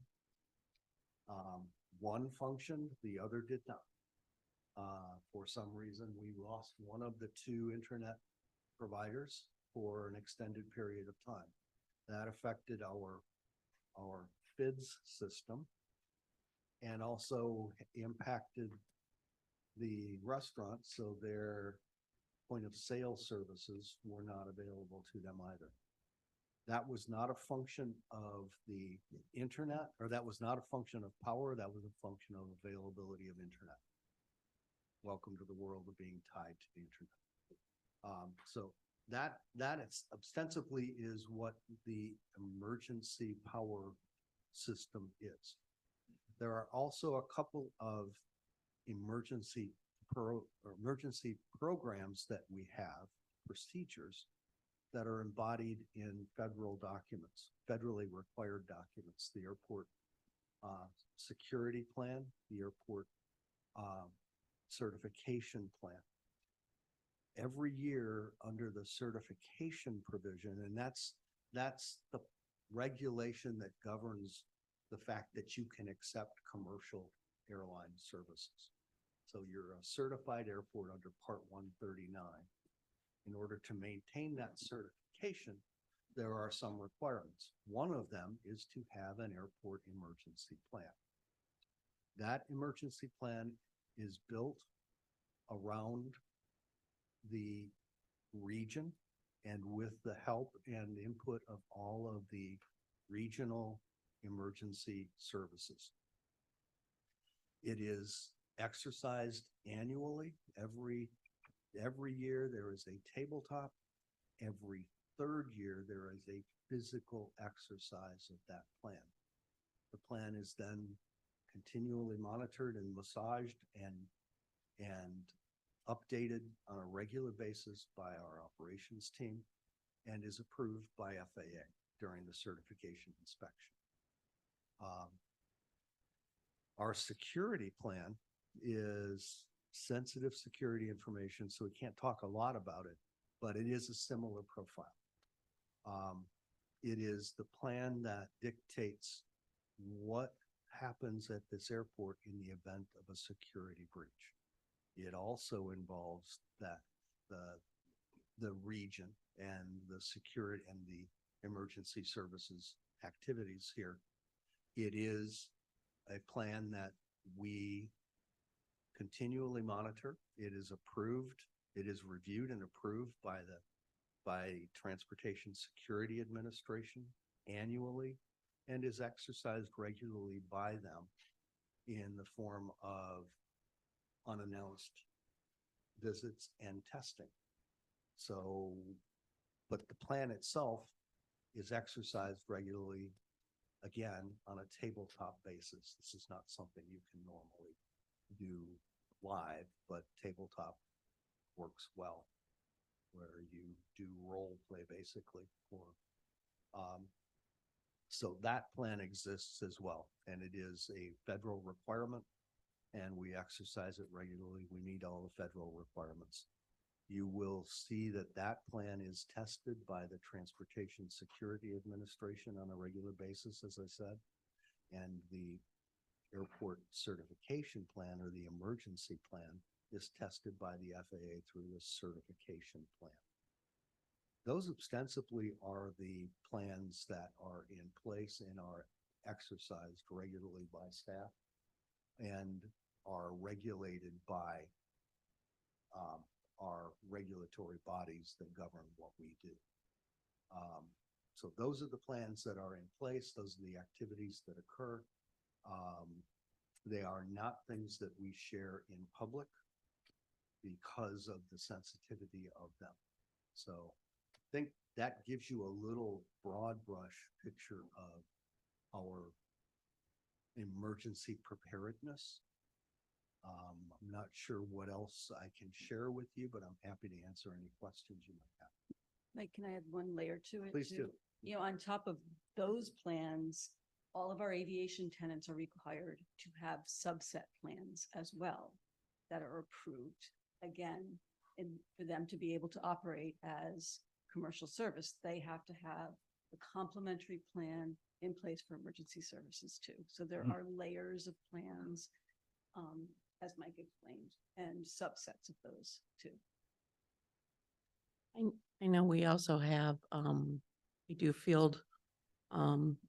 One functioned, the other did not. For some reason, we lost one of the 2 internet providers for an extended period of time. That affected our FIDS system and also impacted the restaurants, so their point of sale services were not available to them either. That was not a function of the internet, or that was not a function of power, that was a function of availability of internet. Welcome to the world of being tied to the internet. So that is ostensibly is what the emergency power system is. There are also a couple of emergency programs that we have, procedures that are embodied in federal documents, federally required documents, the airport security plan, the airport certification plan. Every year under the certification provision, and that's the regulation that governs the fact that you can accept commercial airline services. So you're a certified airport under Part 139. In order to maintain that certification, there are some requirements. One of them is to have an airport emergency plan. That emergency plan is built around the region and with the help and input of all of the regional emergency services. It is exercised annually. Every year there is a tabletop. Every third year there is a physical exercise of that plan. The plan is then continually monitored and massaged and updated on a regular basis by our operations team and is approved by FAA during the certification inspection. Our security plan is sensitive security information, so we can't talk a lot about it, but it is a similar profile. It is the plan that dictates what happens at this airport in the event of a security breach. It also involves that the region and the security and the emergency services activities here. It is a plan that we continually monitor. It is approved. It is reviewed and approved by Transportation Security Administration annually and is exercised regularly by them in the form of unannounced visits and testing. So, but the plan itself is exercised regularly, again, on a tabletop basis. This is not something you can normally do live, but tabletop works well, where you do role play basically for, so that plan exists as well, and it is a federal requirement, and we exercise it regularly. We meet all the federal requirements. You will see that that plan is tested by the Transportation Security Administration on a regular basis, as I said, and the airport certification plan or the emergency plan is tested by the FAA through the certification plan. Those ostensibly are the plans that are in place and are exercised regularly by staff and are regulated by our regulatory bodies that govern what we do. So those are the plans that are in place. Those are the activities that occur. They are not things that we share in public because of the sensitivity of them. So I think that gives you a little broad brush picture of our emergency preparedness. I'm not sure what else I can share with you, but I'm happy to answer any questions you might have. Mike, can I add one layer to it? Please too? do. You know, on top of those plans, all of our aviation tenants are required to have subset plans as well that are approved. Again, and for them to be able to operate as commercial service, they have to have a complementary plan in place for emergency services too. So there are layers of plans, as Mike explained, and subsets of those too. I know we also have, we do field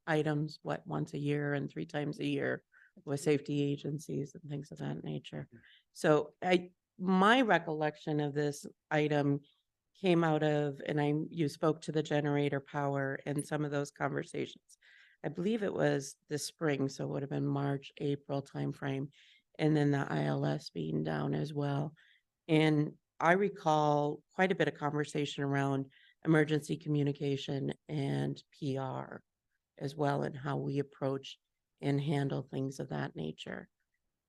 items, once a year and 3 times a year with safety agencies and things of that nature. So my recollection of this item came out of, and you spoke to the generator power and some of those conversations. I believe it was the spring, so it would have been March, April timeframe, and then the ILS being down as well. And I recall quite a bit of conversation around emergency communication and PR as well, and how we approach and handle things of that nature.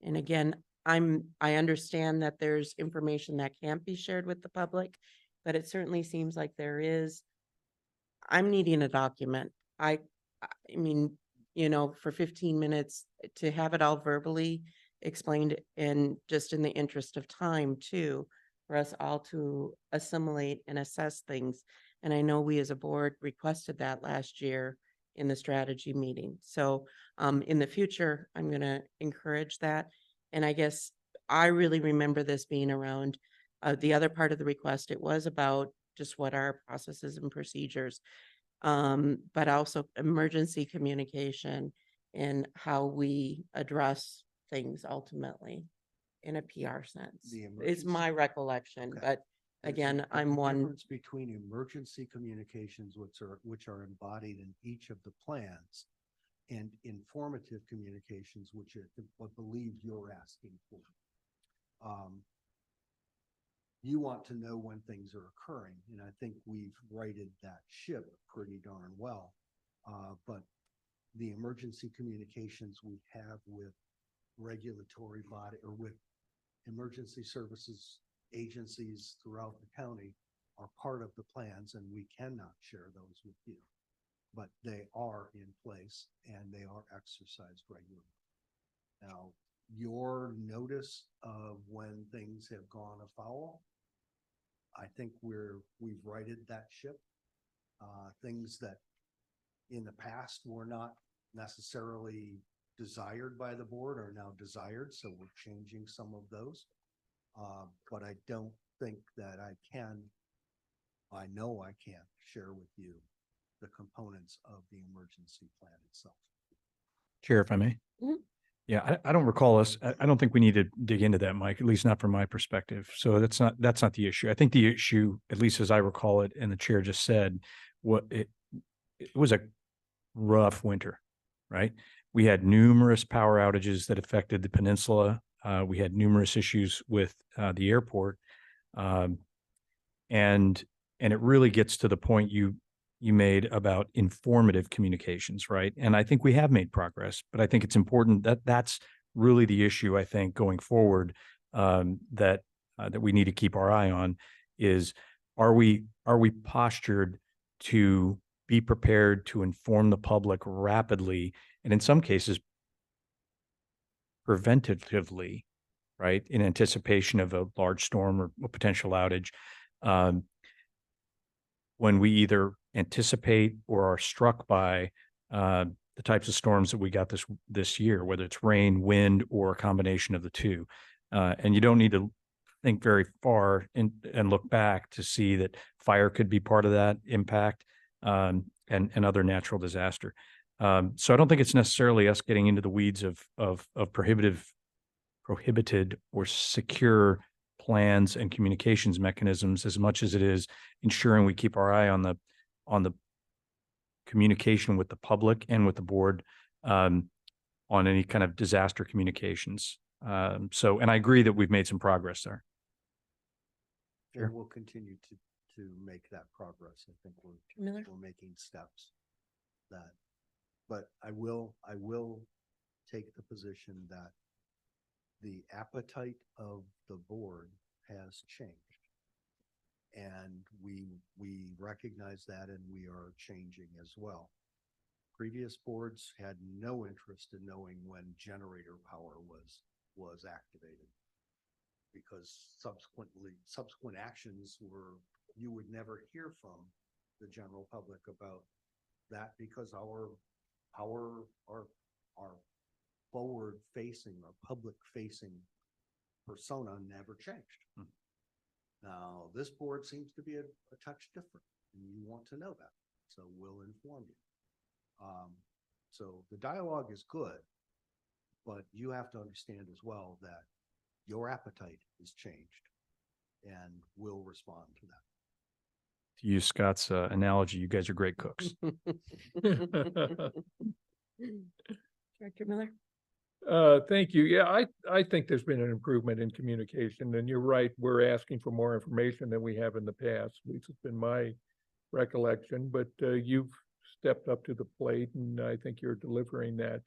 And again, I understand that there's information that can't be shared with the public, but it certainly seems like there is. I'm needing a document. I mean, for 15 minutes to have it all verbally explained, and just in the interest of time too, for us all to assimilate and assess things. And I know we as a board requested that last year in the strategy meeting. So in the future, I'm going to encourage that. And I guess I really remember this being around the other part of the request. It was about just what our processes and procedures, but also emergency communication and how we address things ultimately in a PR sense. It's my recollection, Okay. but again, There's a I'm one. difference between emergency communications, which are embodied in each of the plans, and informative communications, which I believe you're asking for. You want to know when things are occurring, and I think we've righted that ship pretty darn well. But the emergency communications we have with regulatory body or with emergency services agencies throughout the county are part of the plans, and we cannot share those with you. But they are in place and they are exercised regularly. Now, your notice of when things have gone afoul, I think we've righted that ship. Things that in the past were not necessarily desired by the board are now desired, so we're changing some of those. But I don't think that I know I can't share with you the components of the emergency plan itself. Chair, if I may. Mhm. Yeah, I don't recall us. I don't think we need to dig into that, Mike, at least not from my perspective. So that's not the issue. I think the issue, at least as I recall it, and the chair just said, it was a rough winter, right? We had numerous power outages that affected the peninsula. We had numerous issues with the airport. And it really gets to the point you made about informative communications, right? And I think we have made progress, but I think it's important that that's really the issue, I think, going forward, that we need to keep our eye on is, are we postured to be prepared to inform the public rapidly, and in some cases preventatively, right, in anticipation of a large storm or a potential outage, when we either anticipate or are struck by the types of storms that we got this year, whether it's rain, wind, or a combination of the two. And you don't need to think very far and look back to see that fire could be part of that impact, and other natural disaster. So I don't think it's necessarily us getting into the weeds of prohibited or secure plans and communications mechanisms as much as it is ensuring we keep our eye on the communication with the public and with the board, on any kind of disaster communications. And I agree that we've made some progress there. Sure. And we'll continue to make that progress. I think we're making steps but I will take the position that the appetite of the board has changed. And we recognize that, and we are changing as well. Previous boards had no interest in knowing when generator power was activated, because subsequent actions you would never hear from the general public about that, because our forward facing or public facing persona never changed. Now, this board seems to be a touch different, and you want to know that, so we'll inform you. So the dialogue is good. but you have to understand as well that your appetite has changed and we'll respond to that. To use Scott's analogy, you guys are great cooks. Director Miller? Thank you. Yeah, I think there's been an improvement in communication, and you're right, we're asking for more information than we have in the past. At least it's been my recollection, but you've stepped up to the plate, and I think you're delivering that.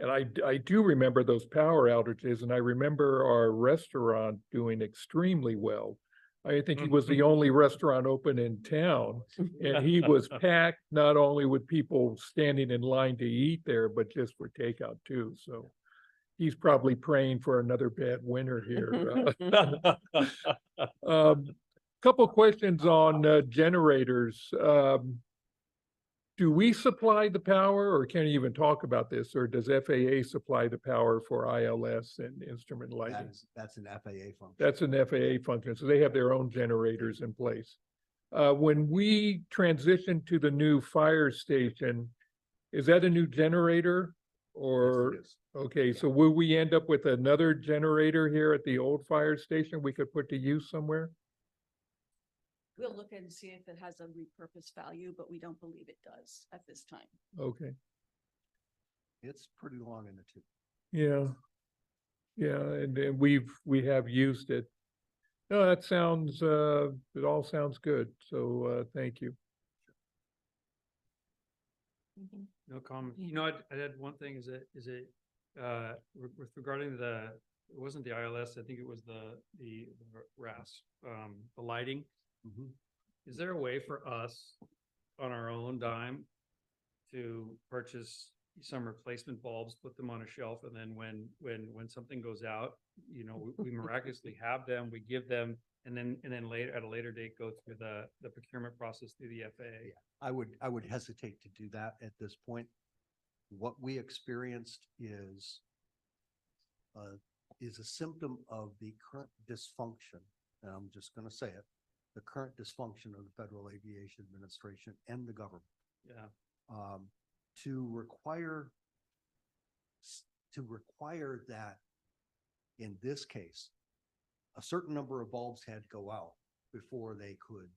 And I do remember those power outages, and I remember our restaurant doing extremely well. I think he was the only restaurant open in town, and he was packed not only with people standing in line to eat there, but just for takeout too. So he's probably praying for another bad winter here. Couple questions on generators. Do we supply the power, or can you even talk about this, or does FAA supply the power for ILS and instrument lighting? That's an FAA function. That's an FAA function, so they have their own generators in place. When we transition to the new fire station, is that a new generator? Or, Yes, it is. okay, so will we end up with another generator here at the old fire station we could put to use somewhere? We'll look and see if it has a repurposed value, but we don't believe it does at this time. Okay, It's pretty long in the tooth. yeah. Yeah, and we have used it. No, that sounds, it all sounds good, so, thank you. No comment. You know, I had one thing, is it, with regarding it wasn't the ILS, I think it was the RAS, the lighting. Mhm. Is there a way for us on our own dime to purchase some replacement bulbs, put them on a shelf, and then when something goes out, you know, we miraculously have them, we give them, and then later, at a later date, go through the procurement process through the FAA? I would hesitate to do that at this point. What we experienced is a symptom of the current dysfunction, and I'm just gonna say it, the current dysfunction of the Federal Aviation Administration and the government. Yeah. To require that, in this case, a certain number of bulbs had to go out before they could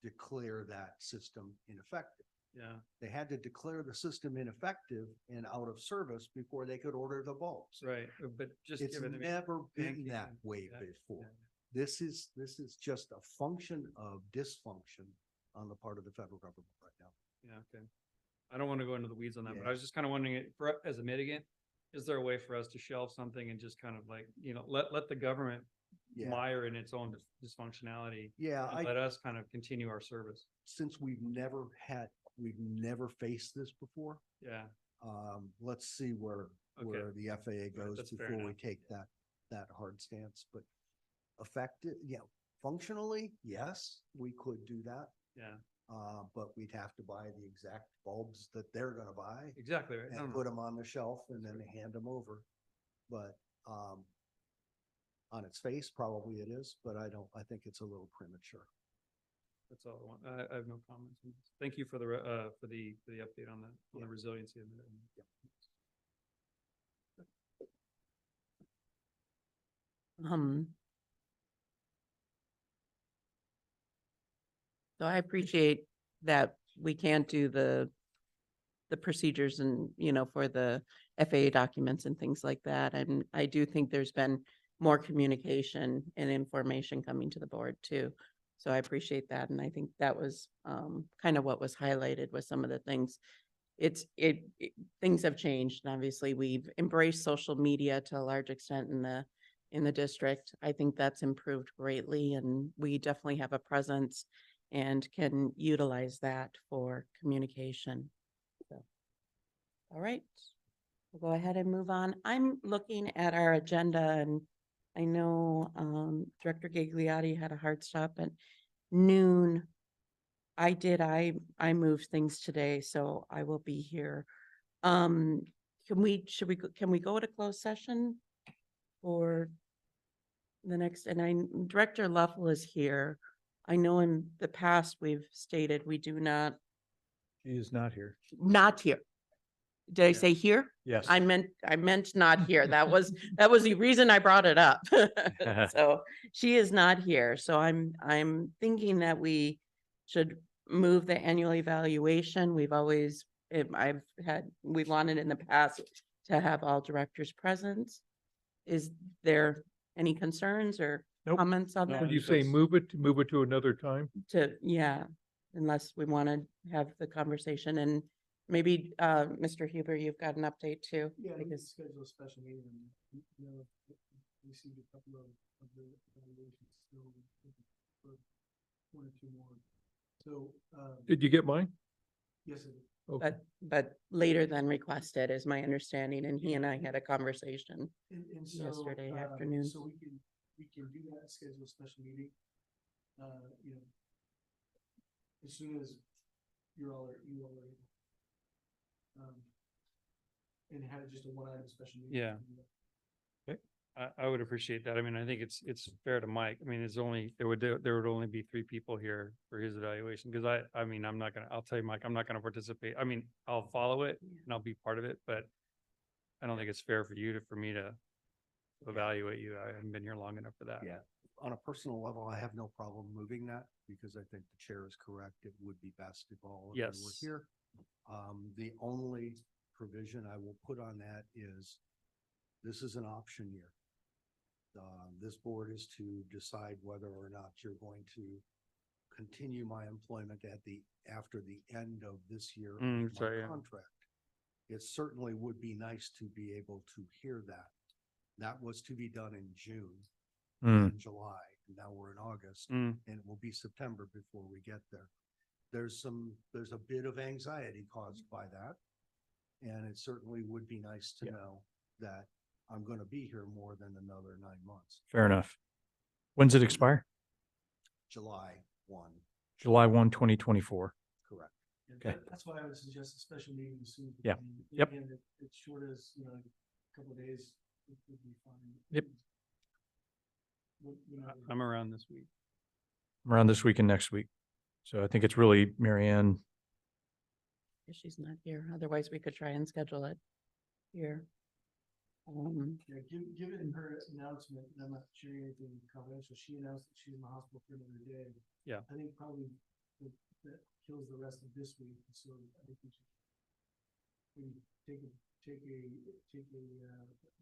declare that system ineffective. Yeah. They had to declare the system ineffective and out of service before they could order the bulbs. Right, but just It's given. never been banking that and- way yeah, before. yeah. This is just a function of dysfunction on the part of the federal government right now. Yeah, okay. I don't want to go into the weeds on that, but Yeah. I was just kind of wondering, as a mitigant, is there a way for us to shelve something and just kind of like, you know, let the government Yeah. mire in its own dysfunctionality? Yeah, And let us kind of continue our service. Since we've never faced this before, Yeah, let's see where the FAA goes that's fair before we enough. take that hard stance, but effective, functionally, yes, we could do that. yeah, But we'd have to buy the exact bulbs that they're gonna buy exactly right. and put them on the shelf and then hand them over. But, on its face, probably it is, but I think it's a little premature. That's all I want. I have no comments. on this. Thank you for the update on that, on the resiliency of it. So I appreciate that we can't do the procedures and, you know, for the FAA documents and things like that. And I do think there's been more communication and information coming to the board too. So I appreciate that. And I think that was kind of what was highlighted with some of the things. Things have changed, and obviously we've embraced social media to a large extent in the district. I think that's improved greatly, and we definitely have a presence and can utilize that for communication. So, all right, we'll go ahead and move on. I'm looking at our agenda, and I know Director Gagliotti had a hard stop at noon. I moved things today, so I will be here. Can we go to closed session for the next, and Director Luffel is here. I know in the past we've stated we do not. She is not here. Not here. Did I say here? Yes. I meant not here. That was the reason I brought it up. So she is not here. So I'm thinking that we should move the annual evaluation. We've always, we wanted in the past to have all directors present. Is there any concerns or Nope. comments on that? Would you say move it to another time? Yeah, unless we want to have the conversation and maybe, Mr. Huber, you've got an update too. Yeah, we can because- schedule a special meeting. And, you know, received a couple of the evaluations still for one or two more. So, Did you get mine? yes, it is. Okay. But later than requested is my understanding, and he and I had a conversation. And so, Yesterday afternoon. So we can do that, schedule a special meeting. You know, as soon as you all are able. And have just a one-item special meeting. Yeah. I would appreciate that. I mean, I think it's fair to Mike. I mean, there would only be 3 people here for his evaluation. Cause I mean, I'll tell you, Mike, I'm not gonna participate. I mean, I'll follow it and I'll be part of it, but I don't think it's fair for me to evaluate you. I haven't been here long enough for that. Yeah, on a personal level, I have no problem moving that because I think the chair is correct. It would be best if all of you were Yes. here. The only provision I will put on that is this is an option year. This board is to decide whether or not you're going to continue my employment after the end of this year of my sorry, yeah. contract. It certainly would be nice to be able to hear that. That was to be done in June and July. Now we're in August and it will be September before we get there. There's a bit of anxiety caused by that. And it certainly would be nice to know that I'm going to be here more than another 9 months. Fair enough. When's it expire? July 1, July 1, 2024. correct. And Okay. That's why I would suggest a special meeting as soon as. we Yeah. can. Yep. Again, it's short as, you know, a couple of days, it would be fine. Yep. I'm around this week. Around this week and next week. So I think it's really Mary Ann. If she's not here, otherwise we could try and schedule it here. Yeah, given her announcement, and I'm not sharing anything confidential, she announced that she's in the hospital for another day. Yeah. I think probably that kills the rest of this week, so I think we should maybe take a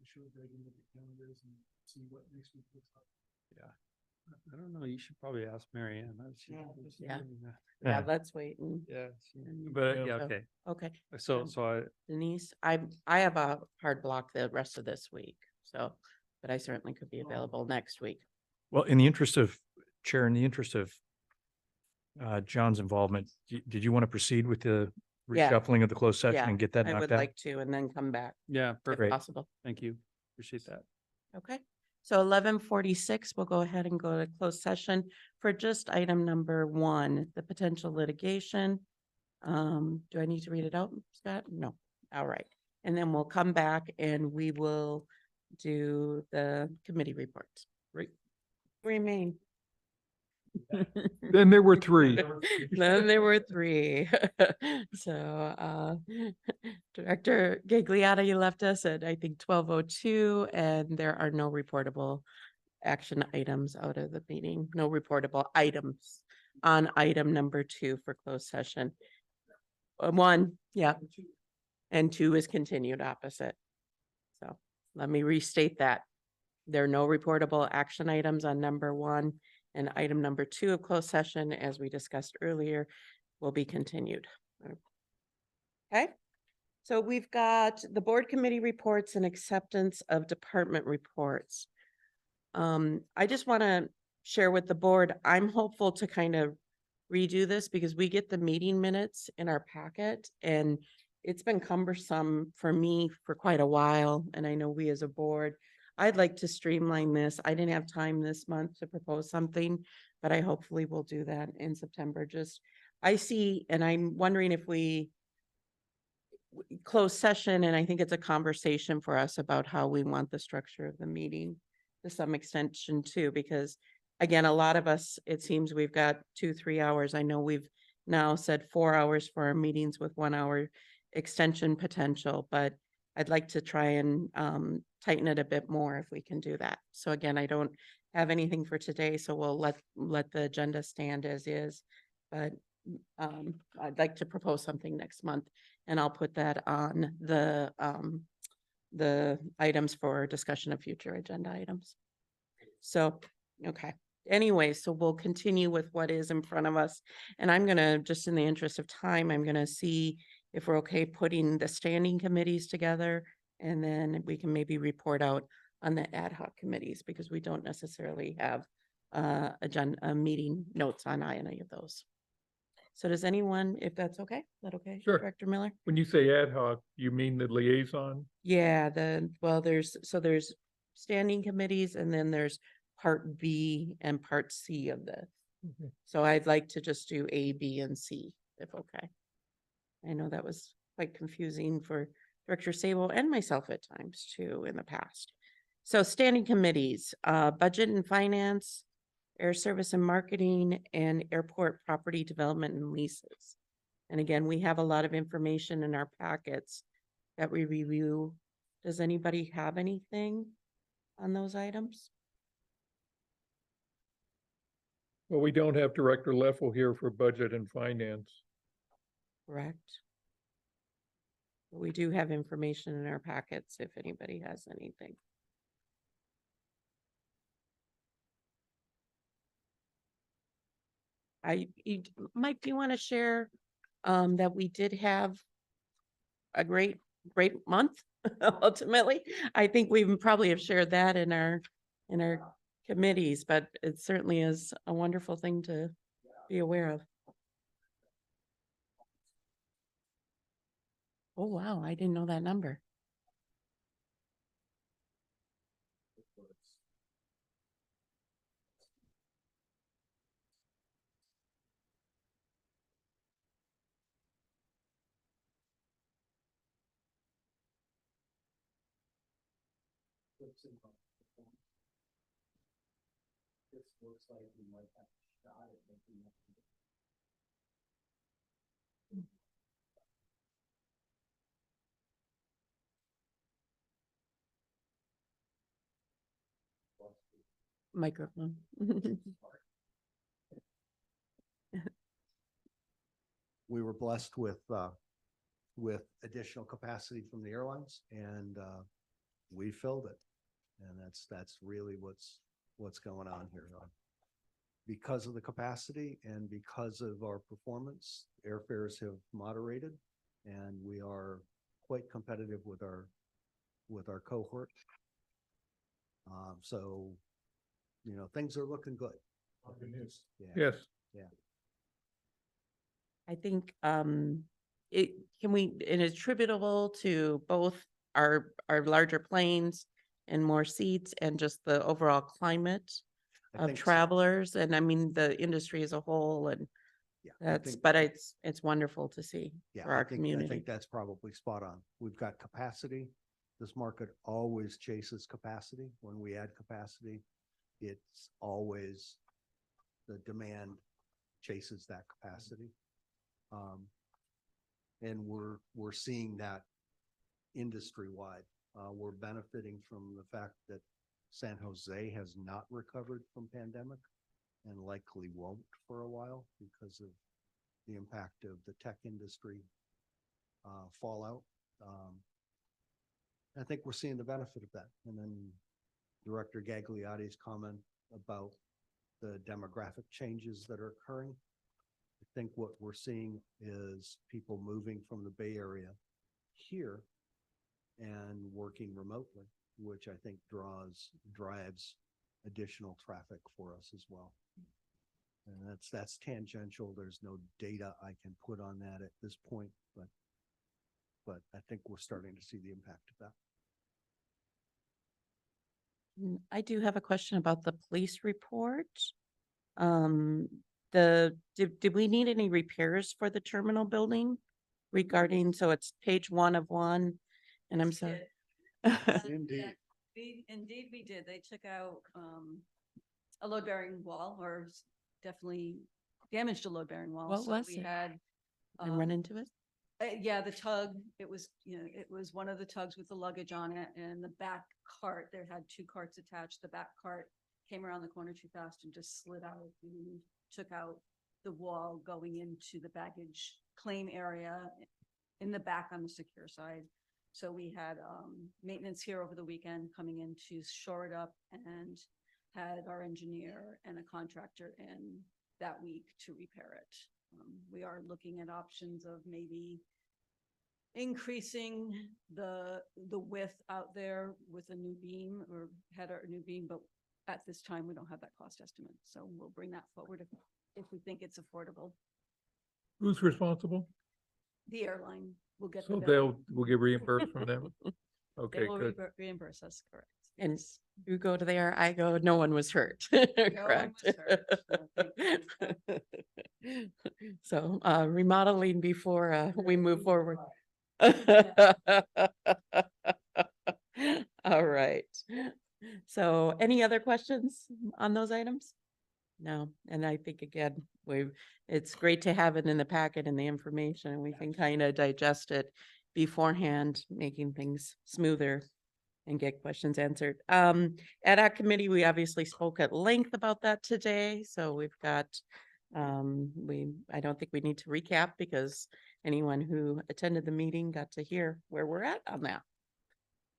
short break and look at calendars and see what next week looks like. Yeah. I don't know. You should probably ask Mary Ann. Yeah, let's wait and. Yeah. and- But yeah, so- okay. Okay, So Denise, I have a hard block the rest of this week, so, but I certainly could be available next week. Well, in the interest of Chair, in the interest of John's involvement, did you want to proceed with the Yeah. reshuffling of the closed session Yeah, and get that I knocked would out? like to, and then come back yeah, if perfect. possible. Thank you. Appreciate that. Okay, so 11:46, we'll go ahead and go to closed session for just item number 1, the potential litigation. Do I need to read it out, Scott? No. All right. And then we'll come back and we will do the committee reports. Remain. Then there were 3. Then there were 3. So, Director Gagliata, you left us at, I think, 12:02, and there are no reportable action items out of the meeting, no reportable items on item number 2 for closed session. 1, yeah, and 2 is continued opposite. So let me restate that. There are no reportable action items on number 1, and item number 2 of closed session, as we discussed earlier, will be continued. Okay, so we've got the board committee reports and acceptance of department reports. I just want to share with the board, I'm hopeful to kind of redo this because we get the meeting minutes in our packet and it's been cumbersome for me for quite a while. And I know we as a board, I'd like to streamline this. I didn't have time this month to propose something, but I hopefully will do that in September. I see, and I'm wondering if we close session, and I think it's a conversation for us about how we want the structure of the meeting to some extension too, because again, a lot of us, it seems we've got 2-3 hours. I know we've now said 4 hours for our meetings with 1 hour extension potential, but I'd like to try and tighten it a bit more if we can do that. So again, I don't have anything for today, so we'll let the agenda stand as is. But I'd like to propose something next month, and I'll put that on the items for discussion of future agenda items. So, okay. Anyway, so we'll continue with what is in front of us. And I'm gonna, just in the interest of time, I'm gonna see if we're okay putting the standing committees together. And then we can maybe report out on the ad hoc committees, because we don't necessarily have meeting notes on any of those. So does anyone, if that's okay, is that okay? Sure. Director Miller? When you say ad hoc, you mean the liaison? Yeah, there's standing committees, and then there's part B and part C of this. Okay. So I'd like to just do A, B, and C, if okay. I know that was quite confusing for Director Sable and myself at times too in the past. So standing committees, budget and finance, air service and marketing, and airport property development and leases. And again, we have a lot of information in our packets that we review. Does anybody have anything on those items? Well, we don't have Director Leffel here for budget and finance. Correct. But we do have information in our packets if anybody has anything. Mike, do you want to share that we did have a great month ultimately? I think we probably have shared that in our committees, but it certainly is a wonderful thing to be aware of. Oh, wow, I didn't know that number. This looks like we might have a shot at making that. Microphone. We were blessed with additional capacity from the airlines, and we filled it. And that's really what's going on here. Because of the capacity and because of our performance, airfares have moderated, and we are quite competitive with our cohort. So, you know, things are looking good. Good news. Yeah. Yes. Yeah. I think it is attributable to both our larger planes and more seats and just the overall climate I of think so. travelers, and I mean the industry as a whole, and Yeah, it's wonderful to see Yeah, for our I think community. that's probably spot on. We've got capacity. This market always chases capacity. When we add capacity, it's always the demand chases that capacity. And we're seeing that industry-wide. We're benefiting from the fact that San Jose has not recovered from pandemic and likely won't for a while because of the impact of the tech industry fallout. I think we're seeing the benefit of that. And then Director Gagliotti's comment about the demographic changes that are occurring. I think what we're seeing is people moving from the Bay Area here and working remotely, which I think drives additional traffic for us as well. And that's tangential. There's no data I can put on that at this point, but I think we're starting to see the impact of that. I do have a question about the police report. Did we need any repairs for the terminal building regarding, so it's page 1 of 1, and I'm sorry. Indeed. Indeed, we did. They took out a load bearing wall, or definitely damaged a load bearing wall. What So was we it? had And run into it? Yeah, the tug, it was, it was one of the tugs with the luggage on it, and the back cart, there had two carts attached. The back cart came around the corner too fast and just slid out and took out the wall going into the baggage claim area in the back on the secure side. So we had maintenance here over the weekend coming in to shore it up, and had our engineer and a contractor in that week to repair it. We are looking at options of maybe increasing the width out there with a new beam or header, new beam, but at this time, we don't have that cost estimate. So we'll bring that forward if we think it's affordable. Who's responsible? The airline will get. So the bill. we'll get reimbursed from them? They Okay, will good. reimburse us, correct. And you go to there, I go, no one was hurt. one Correct. was hurt, so thank So remodeling before we move forward. All right. So any other questions on those items? No, and I think again, it's great to have it in the packet and the information, and we can kind of digest it beforehand, making things smoother and get questions answered. Ad hoc committee, we obviously spoke at length about that today, so we've got, I don't think we need to recap because anyone who attended the meeting got to hear where we're at on that.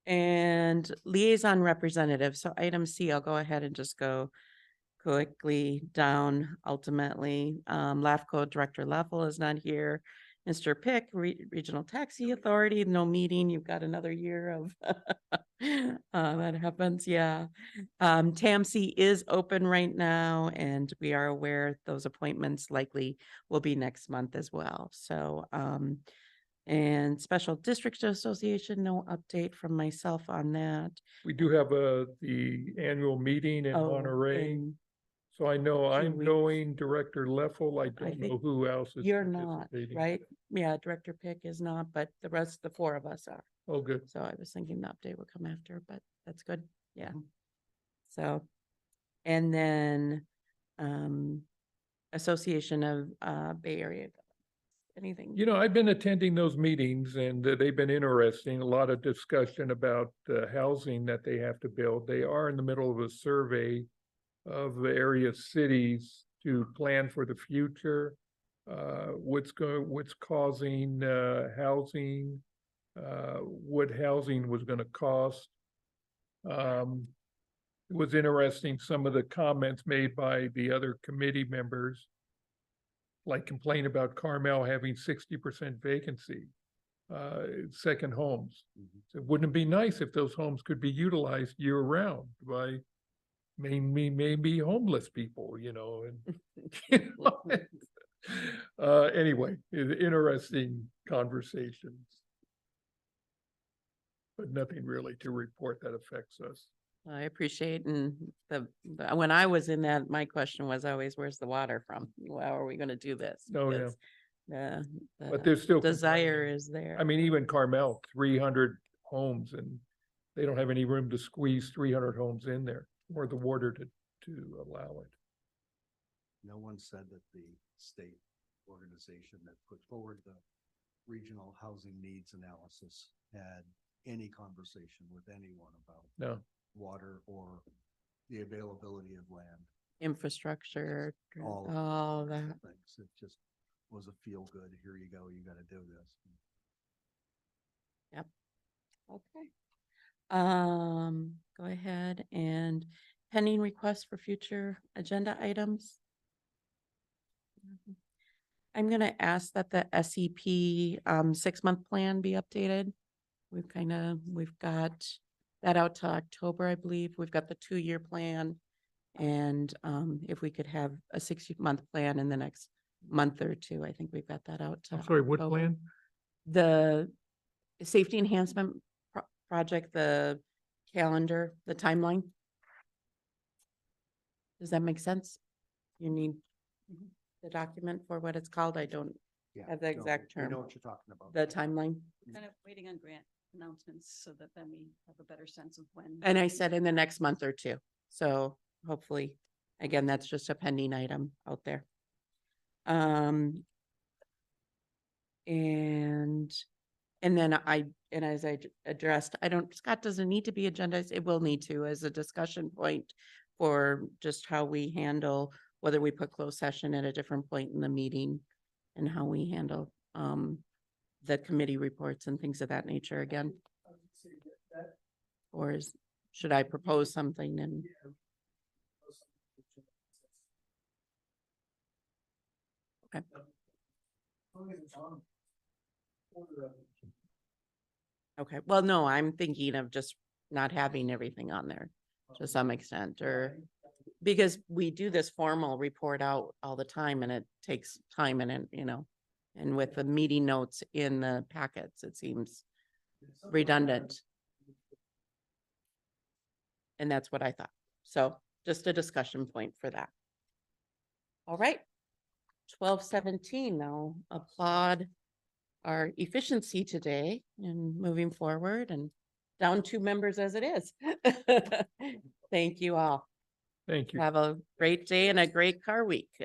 And liaison representative, so item C, I'll go ahead and just go quickly down. Ultimately, LAFCO Director Leffel is not here. Mr. Pick, Regional Taxi Authority, no meeting. You've got another year of that happens. Yeah. TAMC is open right now, and we are aware those appointments likely will be next month as well. So, and Special District Association, no update from myself on that. We do have the annual meeting in Monterey. in So I know 2 I'm weeks. going, Director Leffel. I don't know think who else is You're not, participating. right? Yeah, Director Pick is not, but the rest, the 4 of us are. Oh, good. So I was thinking the update would come after, but that's good. Yeah. So, and then, Association of Bay Area. Anything? You know, I've been attending those meetings and they've been interesting. A lot of discussion about the housing that they have to build. They are in the middle of a survey of the area cities to plan for the future. What's causing housing, what housing was going to cost. It was interesting, some of the comments made by the other committee members, like complain about Carmel having 60% vacancy, second homes. So wouldn't it be nice if those homes could be utilized year round by maybe homeless people, you know, and anyway, interesting conversations. But nothing really to report that affects us. I appreciate, and when I was in that, my question was always, where's the water from? How are we going to do this? Oh, yeah. Because But there's still desire is there. I mean, even Carmel, 300 homes, and they don't have any room to squeeze 300 homes in there or the water to allow it. No one said that the state organization that put forward the regional housing needs analysis had any conversation with anyone about No. water or the availability of land. Infrastructure, All all of that. those things. It just was a feel good. Here you go. You got to do this. Yep. Okay. Go ahead and pending requests for future agenda items. I'm gonna ask that the SEP 6-month plan be updated. We've got that out to October, I believe. We've got the 2-year plan. And if we could have a 6-month plan in the next month or 2, I think we've got that out to I'm sorry, what October. plan? The safety enhancement project, the calendar, the timeline. Does that make sense? You need the document for what it's called? I don't Yeah. have the no, exact we term. know what you're talking about. The timeline. Kind of waiting on grant announcements so that then we have a better sense of when. And I said in the next month or 2. So hopefully, again, that's just a pending item out there. And then and as I addressed, Scott doesn't need to be agendized. It will need to as a discussion point for just how we handle, whether we put closed session at a different point in the meeting and how we handle, the committee reports and things of that nature again. Or should I propose something and? Okay. Okay, well, no, I'm thinking of just not having everything on there to some extent, or because we do this formal report out all the time and it takes time and it, and with the meeting notes in the packets, it seems redundant. And that's what I thought. So just a discussion point for that. All right. 12:17 now. Applaud our efficiency today and moving forward and down 2 members as it is. Thank you all. Thank you. Have a great day and a great car week.